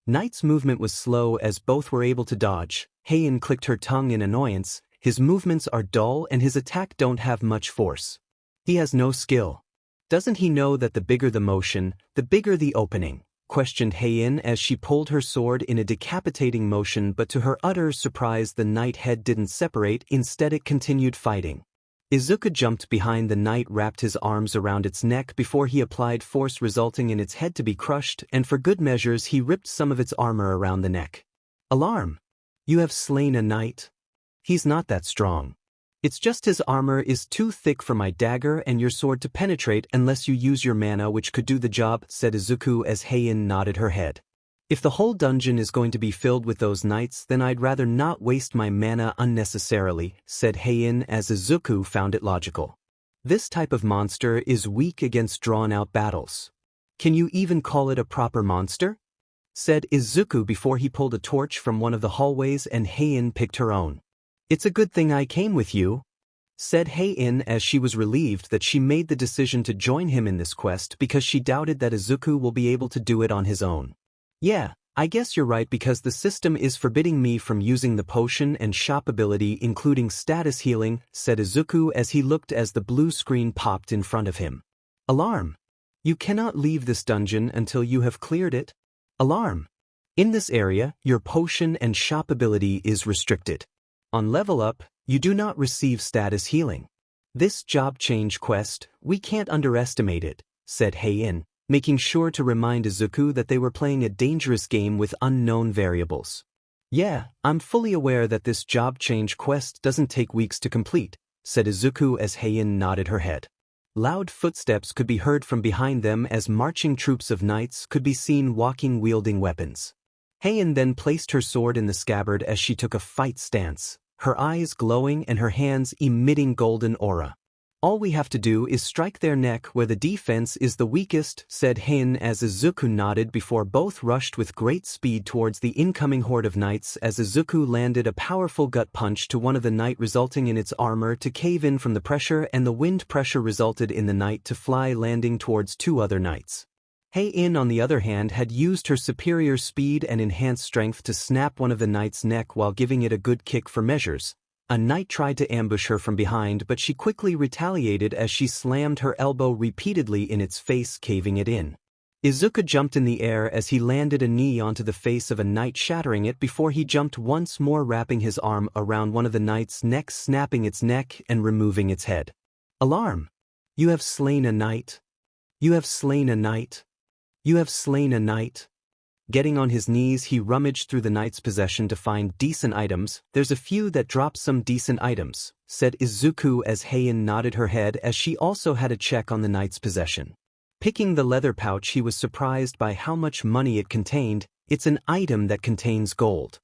[SPEAKER 1] knight's movement was slow as both were able to dodge. Heian clicked her tongue in annoyance. "His movements are dull and his attack don't have much force. He has no skill. Doesn't he know that the bigger the motion, the bigger the opening?" questioned Heian as she pulled her sword in a decapitating motion, but to her utter surprise the knight head didn't separate, instead it continued fighting. Izuku jumped behind the knight, wrapped his arms around its neck before he applied force, resulting in its head to be crushed, and for good measures he ripped some of its armor around the neck. "Alarm! You have slain a knight? He's not that strong. It's just his armor is too thick for my dagger and your sword to penetrate unless you use your mana, which could do the job," said Izuku as Heian nodded her head. "If the whole dungeon is going to be filled with those knights, then I'd rather not waste my mana unnecessarily," said Heian as Izuku found it logical. "This type of monster is weak against drawn-out battles. Can you even call it a proper monster?" said Izuku before he pulled a torch from one of the hallways and Heian picked her own. "It's a good thing I came with you," said Heian as she was relieved that she made the decision to join him in this quest because she doubted that Izuku will be able to do it on his own. "Yeah, I guess you're right, because the system is forbidding me from using the potion and shop ability, including status healing," said Izuku as he looked as the blue screen popped in front of him. "Alarm! You cannot leave this dungeon until you have cleared it. Alarm! In this area, your potion and shop ability is restricted. On level up, you do not receive status healing. This job change quest, we can't underestimate it," said Heian, making sure to remind Izuku that they were playing a dangerous game with unknown variables. "Yeah, I'm fully aware that this job change quest doesn't take weeks to complete," said Izuku as Heian nodded her head. Loud footsteps could be heard from behind them as marching troops of knights could be seen walking, wielding weapons. Heian then placed her sword in the scabbard as she took a fight stance, her eyes glowing and her hands emitting golden aura. "All we have to do is strike their neck where the defense is the weakest," said Heian as Izuku nodded before both rushed with great speed towards the incoming horde of knights as Izuku landed a powerful gut punch to one of the knight, resulting in its armor to cave in from the pressure, and the wind pressure resulted in the knight to fly, landing towards two other knights. Heian, on the other hand, had used her superior speed and enhanced strength to snap one of the knight's neck while giving it a good kick for measures. A knight tried to ambush her from behind, but she quickly retaliated as she slammed her elbow repeatedly in its face, caving it in. Izuku jumped in the air as he landed a knee onto the face of a knight, shattering it before he jumped once more, wrapping his arm around one of the knight's necks, snapping its neck and removing its head. "Alarm! You have slain a knight. You have slain a knight. You have slain a knight. Getting on his knees, he rummaged through the knight's possession to find decent items. There's a few that drop some decent items, said Izuku as Heian nodded her head as she also had a check on the knight's possession. Picking the leather pouch, he was surprised by how much money it contained. It's an item that contains gold.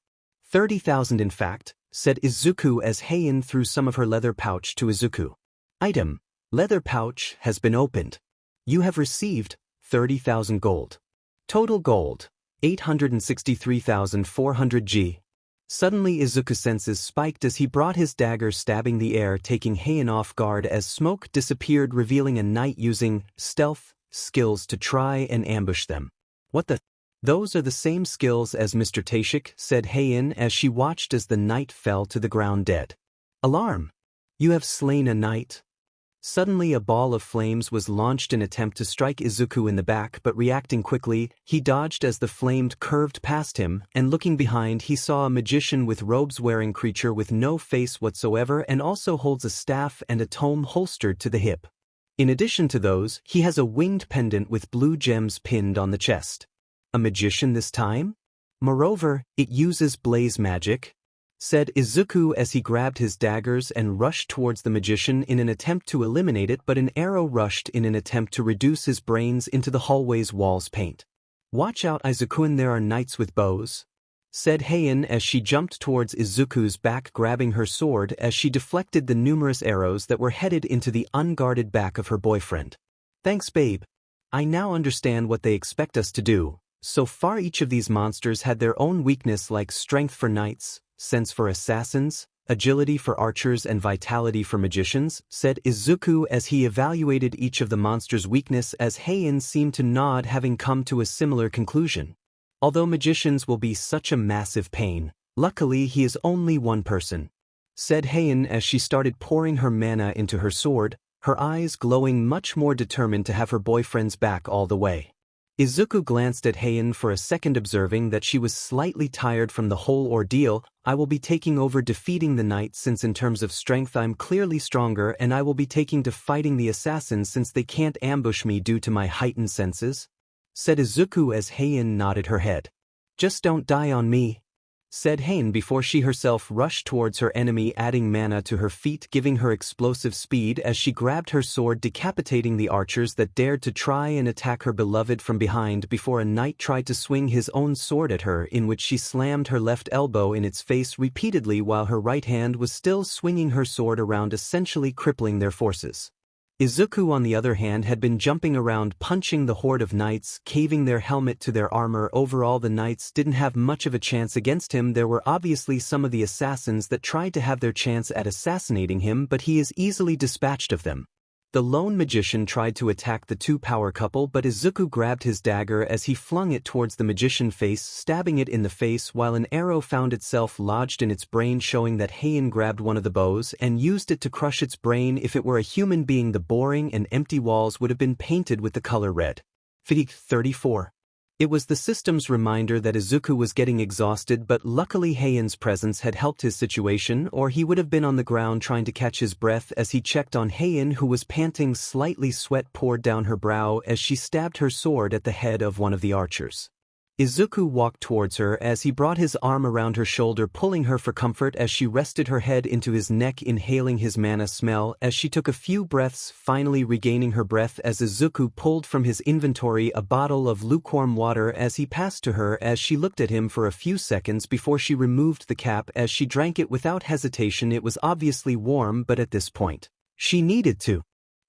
[SPEAKER 1] 30,000 in fact, said Izuku as Heian threw some of her leather pouch to Izuku. Item: leather pouch has been opened. You have received 30,000 gold. Total gold: 863,400 G. Suddenly Izuku's senses spiked as he brought his dagger, stabbing the air, taking Heian off guard as smoke disappeared, revealing a knight using stealth skills to try and ambush them. What the? Those are the same skills as Mr. Tashik, said Heian as she watched as the knight fell to the ground dead. Alarm! You have slain a knight. Suddenly a ball of flames was launched in attempt to strike Izuku in the back, but reacting quickly, he dodged as the flame curved past him, and looking behind he saw a magician with robes wearing creature with no face whatsoever and also holds a staff and a tome holstered to the hip. In addition to those, he has a winged pendant with blue gems pinned on the chest. A magician this time? Moreover, it uses blaze magic, said Izuku as he grabbed his daggers and rushed towards the magician in an attempt to eliminate it, but an arrow rushed in an attempt to reduce his brains into the hallway's walls paint. Watch out, Izuku, there are knights with bows, said Heian as she jumped towards Izuku's back, grabbing her sword as she deflected the numerous arrows that were headed into the unguarded back of her boyfriend. Thanks, babe. I now understand what they expect us to do. So far each of these monsters had their own weakness, like strength for knights, sense for assassins, agility for archers and vitality for magicians, said Izuku as he evaluated each of the monsters' weakness as Heian seemed to nod, having come to a similar conclusion. Although magicians will be such a massive pain, luckily he is only one person, said Heian as she started pouring her mana into her sword, her eyes glowing, much more determined to have her boyfriend's back all the way. Izuku glanced at Heian for a second, observing that she was slightly tired from the whole ordeal. I will be taking over defeating the knight, since in terms of strength I'm clearly stronger, and I will be taking to fighting the assassins since they can't ambush me due to my heightened senses, said Izuku as Heian nodded her head. Just don't die on me, said Heian before she herself rushed towards her enemy, adding mana to her feet, giving her explosive speed as she grabbed her sword, decapitating the archers that dared to try and attack her beloved from behind before a knight tried to swing his own sword at her, in which she slammed her left elbow in its face repeatedly while her right hand was still swinging her sword around, essentially crippling their forces. Izuku, on the other hand, had been jumping around, punching the horde of knights, caving their helmet to their armor. Overall, the knights didn't have much of a chance against him. There were obviously some of the assassins that tried to have their chance at assassinating him, but he is easily dispatched of them. The lone magician tried to attack the two power couple, but Izuku grabbed his dagger as he flung it towards the magician's face, stabbing it in the face while an arrow found itself lodged in its brain, showing that Heian grabbed one of the bows and used it to crush its brain. If it were a human being, the boring and empty walls would have been painted with the color red. Fatigue 34. It was the system's reminder that Izuku was getting exhausted, but luckily Heian's presence had helped his situation, or he would have been on the ground trying to catch his breath as he checked on Heian, who was panting. Slightly sweat poured down her brow as she stabbed her sword at the head of one of the archers. Izuku walked towards her as he brought his arm around her shoulder, pulling her for comfort as she rested her head into his neck, inhaling his mana smell as she took a few breaths, finally regaining her breath as Izuku pulled from his inventory a bottle of lukewarm water as he passed to her, as she looked at him for a few seconds before she removed the cap as she drank it without hesitation. It was obviously warm, but at this point, she needed to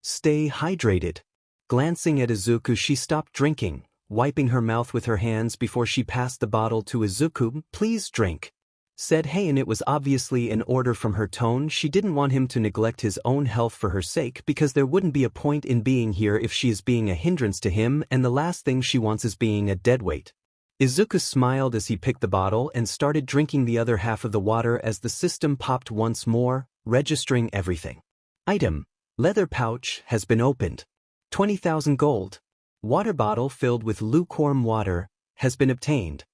[SPEAKER 1] stay hydrated. Glancing at Izuku, she stopped drinking, wiping her mouth with her hands before she passed the bottle to Izuku. Please drink, said Heian. It was obviously an order from her tone. She didn't want him to neglect his own health for her sake, because there wouldn't be a point in being here if she is being a hindrance to him, and the last thing she wants is being a deadweight. Izuku smiled as he picked the bottle and started drinking the other half of the water as the system popped once more, registering everything. Item: leather pouch has been opened. 20,000 gold. Water bottle filled with lukewarm water has been obtained.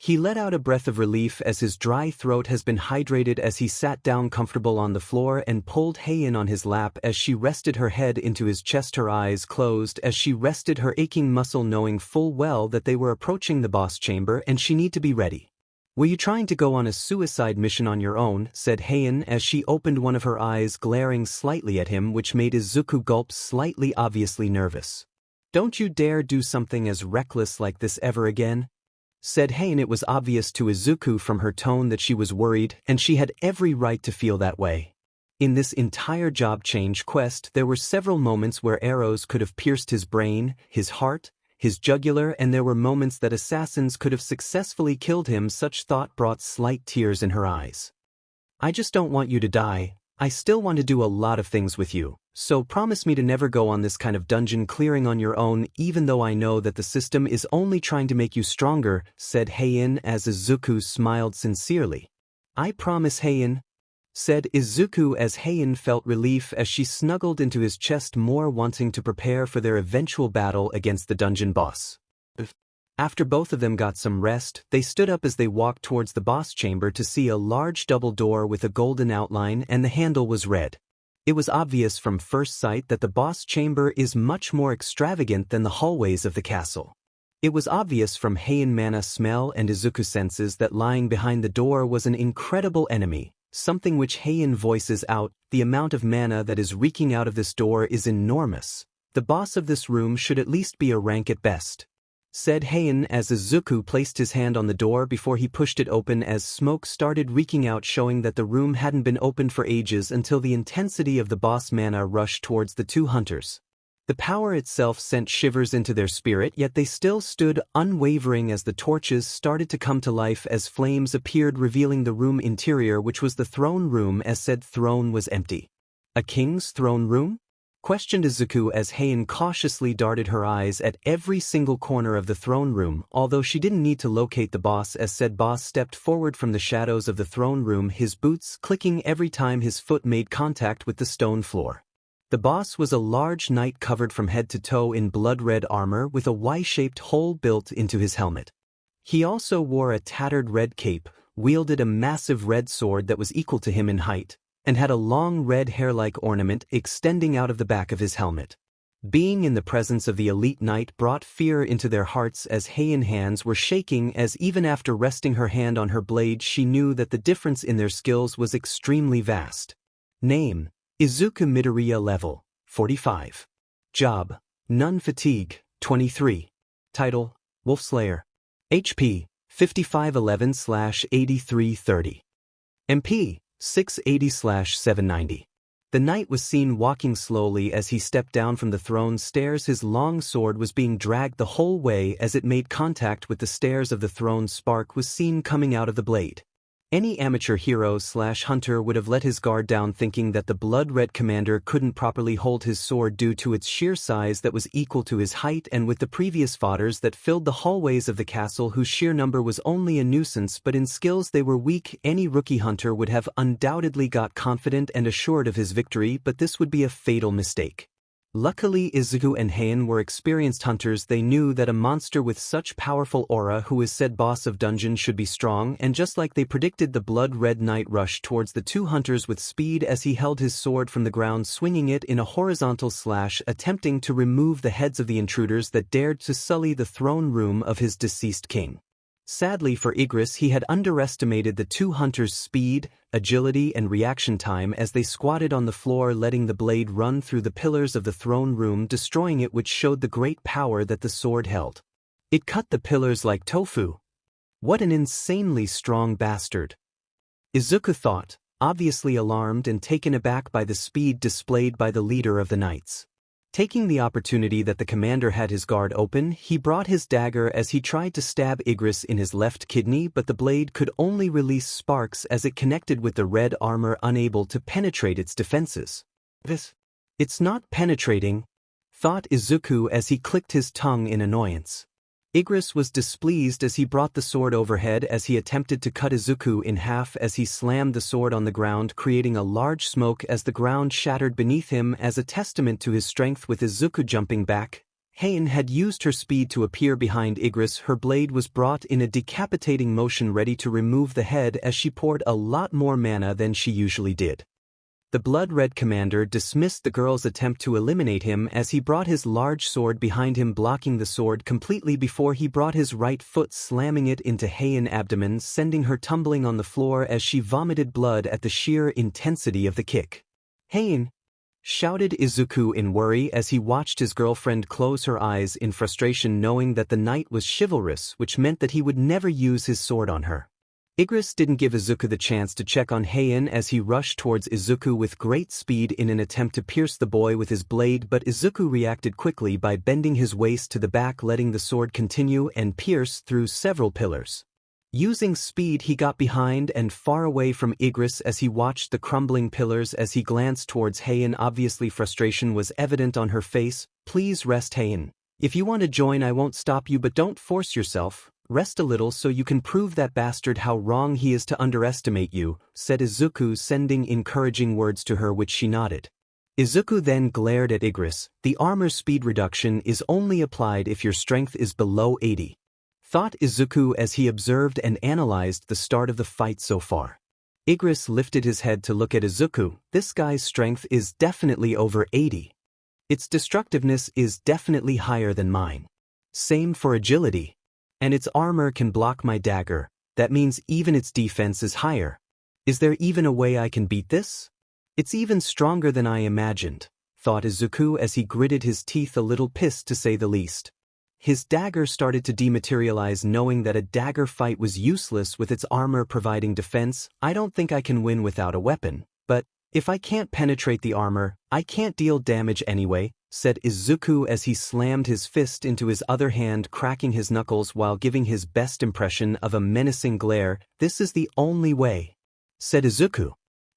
[SPEAKER 1] He let out a breath of relief as his dry throat has been hydrated as he sat down comfortable on the floor and pulled Heian on his lap as she rested her head into his chest, her eyes closed as she rested her aching muscle, knowing full well that they were approaching the boss chamber and she need to be ready. "Were you trying to go on a suicide mission on your own?" said Heian as she opened one of her eyes, glaring slightly at him, which made Izuku gulp slightly, obviously nervous. "Don't you dare do something as reckless like this ever again," said Heian. It was obvious to Izuku from her tone that she was worried, and she had every right to feel that way. In this entire job change quest, there were several moments where arrows could have pierced his brain, his heart, his jugular, and there were moments that assassins could have successfully killed him. Such thought brought slight tears in her eyes. "I just don't want you to die. I still want to do a lot of things with you, so promise me to never go on this kind of dungeon clearing on your own, even though I know that the system is only trying to make you stronger," said Heian as Izuku smiled sincerely. "I promise, Heian," said Izuku as Heian felt relief as she snuggled into his chest, more wanting to prepare for their eventual battle against the dungeon boss. After both of them got some rest, they stood up as they walked towards the boss chamber to see a large double door with a golden outline, and the handle was red. It was obvious from first sight that the boss chamber is much more extravagant than the hallways of the castle. It was obvious from Heian mana smell and Izuku senses that lying behind the door was an incredible enemy, something which Heian voices out. "The amount of mana that is reeking out of this door is enormous. The boss of this room should at least be a rank at best," said Heian as Izuku placed his hand on the door before he pushed it open as smoke started reeking out, showing that the room hadn't been opened for ages until the intensity of the boss mana rushed towards the two hunters. The power itself sent shivers into their spirit, yet they still stood unwavering as the torches started to come to life as flames appeared, revealing the room interior, which was the throne room, as said throne was empty. "A king's throne room?" questioned Izuku as Heian cautiously darted her eyes at every single corner of the throne room, although she didn't need to locate the boss, as said boss stepped forward from the shadows of the throne room, his boots clicking every time his foot made contact with the stone floor. The boss was a large knight covered from head to toe in blood-red armor with a Y-shaped hole built into his helmet. He also wore a tattered red cape, wielded a massive red sword that was equal to him in height, and had a long red hair-like ornament extending out of the back of his helmet. Being in the presence of the elite knight brought fear into their hearts as Heian's hands were shaking, as even after resting her hand on her blade she knew that the difference in their skills was extremely vast. Name: Inko Midoriya, level 45. Job: None Fatigue, 23. Title: Wolfslayer. HP: 5511/8330. MP: 680/790. The knight was seen walking slowly as he stepped down from the throne stairs. His long sword was being dragged the whole way as it made contact with the stairs of the throne. Spark was seen coming out of the blade. Any amateur hero/hunter would have let his guard down, thinking that the blood-red commander couldn't properly hold his sword due to its sheer size that was equal to his height, and with the previous fodders that filled the hallways of the castle whose sheer number was only a nuisance, but in skills they were weak, any rookie hunter would have undoubtedly got confident and assured of his victory, but this would be a fatal mistake. Luckily, Izuku and Heian were experienced hunters. They knew that a monster with such powerful aura who is said boss of dungeon should be strong, and just like they predicted, the blood-red knight rushed towards the two hunters with speed as he held his sword from the ground, swinging it in a horizontal slash, attempting to remove the heads of the intruders that dared to sully the throne room of his deceased king. Sadly for Igris, he had underestimated the two hunters' speed, agility, and reaction time as they squatted on the floor, letting the blade run through the pillars of the throne room, destroying it, which showed the great power that the sword held. It cut the pillars like tofu. What an insanely strong bastard, Izuku thought, obviously alarmed and taken aback by the speed displayed by the leader of the knights. Taking the opportunity that the commander had his guard open, he brought his dagger as he tried to stab Igris in his left kidney, but the blade could only release sparks as it connected with the red armor, unable to penetrate its defenses. It's not penetrating, thought Izuku as he clicked his tongue in annoyance. Igris was displeased as he brought the sword overhead as he attempted to cut Izuku in half as he slammed the sword on the ground, creating a large smoke as the ground shattered beneath him as a testament to his strength, with Izuku jumping back, Heian had used her speed to appear behind Igris. Her blade was brought in a decapitating motion, ready to remove the head as she poured a lot more mana than she usually did. The blood-red commander dismissed the girl's attempt to eliminate him as he brought his large sword behind him, blocking the sword completely before he brought his right foot, slamming it into Heian's abdomen, sending her tumbling on the floor as she vomited blood at the sheer intensity of the kick. "Heian!" shouted Izuku in worry as he watched his girlfriend close her eyes in frustration, knowing that the knight was chivalrous, which meant that he would never use his sword on her. Igris didn't give Izuku the chance to check on Heian as he rushed towards Izuku with great speed in an attempt to pierce the boy with his blade, but Izuku reacted quickly by bending his waist to the back, letting the sword continue and pierce through several pillars. Using speed, he got behind and far away from Igris as he watched the crumbling pillars. As he glanced towards Heian, obviously frustration was evident on her face. "Please rest, Heian. If you want to join, I won't stop you, but don't force yourself. Rest a little so you can prove that bastard how wrong he is to underestimate you," said Izuku, sending encouraging words to her, which she nodded. Izuku then glared at Igris. "The armor speed reduction is only applied if your strength is below 80. Thought Izuku as he observed and analyzed the start of the fight so far. Igris lifted his head to look at Izuku. "This guy's strength is definitely over 80. Its destructiveness is definitely higher than mine. Same for agility. And its armor can block my dagger. That means even its defense is higher. Is there even a way I can beat this? It's even stronger than I imagined," thought Izuku as he gritted his teeth, a little pissed to say the least. His dagger started to dematerialize, knowing that a dagger fight was useless with its armor providing defense. "I don't think I can win without a weapon, but if I can't penetrate the armor, I can't deal damage anyway," said Izuku as he slammed his fist into his other hand, cracking his knuckles while giving his best impression of a menacing glare. "This is the only way," said Izuku.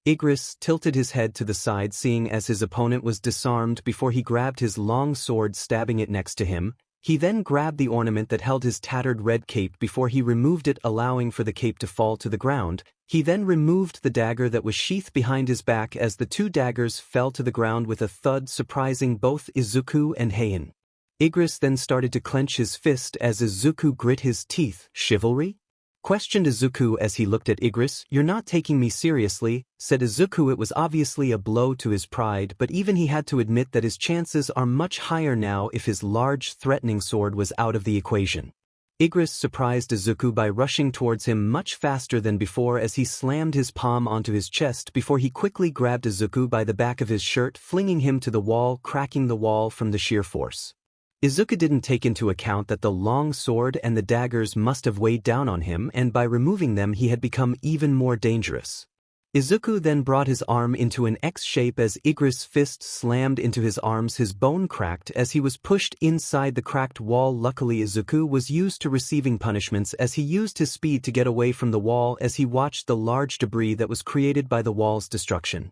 [SPEAKER 1] Igris tilted his head to the side, seeing as his opponent was disarmed before he grabbed his long sword, stabbing it next to him. He then grabbed the ornament that held his tattered red cape before he removed it, allowing for the cape to fall to the ground. He then removed the dagger that was sheathed behind his back as the two daggers fell to the ground with a thud, surprising both Izuku and Heian. Igris then started to clench his fist as Izuku grit his teeth. "Chivalry?" questioned Izuku as he looked at Igris. "You're not taking me seriously," said Izuku. It was obviously a blow to his pride, but even he had to admit that his chances are much higher now if his large, threatening sword was out of the equation. Igris surprised Izuku by rushing towards him much faster than before as he slammed his palm onto his chest before he quickly grabbed Izuku by the back of his shirt, flinging him to the wall, cracking the wall from the sheer force. Izuku didn't take into account that the long sword and the daggers must have weighed down on him, and by removing them he had become even more dangerous. Izuku then brought his arm into an X shape as Igris' fist slammed into his arms. His bone cracked as he was pushed inside the cracked wall. Luckily, Izuku was used to receiving punishments as he used his speed to get away from the wall as he watched the large debris that was created by the wall's destruction.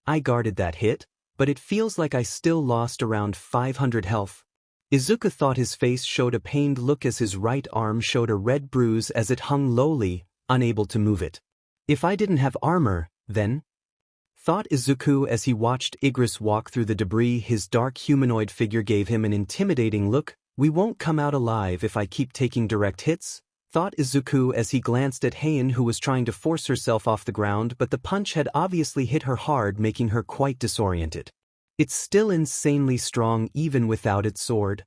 [SPEAKER 1] "I guarded that hit, but it feels like I still lost around 500 health. Izuku thought. His face showed a pained look as his right arm showed a red bruise as it hung lowly, unable to move it. "If I didn't have armor, then?" thought Izuku as he watched Igris walk through the debris. His dark humanoid figure gave him an intimidating look. "We won't come out alive if I keep taking direct hits," thought Izuku as he glanced at Heian, who was trying to force herself off the ground, but the punch had obviously hit her hard, making her quite disoriented. "It's still insanely strong even without its sword,"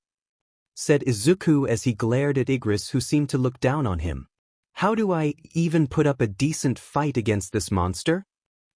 [SPEAKER 1] said Izuku as he glared at Igris, who seemed to look down on him. "How do I even put up a decent fight against this monster?"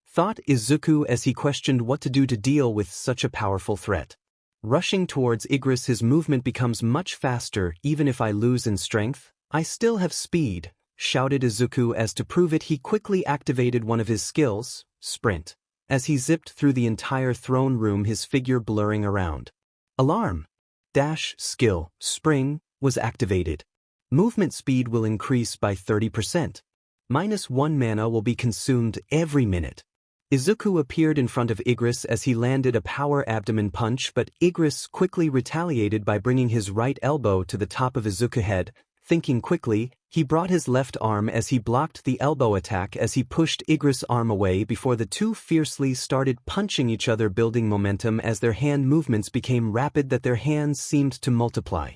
[SPEAKER 1] thought Izuku as he questioned what to do to deal with such a powerful threat. Rushing towards Igris, his movement becomes much faster. "Even if I lose in strength, I still have speed," shouted Izuku as to prove it he quickly activated one of his skills, Sprint, as he zipped through the entire throne room, his figure blurring around. Alarm! Dash skill, Spring, was activated. Movement speed will increase by 30%. -1 mana will be consumed every minute. Izuku appeared in front of Igris as he landed a power abdomen punch, but Igris quickly retaliated by bringing his right elbow to the top of Izuku's head. thinking quickly, he brought his left arm as he blocked the elbow attack as he pushed Igris' arm away before the two fiercely started punching each other, building momentum as their hand movements became rapid that their hands seemed to multiply.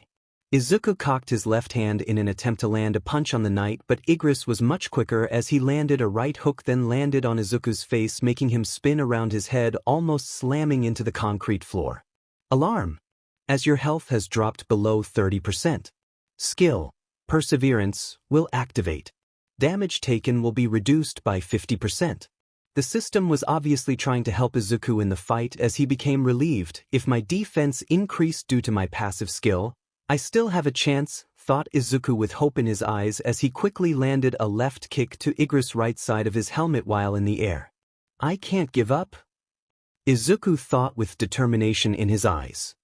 [SPEAKER 1] Izuku cocked his left hand in an attempt to land a punch on the knight, but Igris was much quicker as he landed a right hook, then landed on Izuku's face, making him spin around his head, almost slamming into the concrete floor. Alarm! As your health has dropped below 30%. Skill, Perseverance, will activate. Damage taken will be reduced by 50%. The system was obviously trying to help Izuku in the fight as he became relieved. If my defense increased due to my passive skill, I still have a chance, thought Izuku with hope in his eyes as he quickly landed a left kick to Igris' right side of his helmet while in the air. I can't give up? Izuku thought with determination in his eyes.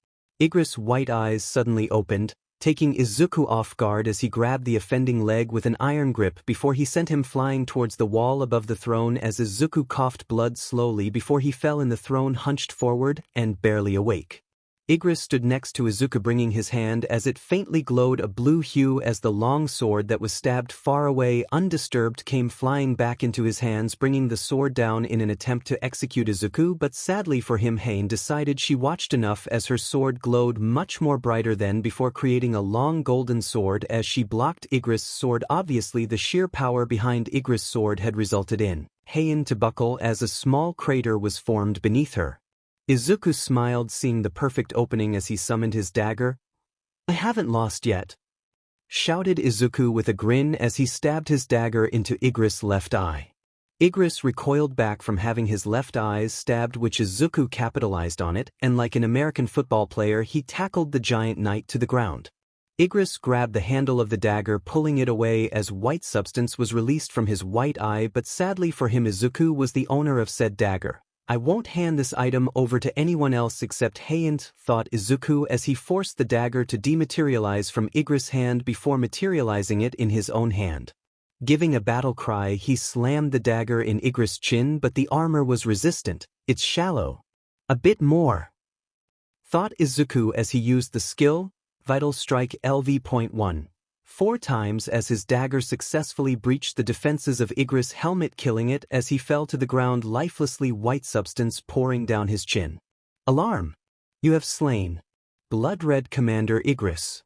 [SPEAKER 1] Igris' white eyes suddenly opened, taking Izuku off guard as he grabbed the offending leg with an iron grip before he sent him flying towards the wall above the throne as Izuku coughed blood slowly before he fell in the throne, hunched forward and barely awake. Igris stood next to Izuku, bringing his hand as it faintly glowed a blue hue as the long sword that was stabbed far away undisturbed came flying back into his hands, bringing the sword down in an attempt to execute Izuku, but sadly for him Heian decided she watched enough as her sword glowed much more brighter than before, creating a long golden sword as she blocked Igris' sword. Obviously the sheer power behind Igris' sword had resulted in Heian to buckle as a small crater was formed beneath her. Izuku smiled, seeing the perfect opening as he summoned his dagger. I haven't lost yet, shouted Izuku with a grin as he stabbed his dagger into Igris' left eye. Igris recoiled back from having his left eye stabbed, which Izuku capitalized on it, and like an American football player he tackled the giant knight to the ground. Igris grabbed the handle of the dagger, pulling it away as white substance was released from his white eye, but sadly for him Izuku was the owner of said dagger. I won't hand this item over to anyone else except Heian, thought Izuku as he forced the dagger to dematerialize from Igris' hand before materializing it in his own hand. Giving a battle cry, he slammed the dagger in Igris' chin, but the armor was resistant. It's shallow. A bit more, thought Izuku as he used the skill, Vital Strike LV.1. 4 times as his dagger successfully breached the defenses of Igris' helmet, killing it as he fell to the ground, lifelessly, white substance pouring down his chin. Alarm! You have slain blood-red Commander Igris.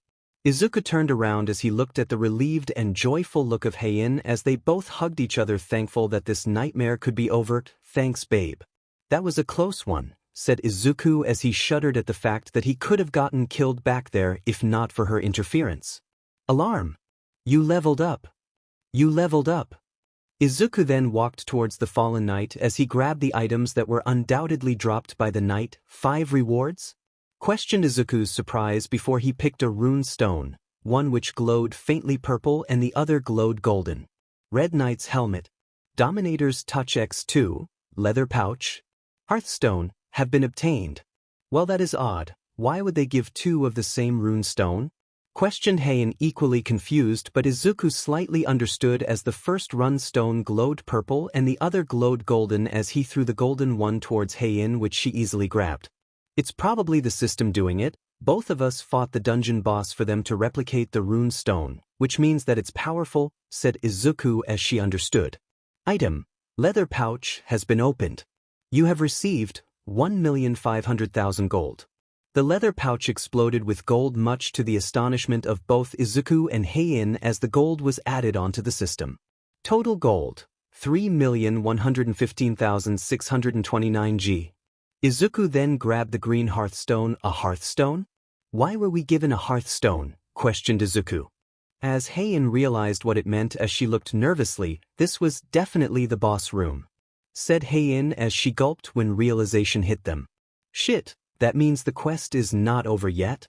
[SPEAKER 1] Izuku turned around as he looked at the relieved and joyful look of Heian as they both hugged each other, thankful that this nightmare could be over. Thanks, babe. That was a close one, said Izuku as he shuddered at the fact that he could have gotten killed back there if not for her interference. Alarm! You leveled up. You leveled up. Izuku then walked towards the fallen knight as he grabbed the items that were undoubtedly dropped by the knight. 5 rewards? Questioned Izuku's surprise before he picked a rune stone, one which glowed faintly purple and the other glowed golden. Red Knight's helmet, Dominator's Touch X2, leather pouch, Hearthstone, have been obtained. Well, that is odd. Why would they give 2 of the same rune stone? Questioned Heian, equally confused, but Izuku slightly understood as the first rune stone glowed purple and the other glowed golden as he threw the golden one towards Heian, which she easily grabbed. It's probably the system doing it. Both of us fought the dungeon boss for them to replicate the rune stone, which means that it's powerful, said Izuku as she understood. Item: leather pouch has been opened. You have received 1,500,000 gold. The leather pouch exploded with gold, much to the astonishment of both Izuku and Heian as the gold was added onto the system. Total gold, 3,115,629 G. Izuku then grabbed the green hearthstone. A hearthstone? Why were we given a hearthstone? Questioned Izuku. As Heian realized what it meant as she looked nervously, this was definitely the boss room, said Heian as she gulped when realization hit them. Shit. That means the quest is not over yet?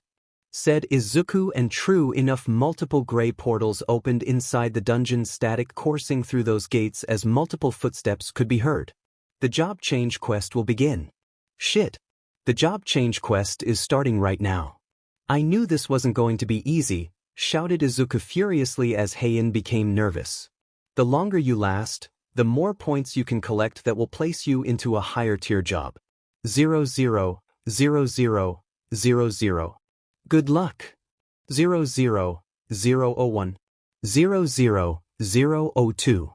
[SPEAKER 1] Said Izuku, and true enough, multiple gray portals opened inside the dungeon, static coursing through those gates as multiple footsteps could be heard. The job change quest will begin. Shit. The job change quest is starting right now. I knew this wasn't going to be easy, shouted Izuku furiously as Heian became nervous. The longer you last, the more points you can collect that will place you into a higher tier job. 000000. Good luck. 000000. 001 0002.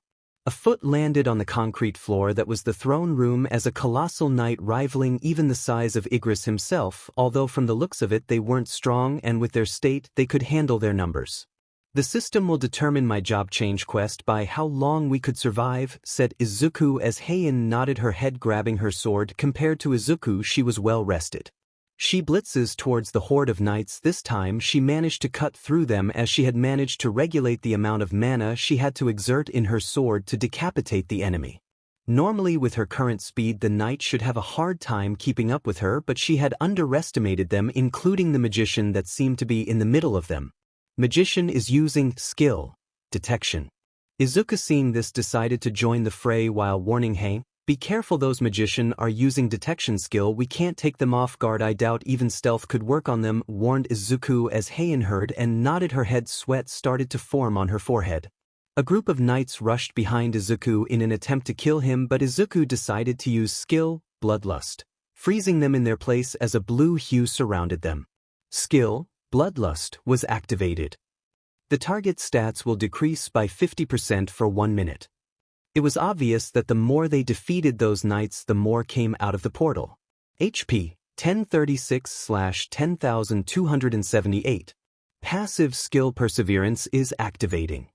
[SPEAKER 1] A foot landed on the concrete floor that was the throne room as a colossal knight rivaling even the size of Igris himself, although from the looks of it they weren't strong and with their state they could handle their numbers. The system will determine my job change quest by how long we could survive, said Izuku as Heian nodded her head grabbing her sword. Compared to Izuku, she was well rested. She blitzes towards the horde of knights. This time she managed to cut through them as she had managed to regulate the amount of mana she had to exert in her sword to decapitate the enemy. Normally with her current speed the knight should have a hard time keeping up with her, but she had underestimated them, including the magician that seemed to be in the middle of them. Magician is using skill, detection. Izuku seeing this decided to join the fray while warning Heian, "Be careful, those magician are using detection skill, we can't take them off guard, I doubt even stealth could work on them," warned Izuku as Heian heard and nodded her head. Sweat started to form on her forehead. A group of knights rushed behind Izuku in an attempt to kill him, but Izuku decided to use skill, bloodlust, freezing them in their place as a blue hue surrounded them. Skill, bloodlust, was activated. The target stats will decrease by 50% for 1 minute. It was obvious that the more they defeated those knights, the more came out of the portal. HP 1036/10278. Passive skill perseverance is activating.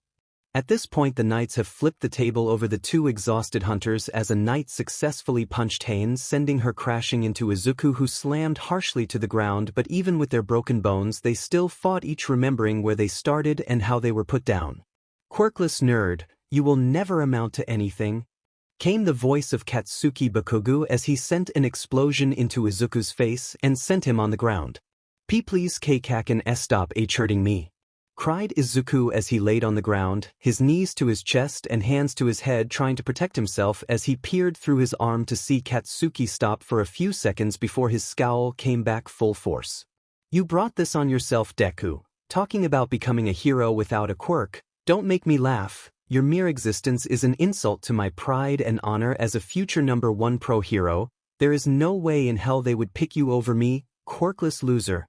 [SPEAKER 1] At this point the knights have flipped the table over the two exhausted hunters as a knight successfully punched Heian, sending her crashing into Izuku, who slammed harshly to the ground, but even with their broken bones they still fought, each remembering where they started and how they were put down. "Quirkless nerd, you will never amount to anything," came the voice of Katsuki Bakugo as he sent an explosion into Izuku's face and sent him on the ground. "Please Kaken stop hurting me," cried Izuku as he laid on the ground, his knees to his chest and hands to his head, trying to protect himself as he peered through his arm to see Katsuki stop for a few seconds before his scowl came back full force. "You brought this on yourself, Deku. Talking about becoming a hero without a quirk. Don't make me laugh. Your mere existence is an insult to my pride and honor as a future #1 pro hero. There is no way in hell they would pick you over me, quirkless loser,"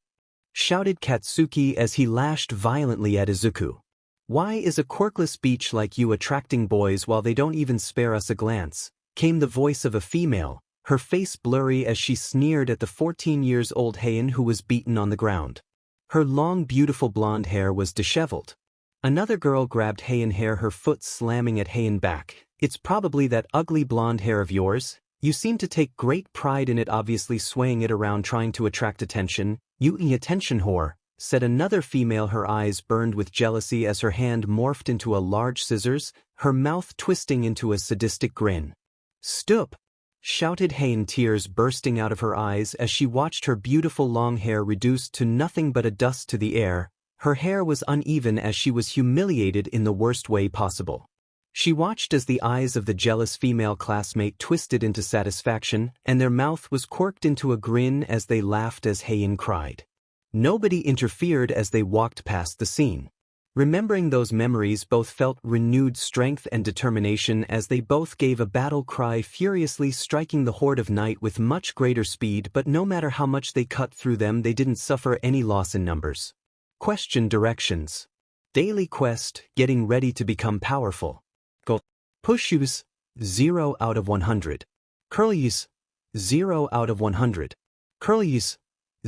[SPEAKER 1] shouted Katsuki as he lashed violently at Izuku. "Why is a quirkless beach like you attracting boys while they don't even spare us a glance?" came the voice of a female, her face blurry as she sneered at the 14-year-old Heian who was beaten on the ground. Her long beautiful blonde hair was disheveled. Another girl grabbed Heian hair, her foot slamming at Heian back. "It's probably that ugly blonde hair of yours. You seem to take great pride in it, obviously swaying it around trying to attract attention. You attention whore," said another female, her eyes burned with jealousy as her hand morphed into a large scissors, her mouth twisting into a sadistic grin. "Stop!" shouted Heian, tears bursting out of her eyes as she watched her beautiful long hair reduced to nothing but a dust to the air. Her hair was uneven as she was humiliated in the worst way possible. She watched as the eyes of the jealous female classmate twisted into satisfaction, and their mouth was quirked into a grin as they laughed as Heian cried. Nobody interfered as they walked past the scene. Remembering those memories, both felt renewed strength and determination as they both gave a battle cry, furiously striking the horde of knight with much greater speed, but no matter how much they cut through them they didn't suffer any loss in numbers. Question directions. Daily quest, getting ready to become powerful. Goal. Push use, 0 out of 100. Curl use, 0 out of 100. Curl use,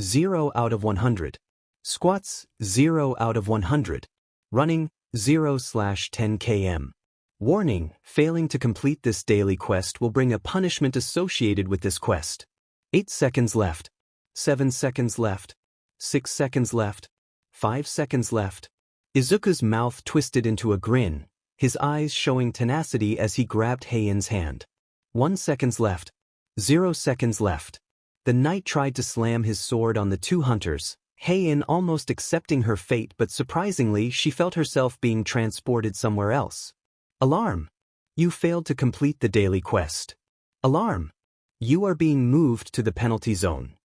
[SPEAKER 1] 0 out of 100. Squats, 0 out of 100. Running, 0/10 km. Warning, failing to complete this daily quest will bring a punishment associated with this quest. 8 seconds left. 7 seconds left. 6 seconds left. 5 seconds left. Izuku's mouth twisted into a grin, his eyes showing tenacity as he grabbed Heian's hand. 1 seconds left. 0 seconds left. The knight tried to slam his sword on the two hunters, Heian almost accepting her fate, but surprisingly she felt herself being transported somewhere else. Alarm! You failed to complete the daily quest. Alarm! You are being moved to the penalty zone.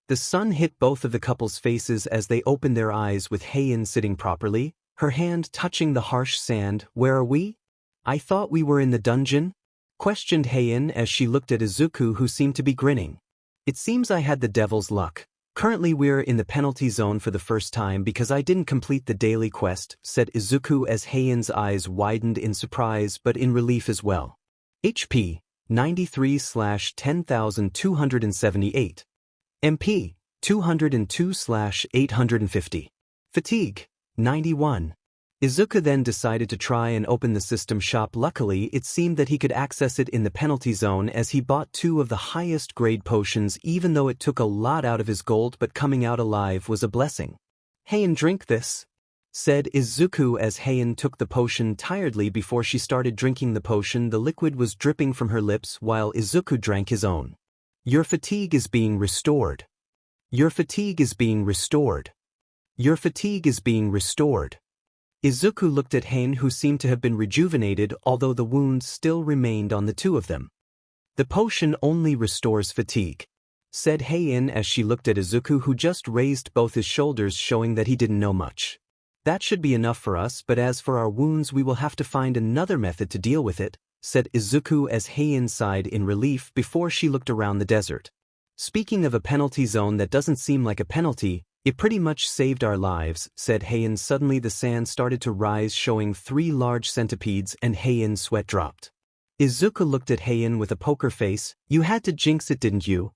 [SPEAKER 1] The sun hit both of the couple's faces as they opened their eyes, with Heian sitting properly, her hand touching the harsh sand. "Where are we? I thought we were in the dungeon?" questioned Heian as she looked at Izuku, who seemed to be grinning. "It seems I had the devil's luck. Currently we're in the penalty zone for the first time because I didn't complete the daily quest, said Izuku as Heian's eyes widened in surprise but in relief as well. HP, 93/10,278. MP, 202/850. Fatigue, 91. Izuku then decided to try and open the system shop. Luckily, it seemed that he could access it in the penalty zone as he bought 2 of the highest grade potions even though it took a lot out of his gold, but coming out alive was a blessing. Heian, drink this, said Izuku as Heian took the potion tiredly. Before she started drinking the potion, the liquid was dripping from her lips while Izuku drank his own. Your fatigue is being restored. Your fatigue is being restored. Your fatigue is being restored. Izuku looked at Heian, who seemed to have been rejuvenated, although the wounds still remained on the 2 of them. The potion only restores fatigue, said Heian as she looked at Izuku, who just raised both his shoulders, showing that he didn't know much. That should be enough for us, but as for our wounds, we will have to find another method to deal with it, said Izuku as Heian sighed in relief before she looked around the desert. Speaking of a penalty zone that doesn't seem like a penalty, it pretty much saved our lives, said Heian. Suddenly the sand started to rise, showing 3 large centipedes, and Heian's sweat dropped. Izuku looked at Heian with a poker face. You had to jinx it, didn't you?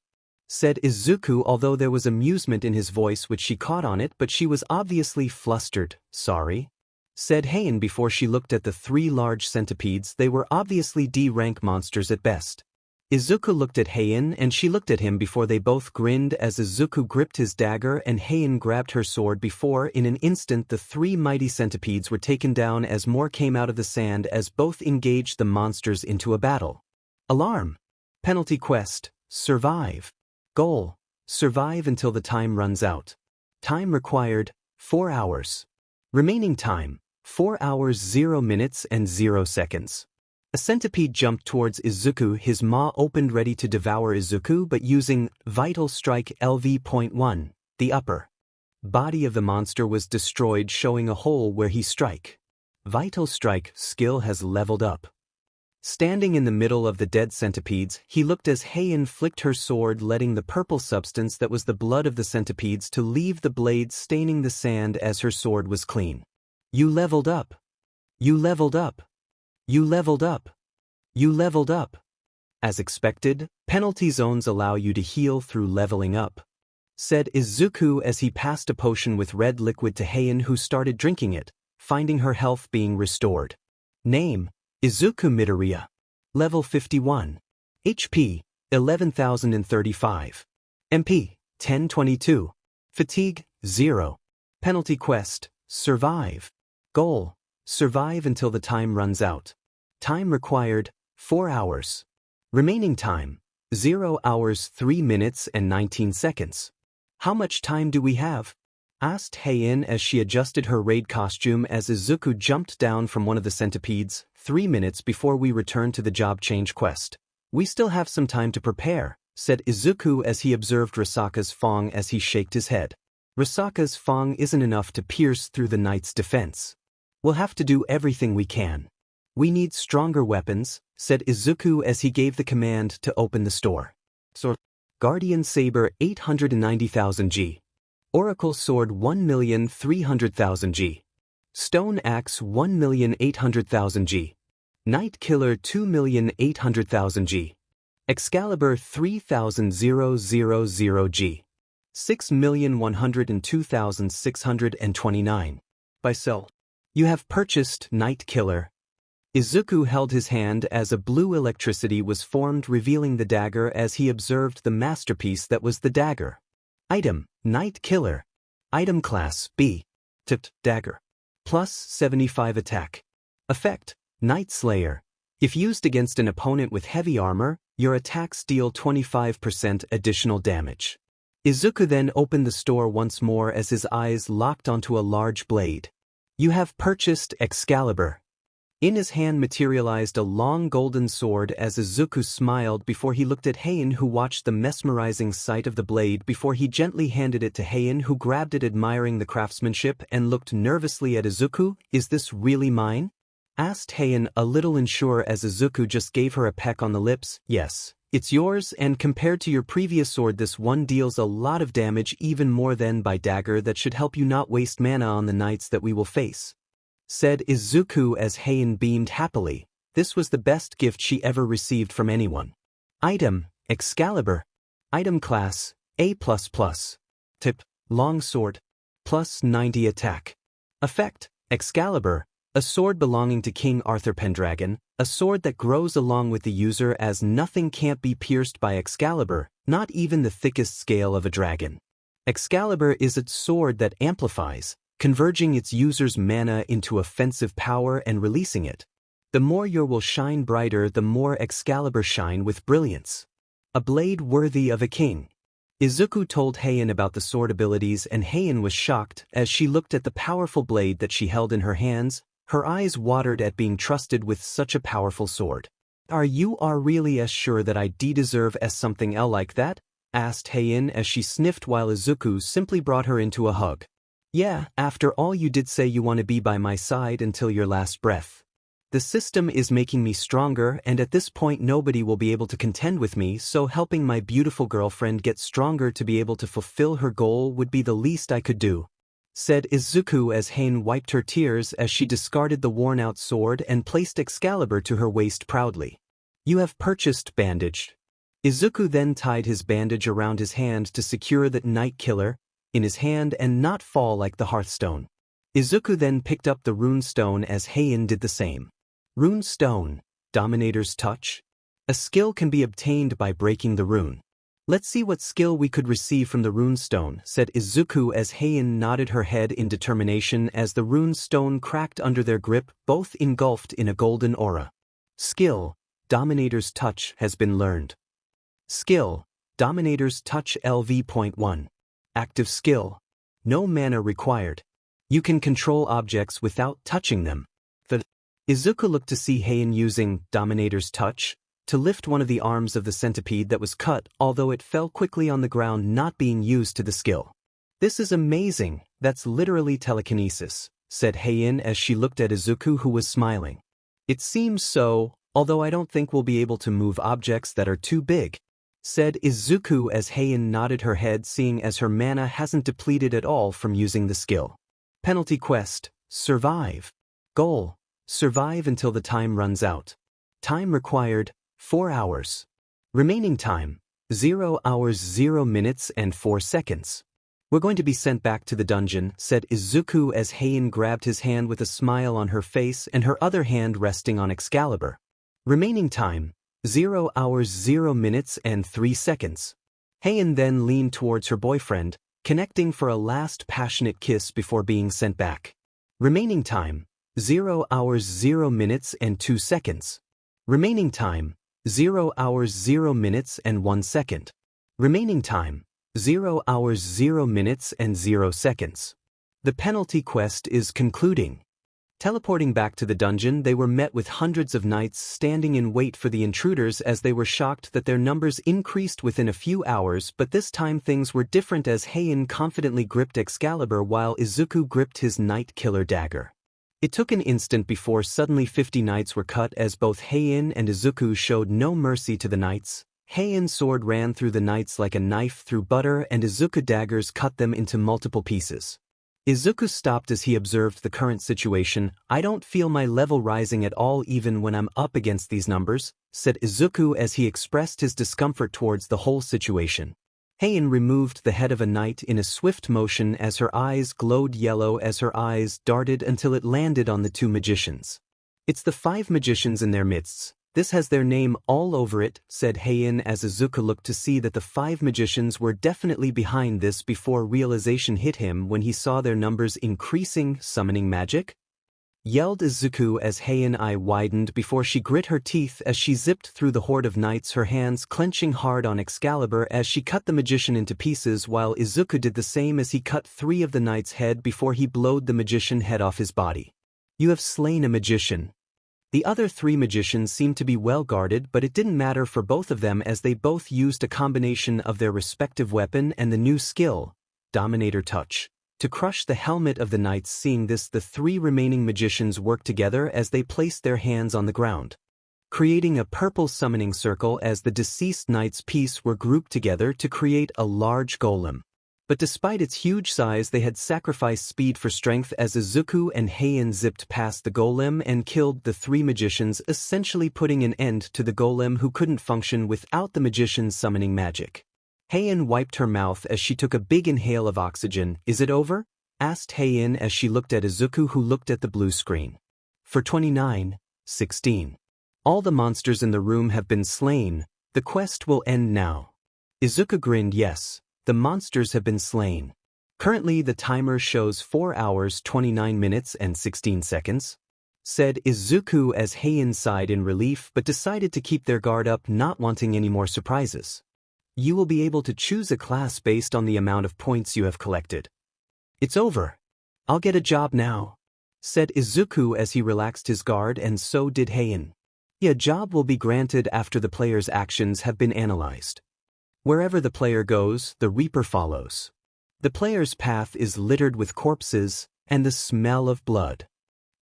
[SPEAKER 1] Said Izuku, although there was amusement in his voice which she caught on it, but she was obviously flustered. Sorry, said Heian before she looked at the 3 large centipedes. They were obviously D-rank monsters at best. Izuku looked at Heian and she looked at him before they both grinned as Izuku gripped his dagger and Heian grabbed her sword. Before in an instant the 3 mighty centipedes were taken down as more came out of the sand as both engaged the monsters into a battle. Alarm! Penalty quest, survive. Goal, survive until the time runs out. Time required, 4 hours. Remaining time, 4 hours 0 minutes and 0 seconds. A centipede jumped towards Izuku, his maw opened ready to devour Izuku, but using Vital Strike LV.1, the upper body of the monster was destroyed, showing a hole where he strike. Vital Strike skill has leveled up. Standing in the middle of the dead centipedes, he looked as Heian flicked her sword, letting the purple substance that was the blood of the centipedes to leave the blade staining the sand as her sword was clean. You leveled up. You leveled up. You leveled up. You leveled up. As expected, penalty zones allow you to heal through leveling up, said Izuku as he passed a potion with red liquid to Heian, who started drinking it, finding her health being restored. Name, Inko Midoriya. Level 51. HP, 11,035. MP, 1022. Fatigue, 0. Penalty quest, survive. Goal, survive until the time runs out. Time required, 4 hours. Remaining time, 0 hours 3 minutes and 19 seconds. How much time do we have? Asked Heian as she adjusted her raid costume as Izuku jumped down from one of the centipedes. 3 minutes before we return to the job change quest. We still have some time to prepare, said Izuku as he observed Risaka's fang as he shaked his head. Risaka's fang isn't enough to pierce through the knight's defense. We'll have to do everything we can. We need stronger weapons, said Izuku as he gave the command to open the store. Guardian Saber 890,000 G. Oracle Sword 1,300,000 G. Stone Axe 1,800,000 G. Knight Killer 2,800,000 G. Excalibur 3,000 G. 6,102,629. By sell. You have purchased Knight Killer. Izuku held his hand as a blue electricity was formed, revealing the dagger as he observed the masterpiece that was the dagger. Item, Knight Killer. Item class, B. Tipped, dagger. Plus 75 attack. Effect, Night Slayer. If used against an opponent with heavy armor, your attacks deal 25% additional damage. Izuku then opened the store once more as his eyes locked onto a large blade. You have purchased Excalibur. In his hand materialized a long golden sword as Izuku smiled before he looked at Heian, who watched the mesmerizing sight of the blade before he gently handed it to Heian, who grabbed it admiring the craftsmanship and looked nervously at Izuku. Is this really mine? Asked Heian, a little unsure as Izuku just gave her a peck on the lips. Yes, It's yours, and compared to your previous sword, this one deals a lot of damage, even more than by dagger. That should help you not waste mana on the knights that we will face," said Izuku as Heian beamed happily. This was the best gift she ever received from anyone. Item: Excalibur. Item class: A++. Tip: Longsword. Plus 90 attack. Effect: Excalibur, a sword belonging to King Arthur Pendragon, a sword that grows along with the user as nothing can't be pierced by Excalibur, not even the thickest scale of a dragon. Excalibur is its sword that amplifies, converging its user's mana into offensive power and releasing it. The more your will shine brighter, the more Excalibur shine with brilliance. A blade worthy of a king. Izuku told Heian about the sword abilities, and Heian was shocked as she looked at the powerful blade that she held in her hands. Her eyes watered at being trusted with such a powerful sword. "Are you really as sure that I deserve something like that?" asked Heian as she sniffed while Izuku simply brought her into a hug. "Yeah, after all you did say you want to be by my side until your last breath. The system is making me stronger, and at this point nobody will be able to contend with me, so helping my beautiful girlfriend get stronger to be able to fulfill her goal would be the least I could do," said Izuku as Heian wiped her tears as she discarded the worn-out sword and placed Excalibur to her waist proudly. "You have purchased bandaged." Izuku then tied his bandage around his hand to secure the Night Killer in his hand and not fall like the Hearthstone. Izuku then picked up the Rune Stone as Heian did the same. Rune Stone, Dominator's Touch. A skill can be obtained by breaking the rune. "Let's see what skill we could receive from the Rune Stone," said Izuku as Heian nodded her head in determination as the Rune Stone cracked under their grip, both engulfed in a golden aura. Skill: Dominator's Touch has been learned. Skill: Dominator's Touch LV.1. Active skill. No mana required. You can control objects without touching them. Izuku looked to see Heian using Dominator's Touch to lift one of the arms of the centipede that was cut, although it fell quickly on the ground, not being used to the skill. "This is amazing, that's literally telekinesis," said Heian as she looked at Izuku, who was smiling. "It seems so, although I don't think we'll be able to move objects that are too big," said Izuku as Heian nodded her head, seeing as her mana hasn't depleted at all from using the skill. Penalty quest: Survive. Goal: survive until the time runs out. Time required: 4 hours. Remaining time: 0 hours 0 minutes and 4 seconds. "We're going to be sent back to the dungeon," said Izuku as Heian grabbed his hand with a smile on her face and her other hand resting on Excalibur. Remaining time: 0 hours 0 minutes and 3 seconds. Heian then leaned towards her boyfriend, connecting for a last passionate kiss before being sent back. Remaining time: 0 hours 0 minutes and 2 seconds. Remaining time: 0 hours 0 minutes and 1 second. Remaining time: 0 hours 0 minutes and 0 seconds. The penalty quest is concluding. Teleporting back to the dungeon, they were met with hundreds of knights standing in wait for the intruders as they were shocked that their numbers increased within a few hours, but this time things were different as Heian confidently gripped Excalibur while Izuku gripped his Night Killer dagger. It took an instant before suddenly 50 knights were cut as both Heian and Izuku showed no mercy to the knights. Heian's sword ran through the knights like a knife through butter and Izuku daggers cut them into multiple pieces. Izuku stopped as he observed the current situation. "I don't feel my level rising at all even when I'm up against these numbers," said Izuku as he expressed his discomfort towards the whole situation. Heian removed the head of a knight in a swift motion as her eyes glowed yellow as her eyes darted until it landed on the 2 magicians. "It's the 5 magicians in their midst. This has their name all over it," said Heian as Izuku looked to see that the 5 magicians were definitely behind this before realization hit him when he saw their numbers increasing. "Summoning magic?" yelled Izuku as Heian's eye widened before she grit her teeth as she zipped through the horde of knights, her hands clenching hard on Excalibur as she cut the magician into pieces while Izuku did the same as he cut 3 of the knights' head before he blowed the magician head off his body. "You have slain a magician." The other 3 magicians seemed to be well guarded, but it didn't matter for both of them as they both used a combination of their respective weapon and the new skill, Dominator Touch, to crush the helmet of the knights. Seeing this, the 3 remaining magicians worked together as they placed their hands on the ground. creating a purple summoning circle as the deceased knight's piece were grouped together to create a large golem. But despite its huge size, they had sacrificed speed for strength as Izuku and Heian zipped past the golem and killed the three magicians, essentially putting an end to the golem who couldn't function without the magician's summoning magic. Heian wiped her mouth as she took a big inhale of oxygen. "Is it over?" asked Heian as she looked at Izuku, who looked at the blue screen. "For 29:16. All the monsters in the room have been slain. The quest will end now." Izuku grinned. "Yes. The monsters have been slain. Currently the timer shows 4 hours 29 minutes and 16 seconds, said Izuku as Heian sighed in relief but decided to keep their guard up, not wanting any more surprises. "You will be able to choose a class based on the amount of points you have collected." "It's over. I'll get a job now," said Izuku as he relaxed his guard, and so did Heian. "A job will be granted after the player's actions have been analyzed. Wherever the player goes, the Reaper follows. The player's path is littered with corpses and the smell of blood.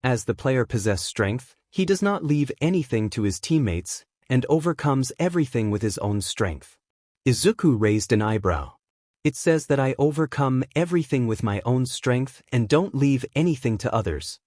[SPEAKER 1] As the player possesses strength, he does not leave anything to his teammates and overcomes everything with his own strength." Izuku raised an eyebrow. "It says that I overcome everything with my own strength and don't leave anything to others,"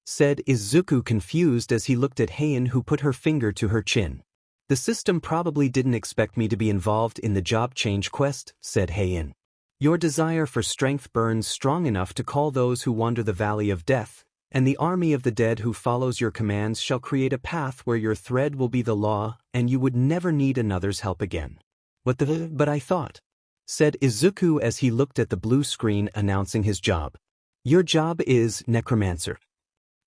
[SPEAKER 1] said Izuku, confused as he looked at Heian, who put her finger to her chin. "The system probably didn't expect me to be involved in the job change quest," said Heian. "Your desire for strength burns strong enough to call those who wander the valley of death, and the army of the dead who follows your commands shall create a path where your thread will be the law and you would never need another's help again." But I thought," said Izuku as he looked at the blue screen announcing his job. "Your job is necromancer."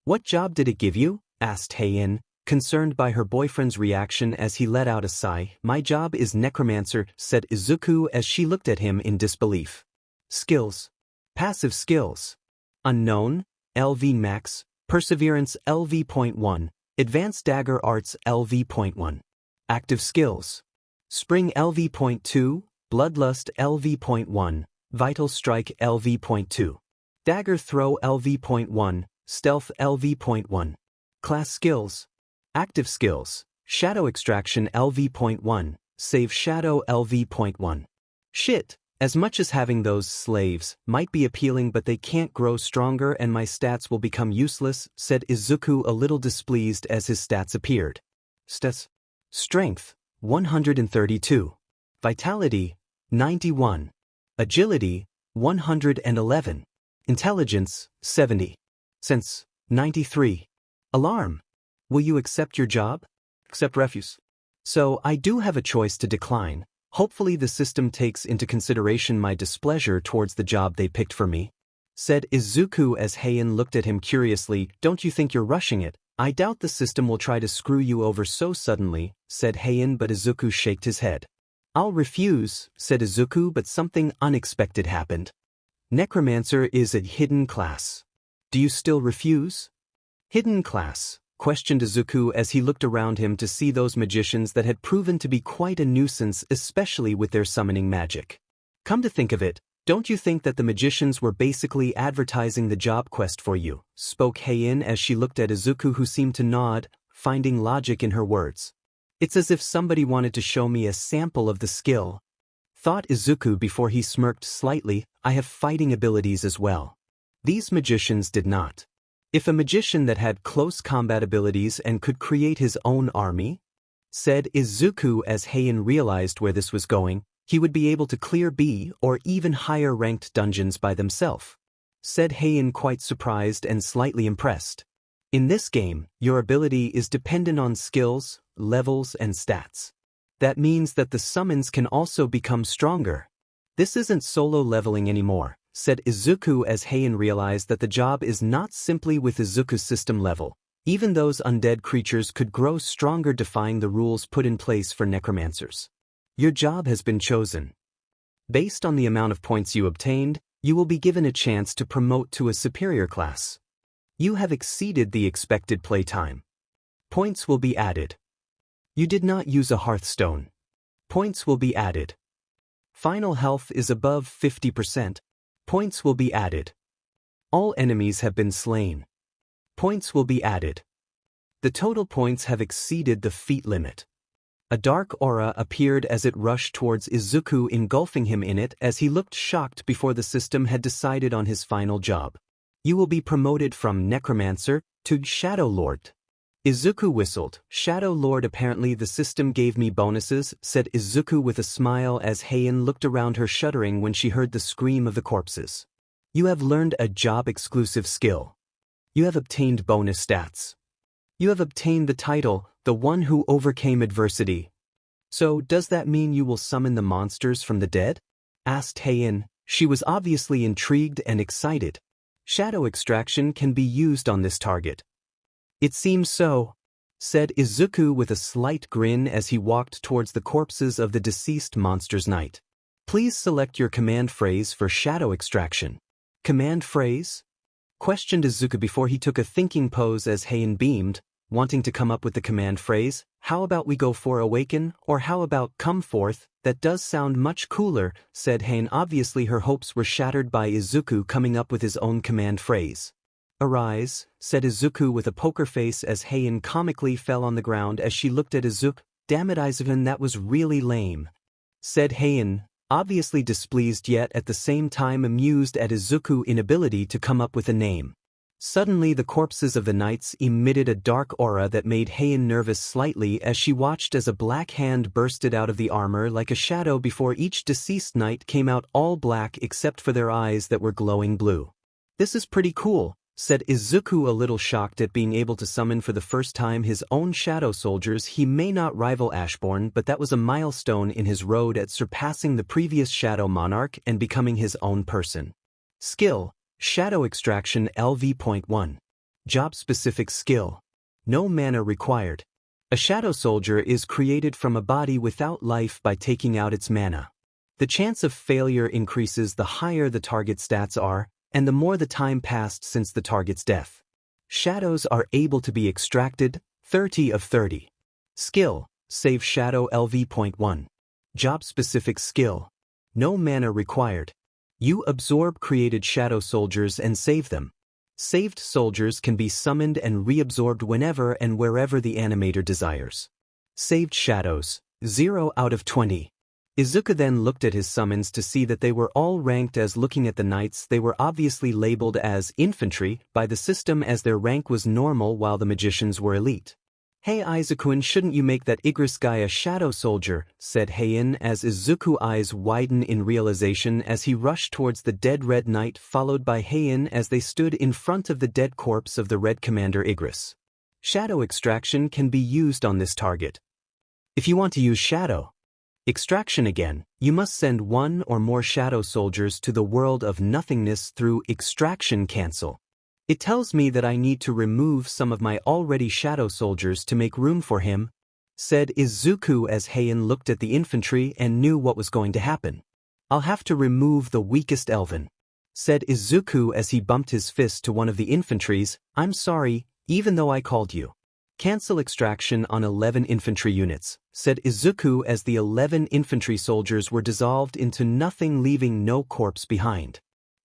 [SPEAKER 1] "What job did it give you?" asked Heian, concerned by her boyfriend's reaction as he let out a sigh. "My job is necromancer," said Izuku as she looked at him in disbelief. "Skills. Passive skills. Unknown, LV Max, Perseverance LV.1, Advanced Dagger Arts LV.1. Active skills. Spring LV.2, Bloodlust LV.1, Vital Strike LV.2. Dagger Throw LV.1, Stealth LV.1. Class skills. Active skills, Shadow Extraction LV.1, Save Shadow LV.1. Shit, as much as having those slaves might be appealing, but they can't grow stronger and my stats will become useless, said Izuku, a little displeased as his stats appeared. Strength, 132. Vitality, 91. Agility, 111. Intelligence, 70. Sense, 93. Alarm. Will you accept your job? Accept refuse. So I do have a choice to decline. Hopefully the system takes into consideration my displeasure towards the job they picked for me, said Izuku as Heian looked at him curiously. "Don't you think you're rushing it? I doubt the system will try to screw you over so suddenly," said Heian, but Izuku shook his head. "I'll refuse," said Izuku, but something unexpected happened. "Necromancer is a hidden class. Do you still refuse?" "Hidden class?" questioned Izuku as he looked around him to see those magicians that had proven to be quite a nuisance, especially with their summoning magic. "Come to think of it, don't you think that the magicians were basically advertising the job quest for you?" spoke Heian as she looked at Izuku, who seemed to nod, finding logic in her words. "It's as if somebody wanted to show me a sample of the skill," thought Izuku before he smirked slightly. "I have fighting abilities as well. These magicians did not. If a magician that had close combat abilities and could create his own army," said Izuku as Heian realized where this was going, "he would be able to clear B or even higher ranked dungeons by themselves," said Heian, quite surprised and slightly impressed. "In this game, your ability is dependent on skills, levels, and stats. That means that the summons can also become stronger. This isn't solo leveling anymore," said Izuku as Heian realized that the job is not simply with Izuku's system level. Even those undead creatures could grow stronger, defying the rules put in place for necromancers. "Your job has been chosen. Based on the amount of points you obtained, you will be given a chance to promote to a superior class. You have exceeded the expected playtime. Points will be added. You did not use a hearthstone. Points will be added. Final health is above 50%. Points will be added. All enemies have been slain. Points will be added. The total points have exceeded the feat limit. A dark aura appeared as it rushed towards Izuku, engulfing him in it as he looked shocked before the system had decided on his final job. You will be promoted from Necromancer to Shadow Lord. Izuku whistled. Shadow Lord, apparently the system gave me bonuses, said Izuku with a smile as Heian looked around her, shuddering when she heard the scream of the corpses. You have learned a job-exclusive skill. You have obtained bonus stats. You have obtained the title, the one who overcame adversity. So, does that mean you will summon the monsters from the dead? Asked Heian. She was obviously intrigued and excited. Shadow extraction can be used on this target. It seems so, said Izuku with a slight grin as he walked towards the corpses of the deceased monsters. Knight. Please select your command phrase for shadow extraction. Command phrase? Questioned Izuku before he took a thinking pose as Heian beamed, wanting to come up with the command phrase. How about we go for awaken, or how about come forth? That does sound much cooler, said Heian. Obviously her hopes were shattered by Izuku coming up with his own command phrase. Arise, said Izuku with a poker face as Heian comically fell on the ground as she looked at Izuku. Damn it, Izuku, that was really lame, said Heian, obviously displeased yet at the same time amused at Izuku's inability to come up with a name. Suddenly the corpses of the knights emitted a dark aura that made Heian nervous slightly as she watched as a black hand bursted out of the armor like a shadow before each deceased knight came out all black except for their eyes that were glowing blue. This is pretty cool, said Izuku, a little shocked at being able to summon for the first time his own shadow soldiers. He may not rival Ashbourne, but that was a milestone in his road at surpassing the previous Shadow Monarch and becoming his own person. Skill: Shadow Extraction LV.1. Job-specific skill. No mana required. A shadow soldier is created from a body without life by taking out its mana. The chance of failure increases the higher the target stats are, and the more the time passed since the target's death. Shadows are able to be extracted, 30 of 30. Skill: Save Shadow LV.1. Job-specific skill. No mana required. You absorb created shadow soldiers and save them. Saved soldiers can be summoned and reabsorbed whenever and wherever the animator desires. Saved shadows, 0 out of 20. Izuku then looked at his summons to see that they were all ranked as. Looking at the knights, they were obviously labeled as infantry by the system as their rank was normal while the magicians were elite. Hey Izuku, shouldn't you make that Igris guy a shadow soldier, said Heian as Izuku's eyes widened in realization as he rushed towards the dead red knight, followed by Heian as they stood in front of the dead corpse of the red commander Igris. Shadow extraction can be used on this target. If you want to use shadow extraction again, you must send one or more shadow soldiers to the world of nothingness through extraction cancel. It tells me that I need to remove some of my already shadow soldiers to make room for him, said Izuku as Heian looked at the infantry and knew what was going to happen. I'll have to remove the weakest elven, said Izuku as he bumped his fist to one of the infantries. I'm sorry, even though I called you. Cancel extraction on 11 infantry units, said Izuku as the 11 infantry soldiers were dissolved into nothing, leaving no corpse behind.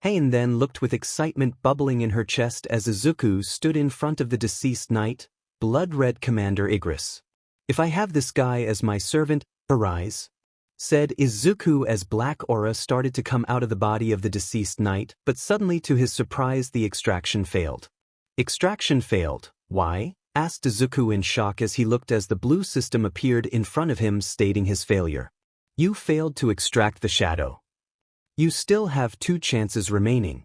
[SPEAKER 1] Heian then looked with excitement bubbling in her chest as Izuku stood in front of the deceased knight, blood-red Commander Igris. If I have this guy as my servant, arise, said Izuku as black aura started to come out of the body of the deceased knight, but suddenly to his surprise the extraction failed. Extraction failed. Why? Asked Izuku in shock as he looked as the blue system appeared in front of him stating his failure. You failed to extract the shadow. You still have 2 chances remaining.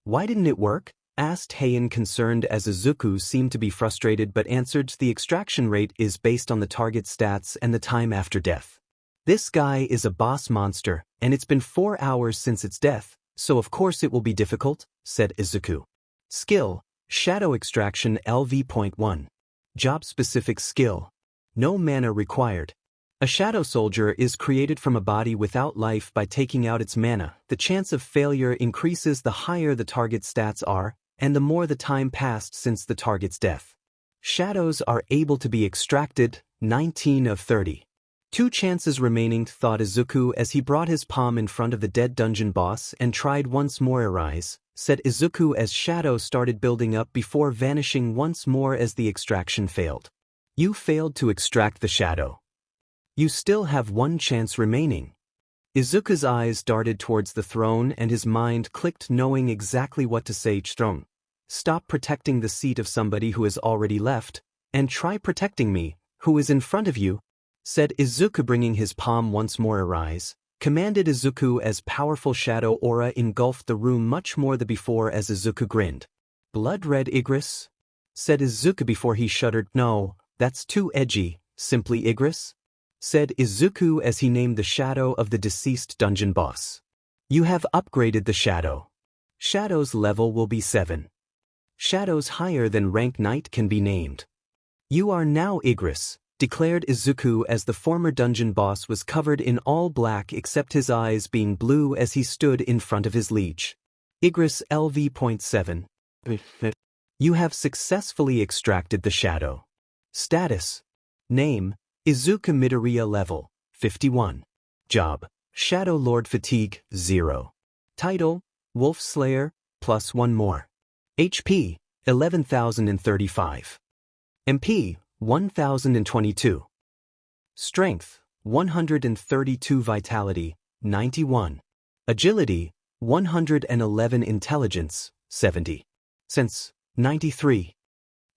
[SPEAKER 1] Why didn't it work? Asked Heian, concerned as Izuku seemed to be frustrated but answered, the extraction rate is based on the target stats and the time after death. This guy is a boss monster, and it's been 4 hours since its death, so of course it will be difficult, said Izuku. Skill: Shadow Extraction LV.1. Job-specific skill. No mana required. A shadow soldier is created from a body without life by taking out its mana. The chance of failure increases the higher the target stats are, and the more the time passed since the target's death. Shadows are able to be extracted, 19 of 30. 2 chances remaining, thought Izuku as he brought his palm in front of the dead dungeon boss and tried once more. Arise, said Izuku as shadow started building up before vanishing once more as the extraction failed. You failed to extract the shadow. You still have one chance remaining. Izuku's eyes darted towards the throne and his mind clicked, knowing exactly what to say. Throne, stop protecting the seat of somebody who has already left, and try protecting me, who is in front of you, said Izuku, bringing his palm once more. Arise, commanded Izuku as powerful shadow aura engulfed the room much more than before as Izuku grinned. Blood red Igris? Said Izuku before he shuddered. No, that's too edgy, simply Igris? Said Izuku as he named the shadow of the deceased dungeon boss. You have upgraded the shadow. Shadow's level will be 7. Shadows higher than rank knight can be named. You are now Igris, declared Izuku as the former dungeon boss was covered in all black except his eyes being blue as he stood in front of his liege. Igris LV.7. You have successfully extracted the shadow. Status. Name, Izuku Midoriya, level 51. Job, Shadow Lord, fatigue 0. Title, Wolf Slayer, +1 more. HP, 11,035. MP, 1,022. Strength, 132. Vitality, 91. Agility, 111. Intelligence, 70. Sense, 93.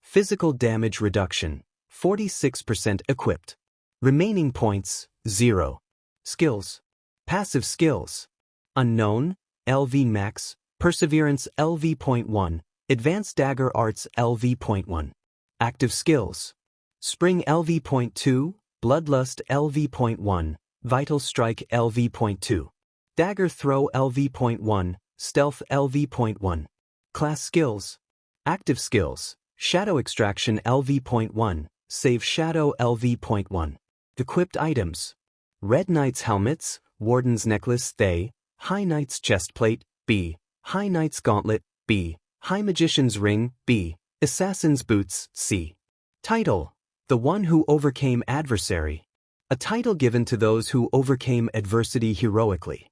[SPEAKER 1] Physical damage reduction, 46%. Equipped. Remaining points, 0. Skills. Passive skills. Unknown, LV Max, Perseverance LV.1, Advanced Dagger Arts LV.1. Active skills. Spring LV.2, Bloodlust LV.1, Vital Strike LV.2. Dagger Throw LV.1, Stealth LV.1. Class skills. Active skills. Shadow Extraction LV.1, Save Shadow LV.1. Equipped items. Red Knight's Helmets, Warden's Necklace They, High Knight's Chestplate B, High Knight's Gauntlet B, High Magician's Ring B, Assassin's Boots C. Title, The One Who Overcame Adversary. A title given to those who overcame adversity heroically.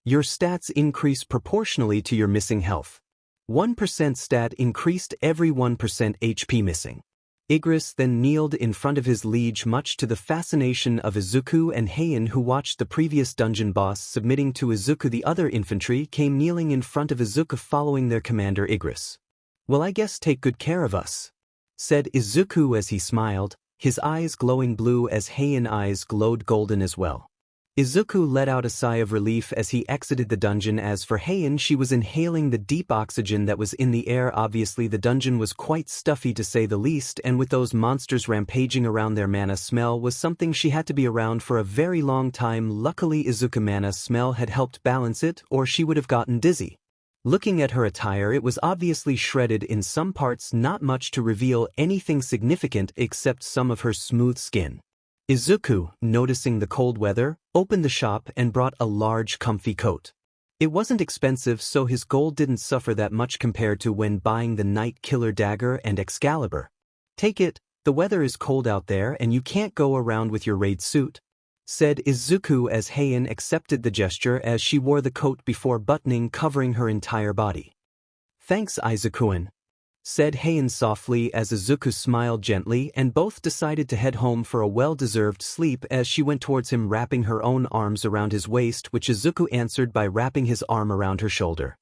[SPEAKER 1] Your stats increase proportionally to your missing health. 1% stat increased every 1% HP missing. Igris then kneeled in front of his liege, much to the fascination of Izuku and Heian, who watched the previous dungeon boss submitting to Izuku. The other infantry came kneeling in front of Izuku following their commander Igris. Well, I guess take good care of us, said Izuku as he smiled, his eyes glowing blue as Heian's eyes glowed golden as well. Izuku let out a sigh of relief as he exited the dungeon. As for Heian, she was inhaling the deep oxygen that was in the air. Obviously the dungeon was quite stuffy to say the least, and with those monsters rampaging around, their mana smell was something she had to be around for a very long time. Luckily Izuku's mana smell had helped balance it, or she would have gotten dizzy. Looking at her attire, it was obviously shredded in some parts, not much to reveal anything significant except some of her smooth skin. Izuku, noticing the cold weather, opened the shop and brought a large comfy coat. It wasn't expensive, so his gold didn't suffer that much compared to when buying the Night Killer dagger and Excalibur. Take it, the weather is cold out there and you can't go around with your raid suit, said Izuku as Heian accepted the gesture as she wore the coat before buttoning, covering her entire body. Thanks, Izuku-an, said Heian softly as Izuku smiled gently, and both decided to head home for a well-deserved sleep as she went towards him, wrapping her own arms around his waist, which Izuku answered by wrapping his arm around her shoulder.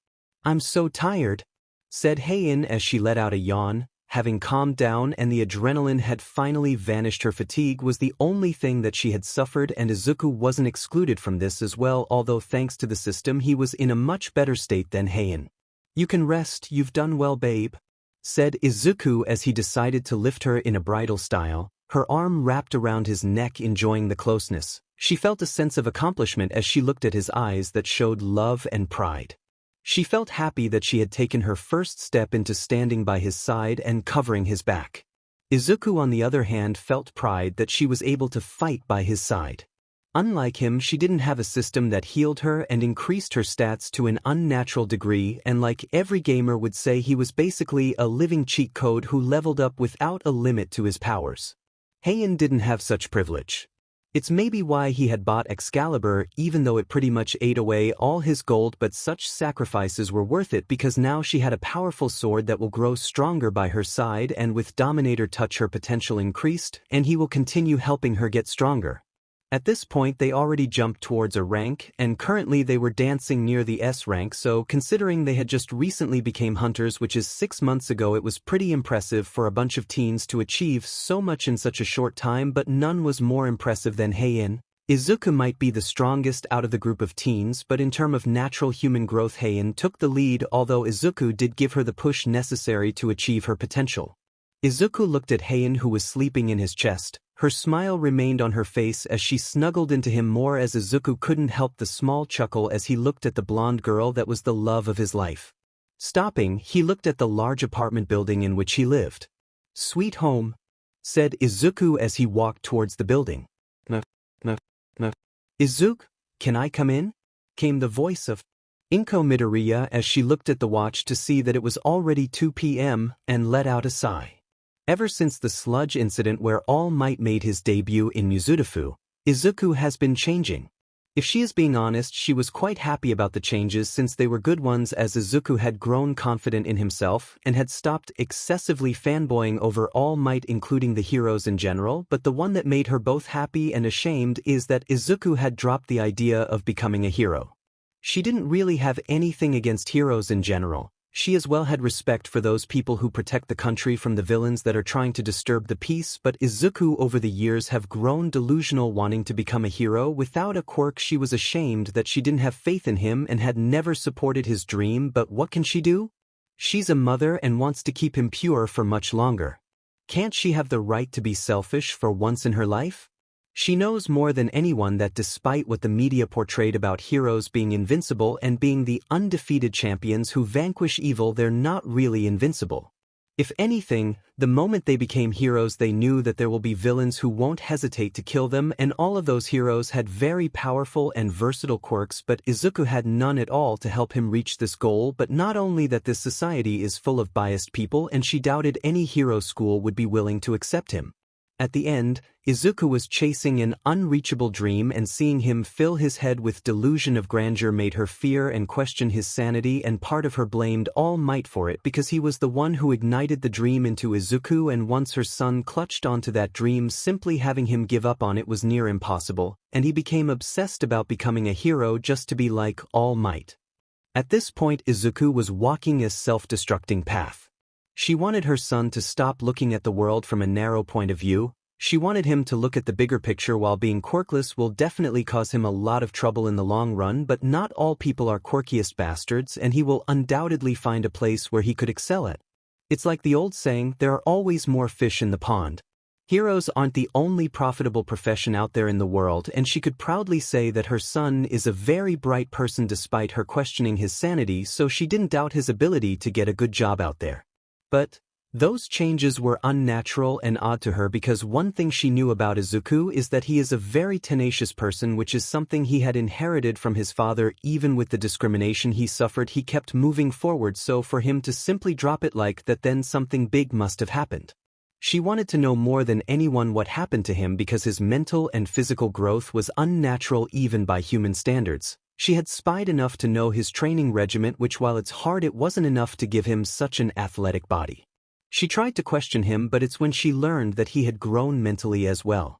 [SPEAKER 1] I'm so tired, said Heian as she let out a yawn. Having calmed down and the adrenaline had finally vanished, her fatigue was the only thing that she had suffered, and Izuku wasn't excluded from this as well, although thanks to the system he was in a much better state than Heian. You can rest, you've done well, babe, said Izuku as he decided to lift her in a bridal style, her arm wrapped around his neck. Enjoying the closeness, she felt a sense of accomplishment as she looked at his eyes that showed love and pride. She felt happy that she had taken her first step into standing by his side and covering his back. Izuku, on the other hand, felt pride that she was able to fight by his side. Unlike him, she didn't have a system that healed her and increased her stats to an unnatural degree, and like every gamer would say, he was basically a living cheat code who leveled up without a limit to his powers. Heian didn't have such privilege. It's maybe why he had bought Excalibur even though it pretty much ate away all his gold, but such sacrifices were worth it because now she had a powerful sword that will grow stronger by her side, and with Dominator Touch her potential increased, and he will continue helping her get stronger. At this point they already jumped towards a rank, and currently they were dancing near the S rank, so considering they had just recently became hunters, which is 6 months ago, it was pretty impressive for a bunch of teens to achieve so much in such a short time, but none was more impressive than Heian. Izuku might be the strongest out of the group of teens, but in terms of natural human growth Heian took the lead, although Izuku did give her the push necessary to achieve her potential. Izuku looked at Heian, who was sleeping in his chest. Her smile remained on her face as she snuggled into him more, as Izuku couldn't help the small chuckle as he looked at the blonde girl that was the love of his life. Stopping, he looked at the large apartment building in which he lived. "Sweet home," said Izuku as he walked towards the building. "Izuku, can I come in?" came the voice of Inko Midoriya as she looked at the watch to see that it was already 2 p.m. and let out a sigh. Ever since the sludge incident where All Might made his debut in Mizudafu, Izuku has been changing. If she is being honest, she was quite happy about the changes since they were good ones, as Izuku had grown confident in himself and had stopped excessively fanboying over All Might, including the heroes in general, but the one that made her both happy and ashamed is that Izuku had dropped the idea of becoming a hero. She didn't really have anything against heroes in general. She as well had respect for those people who protect the country from the villains that are trying to disturb the peace, but Izuku over the years have grown delusional, wanting to become a hero without a quirk. She was ashamed that she didn't have faith in him and had never supported his dream, but what can she do? She's a mother and wants to keep him pure for much longer. Can't she have the right to be selfish for once in her life? She knows more than anyone that despite what the media portrayed about heroes being invincible and being the undefeated champions who vanquish evil, they're not really invincible. If anything, the moment they became heroes they knew that there will be villains who won't hesitate to kill them, and all of those heroes had very powerful and versatile quirks, but Izuku had none at all to help him reach this goal. But not only that, this society is full of biased people, and she doubted any hero school would be willing to accept him. At the end, Izuku was chasing an unreachable dream, and seeing him fill his head with delusion of grandeur made her fear and question his sanity, and part of her blamed All Might for it because he was the one who ignited the dream into Izuku, and once her son clutched onto that dream, simply having him give up on it was near impossible, and he became obsessed about becoming a hero just to be like All Might. At this point Izuku was walking a self-destructing path. She wanted her son to stop looking at the world from a narrow point of view. She wanted him to look at the bigger picture. While being quirkless will definitely cause him a lot of trouble in the long run, but not all people are quirkiest bastards, and he will undoubtedly find a place where he could excel at. It's like the old saying, there are always more fish in the pond. Heroes aren't the only profitable profession out there in the world, and she could proudly say that her son is a very bright person despite her questioning his sanity, so she didn't doubt his ability to get a good job out there. But those changes were unnatural and odd to her, because one thing she knew about Izuku is that he is a very tenacious person, which is something he had inherited from his father. Even with the discrimination he suffered, he kept moving forward, so for him to simply drop it like that, then something big must have happened. She wanted to know more than anyone what happened to him, because his mental and physical growth was unnatural even by human standards. She had spied enough to know his training regimen, which while it's hard, it wasn't enough to give him such an athletic body. She tried to question him, but it's when she learned that he had grown mentally as well.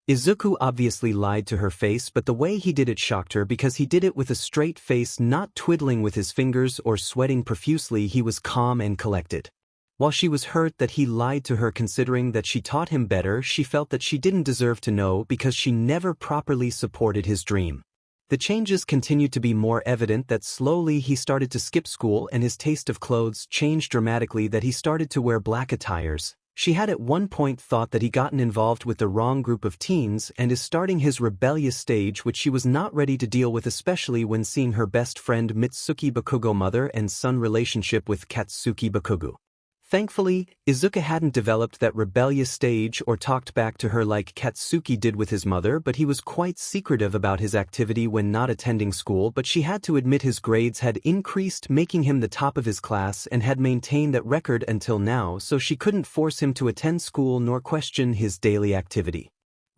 [SPEAKER 1] Izuku obviously lied to her face, but the way he did it shocked her, because he did it with a straight face, not twiddling with his fingers or sweating profusely. He was calm and collected. While she was hurt that he lied to her, considering that she taught him better, she felt that she didn't deserve to know because she never properly supported his dream. The changes continued to be more evident, that slowly he started to skip school and his taste of clothes changed dramatically, that he started to wear black attires. She had at one point thought that he gotten involved with the wrong group of teens and is starting his rebellious stage, which she was not ready to deal with, especially when seeing her best friend Mitsuki Bakugo mother and son relationship with Katsuki Bakugo. Thankfully, Izuku hadn't developed that rebellious stage or talked back to her like Katsuki did with his mother, but he was quite secretive about his activity when not attending school. But she had to admit his grades had increased, making him the top of his class, and had maintained that record until now, so she couldn't force him to attend school nor question his daily activity.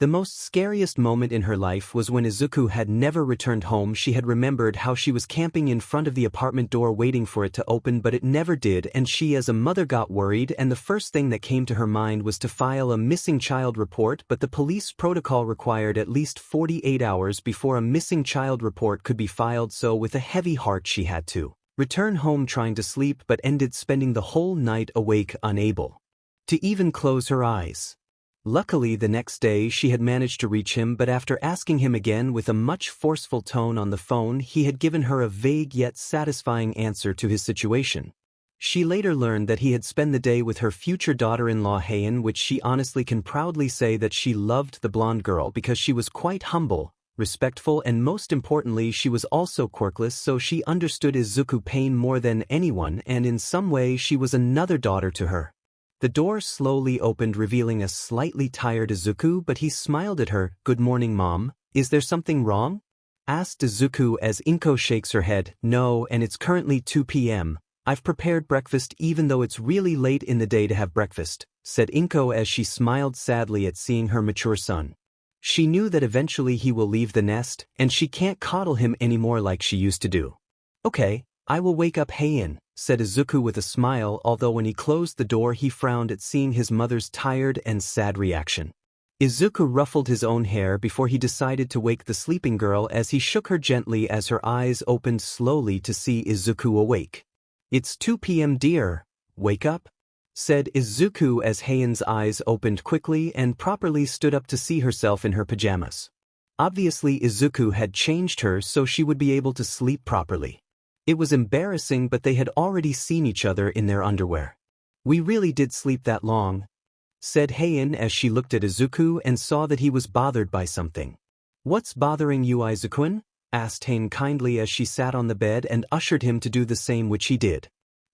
[SPEAKER 1] The most scariest moment in her life was when Izuku had never returned home. She had remembered how she was camping in front of the apartment door waiting for it to open, but it never did, and she as a mother got worried, and the first thing that came to her mind was to file a missing child report, but the police protocol required at least 48 hours before a missing child report could be filed, so with a heavy heart she had to return home trying to sleep, but ended spending the whole night awake, unable to even close her eyes. Luckily, the next day she had managed to reach him, but after asking him again with a much forceful tone on the phone, he had given her a vague yet satisfying answer to his situation. She later learned that he had spent the day with her future daughter-in-law Heian, which she honestly can proudly say that she loved the blonde girl because she was quite humble, respectful, and most importantly she was also quirkless, so she understood Izuku pain more than anyone, and in some way she was another daughter to her. The door slowly opened, revealing a slightly tired Izuku, but he smiled at her. "Good morning, Mom. Is there something wrong?" asked Izuku as Inko shakes her head. "No, and it's currently 2 p.m. I've prepared breakfast even though it's really late in the day to have breakfast," said Inko as she smiled sadly at seeing her mature son. She knew that eventually he will leave the nest, and she can't coddle him anymore like she used to do. "Okay, I will wake up Heian," said Izuku with a smile, although when he closed the door he frowned at seeing his mother's tired and sad reaction. Izuku ruffled his own hair before he decided to wake the sleeping girl as he shook her gently as her eyes opened slowly to see Izuku awake. "It's 2 p.m. dear. Wake up," said Izuku as Heian's eyes opened quickly and properly stood up to see herself in her pajamas. Obviously Izuku had changed her so she would be able to sleep properly. It was embarrassing, but they had already seen each other in their underwear. "We really did sleep that long," said Heian as she looked at Izuku and saw that he was bothered by something. "What's bothering you, Izuku?" asked Heian kindly as she sat on the bed and ushered him to do the same, which he did.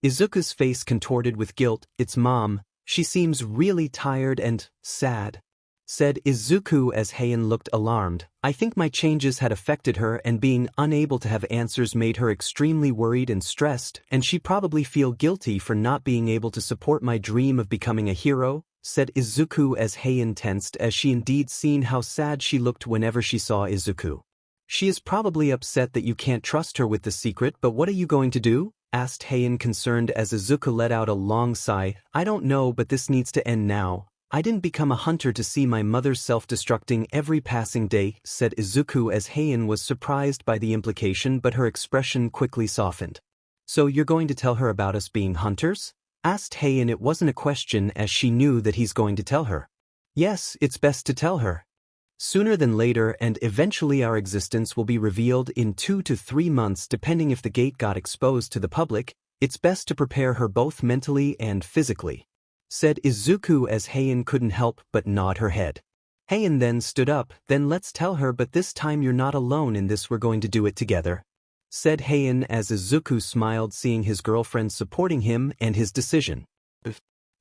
[SPEAKER 1] Izuku's face contorted with guilt. "It's Mom. She seems really tired and sad," said Izuku as Heian looked alarmed. "I think my changes had affected her, and being unable to have answers made her extremely worried and stressed, and she probably feel guilty for not being able to support my dream of becoming a hero," said Izuku as Heian tensed as she indeed seen how sad she looked whenever she saw Izuku. "She is probably upset that you can't trust her with the secret, but what are you going to do?" asked Heian concerned as Izuku let out a long sigh. "I don't know, but this needs to end now. I didn't become a hunter to see my mother self-destructing every passing day," said Izuku as Heian was surprised by the implication, but her expression quickly softened. "So you're going to tell her about us being hunters?" asked Heian. It wasn't a question as she knew that he's going to tell her. "Yes, it's best to tell her. Sooner than later, and eventually our existence will be revealed in 2 to 3 months depending if the gate got exposed to the public. It's best to prepare her both mentally and physically," said Izuku as Heian couldn't help but nod her head. Heian then stood up. "Then let's tell her, but this time you're not alone in this, we're going to do it together," said Heian as Izuku smiled seeing his girlfriend supporting him and his decision.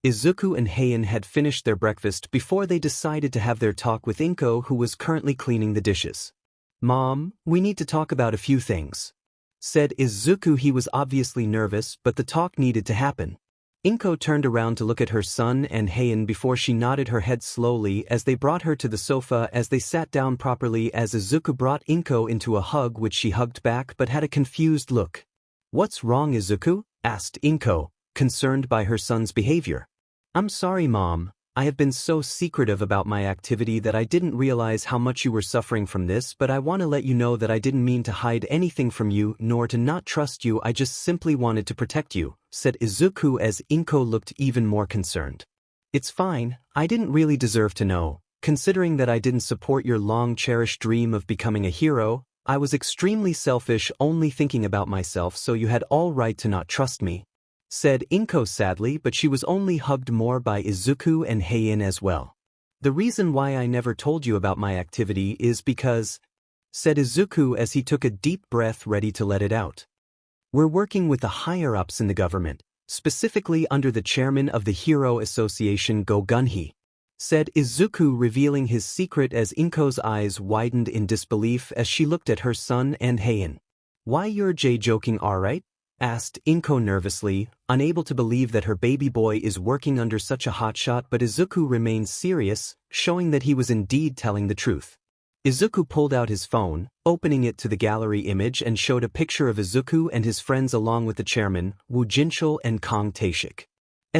[SPEAKER 1] Izuku and Heian had finished their breakfast before they decided to have their talk with Inko, who was currently cleaning the dishes. "Mom, we need to talk about a few things," said Izuku. He was obviously nervous, but the talk needed to happen. Inko turned around to look at her son and Heian before she nodded her head slowly as they brought her to the sofa as they sat down properly as Izuku brought Inko into a hug, which she hugged back but had a confused look. "What's wrong, Izuku?" asked Inko, concerned by her son's behavior. "I'm sorry, Mom. I have been so secretive about my activity that I didn't realize how much you were suffering from this, but I want to let you know that I didn't mean to hide anything from you nor to not trust you. I just simply wanted to protect you," said Izuku as Inko looked even more concerned. "It's fine. I didn't really deserve to know. Considering that I didn't support your long-cherished dream of becoming a hero, I was extremely selfish, only thinking about myself, so you had all right to not trust me," said Inko sadly, but she was only hugged more by Izuku and Heian as well. "The reason why I never told you about my activity is because," said Izuku as he took a deep breath ready to let it out. "We're working with the higher-ups in the government, specifically under the chairman of the Hero Association Gogunhi," said Izuku, revealing his secret as Inko's eyes widened in disbelief as she looked at her son and Heian. "Why, you're joking, alright?" asked Inko nervously. unable to believe that her baby boy is working under such a hotshot, but Izuku remains serious, showing that he was indeed telling the truth. Izuku pulled out his phone, opening it to the gallery image, and showed a picture of Izuku and his friends along with the chairman, Wu Jinchul and Kong Taeshik.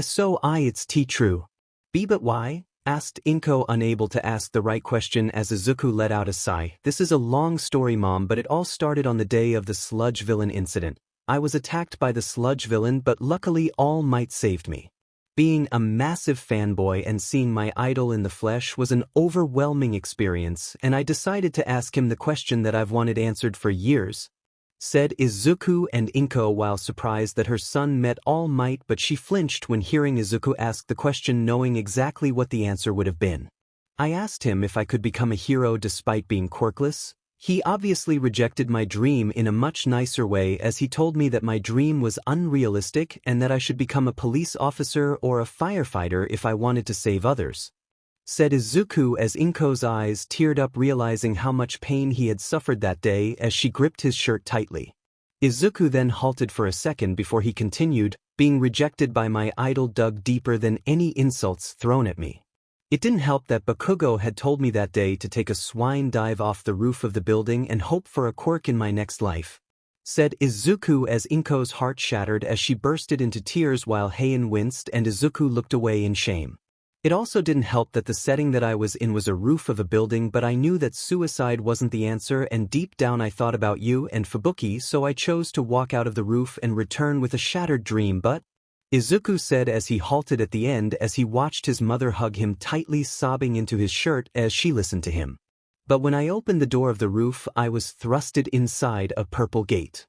[SPEAKER 1] So it's true. But why? Asked Inko, unable to ask the right question as Izuku let out a sigh. This is a long story, Mom, but it all started on the day of the sludge villain incident. I was attacked by the sludge villain, but luckily All Might saved me. Being a massive fanboy and seeing my idol in the flesh was an overwhelming experience, and I decided to ask him the question that I've wanted answered for years. Said Izuku, and Inko, while surprised that her son met All Might, but she flinched when hearing Izuku ask the question, knowing exactly what the answer would have been. I asked him if I could become a hero despite being quirkless. He obviously rejected my dream in a much nicer way, as he told me that my dream was unrealistic and that I should become a police officer or a firefighter if I wanted to save others. Said Izuku as Inko's eyes teared up, realizing how much pain he had suffered that day as she gripped his shirt tightly. Izuku then halted for a second before he continued, being rejected by my idol dug deeper than any insults thrown at me. It didn't help that Bakugo had told me that day to take a swine dive off the roof of the building and hope for a quirk in my next life. Said Izuku as Inko's heart shattered as she bursted into tears while Heian winced and Izuku looked away in shame. It also didn't help that the setting that I was in was a roof of a building, but I knew that suicide wasn't the answer, and deep down I thought about you and Fubuki, so I chose to walk out of the roof and return with a shattered dream. But Izuku said as he halted at the end as he watched his mother hug him tightly, sobbing into his shirt as she listened to him. But when I opened the door of the roof, I was thrusted inside a purple gate.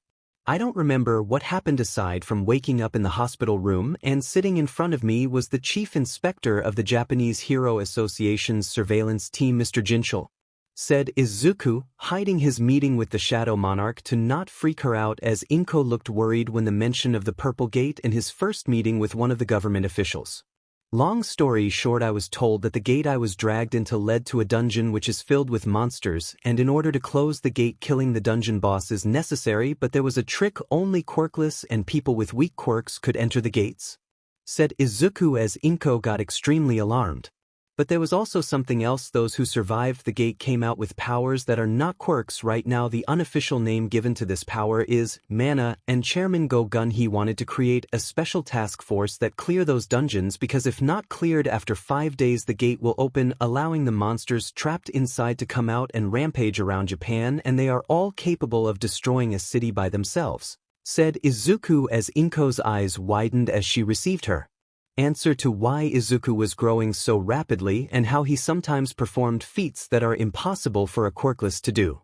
[SPEAKER 1] I don't remember what happened aside from waking up in the hospital room, and sitting in front of me was the chief inspector of the Japanese Hero Association's surveillance team, Mr. Jinchul. Said Izuku, hiding his meeting with the Shadow Monarch to not freak her out, as Inko looked worried when the mention of the Purple Gate and his first meeting with one of the government officials. Long story short, I was told that the gate I was dragged into led to a dungeon which is filled with monsters, and in order to close the gate, killing the dungeon boss is necessary, but there was a trick: only quirkless and people with weak quirks could enter the gates. Said Izuku as Inko got extremely alarmed. But there was also something else. Those who survived the gate came out with powers that are not quirks. Right now the unofficial name given to this power is mana, and Chairman Go-Gun wanted to create a special task force that clear those dungeons, because if not cleared after 5 days the gate will open, allowing the monsters trapped inside to come out and rampage around Japan, and they are all capable of destroying a city by themselves. Said Izuku as Inko's eyes widened as she received her answer to why Izuku was growing so rapidly and how he sometimes performed feats that are impossible for a quirkless to do.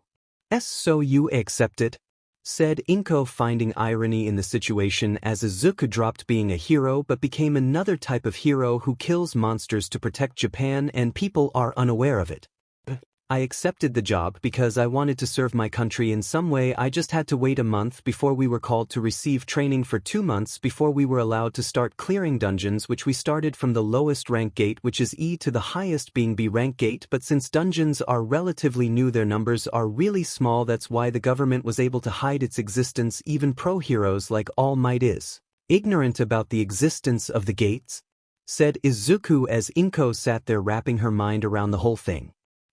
[SPEAKER 1] So you accept it? Said Inko, finding irony in the situation, as Izuku dropped being a hero but became another type of hero who kills monsters to protect Japan, and people are unaware of it. I accepted the job because I wanted to serve my country in some way. I just had to wait a month before we were called to receive training for 2 months before we were allowed to start clearing dungeons, which we started from the lowest rank gate, which is E, to the highest being B rank gate. But since dungeons are relatively new, their numbers are really small. That's why the government was able to hide its existence. Even pro heroes like All Might is ignorant about the existence of the gates. Said Izuku as Inko sat there wrapping her mind around the whole thing.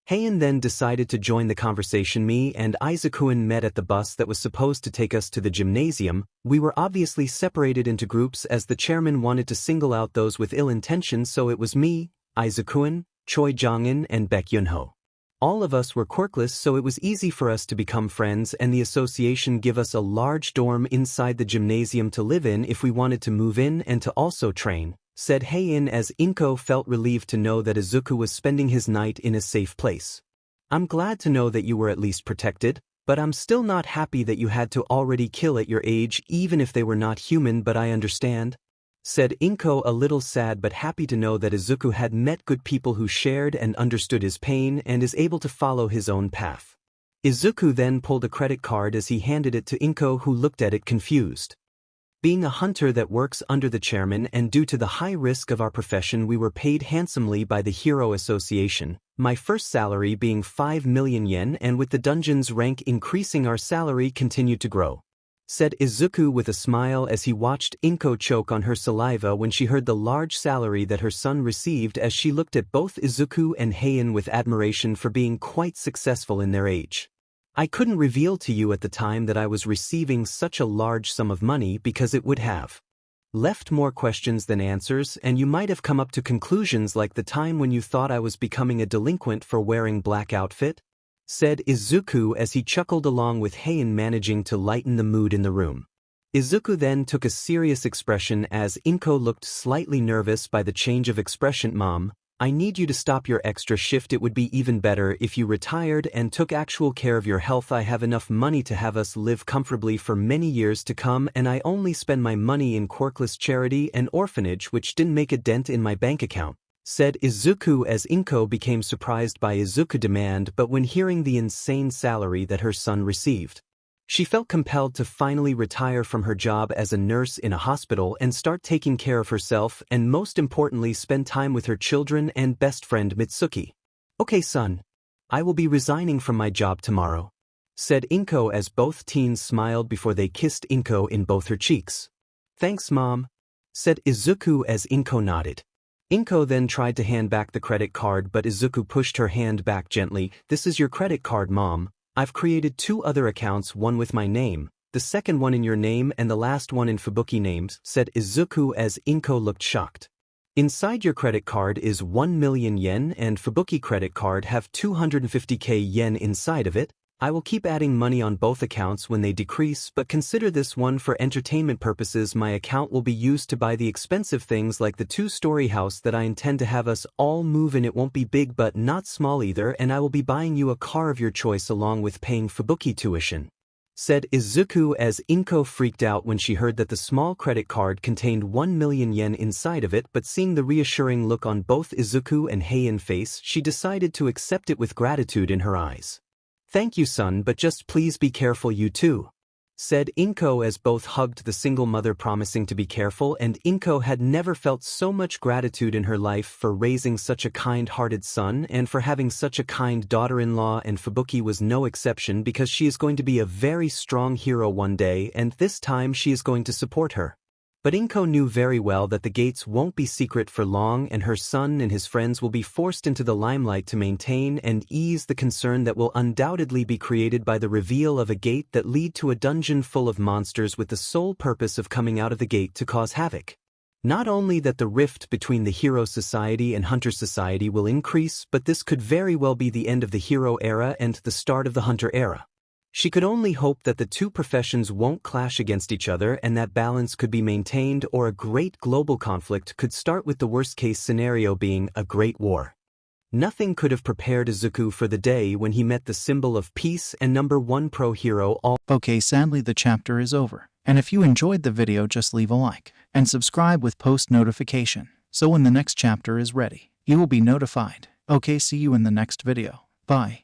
[SPEAKER 1] Heian then decided to join the conversation. Me and Izuku met at the bus that was supposed to take us to the gymnasium. We were obviously separated into groups as the chairman wanted to single out those with ill intentions, so it was me, Izuku, Choi Jongin, and Baek Yunho. All of us were quirkless, so it was easy for us to become friends, and the association give us a large dorm inside the gymnasium to live in if we wanted to move in and to also train. Said Heian as Inko felt relieved to know that Izuku was spending his night in a safe place. I'm glad to know that you were at least protected, but I'm still not happy that you had to already kill at your age, even if they were not human, but I understand. Said Inko, a little sad but happy to know that Izuku had met good people who shared and understood his pain and is able to follow his own path. Izuku then pulled a credit card as he handed it to Inko, who looked at it confused. Being a hunter that works under the chairman, and due to the high risk of our profession, we were paid handsomely by the Hero Association, my first salary being 5 million yen, and with the dungeon's rank increasing our salary continued to grow. said Izuku with a smile as he watched Inko choke on her saliva when she heard the large salary that her son received, as she looked at both Izuku and Heian with admiration for being quite successful in their age. I couldn't reveal to you at the time that I was receiving such a large sum of money because it would have left more questions than answers, and you might have come up to conclusions like the time when you thought I was becoming a delinquent for wearing black outfit, said Izuku as he chuckled along with Heian, managing to lighten the mood in the room. Izuku then took a serious expression as Inko looked slightly nervous by the change of expression. Mom, I need you to stop your extra shift. It would be even better if you retired and took actual care of your health. I have enough money to have us live comfortably for many years to come, and I only spend my money in quirkless charity and orphanage, which didn't make a dent in my bank account, said Izuku as Inko became surprised by Izuku's demand. But when hearing the insane salary that her son received, she felt compelled to finally retire from her job as a nurse in a hospital and start taking care of herself, and most importantly spend time with her children and best friend Mitsuki. Okay son, I will be resigning from my job tomorrow, said Inko as both teens smiled before they kissed Inko in both her cheeks. Thanks mom, said Izuku as Inko nodded. Inko then tried to hand back the credit card, but Izuku pushed her hand back gently. This is your credit card mom. I've created 2 other accounts, one with my name, the second one in your name, and the last one in Fubuki names, said Izuku as Inko looked shocked. Inside your credit card is 1 million yen, and Fubuki credit card have 250k yen inside of it. I will keep adding money on both accounts when they decrease, but consider this one for entertainment purposes. My account will be used to buy the expensive things like the 2-story house that I intend to have us all move in. It won't be big but not small either, and I will be buying you a car of your choice along with paying Fubuki tuition, said Izuku as Inko freaked out when she heard that the small credit card contained 1 million yen inside of it, but seeing the reassuring look on both Izuku and Heian's face, she decided to accept it with gratitude in her eyes. Thank you son, but just please be careful you too, said Inko as both hugged the single mother, promising to be careful. And Inko had never felt so much gratitude in her life for raising such a kind-hearted son and for having such a kind daughter-in-law, and Fubuki was no exception, because she is going to be a very strong hero one day, and this time she is going to support her. But Inko knew very well that the gates won't be secret for long, and her son and his friends will be forced into the limelight to maintain and ease the concern that will undoubtedly be created by the reveal of a gate that lead to a dungeon full of monsters with the sole purpose of coming out of the gate to cause havoc. Not only that the rift between the Hero Society and Hunter Society will increase, but this could very well be the end of the Hero era and the start of the Hunter era. She could only hope that the 2 professions won't clash against each other and that balance could be maintained, or a great global conflict could start, with the worst-case scenario being a great war. Nothing could have prepared Izuku for the day when he met the symbol of peace and #1 pro hero.
[SPEAKER 2] Okay, sadly the chapter is over, and if you enjoyed the video, just leave a like and subscribe with post notification, so when the next chapter is ready, you will be notified. Okay, see you in the next video. Bye.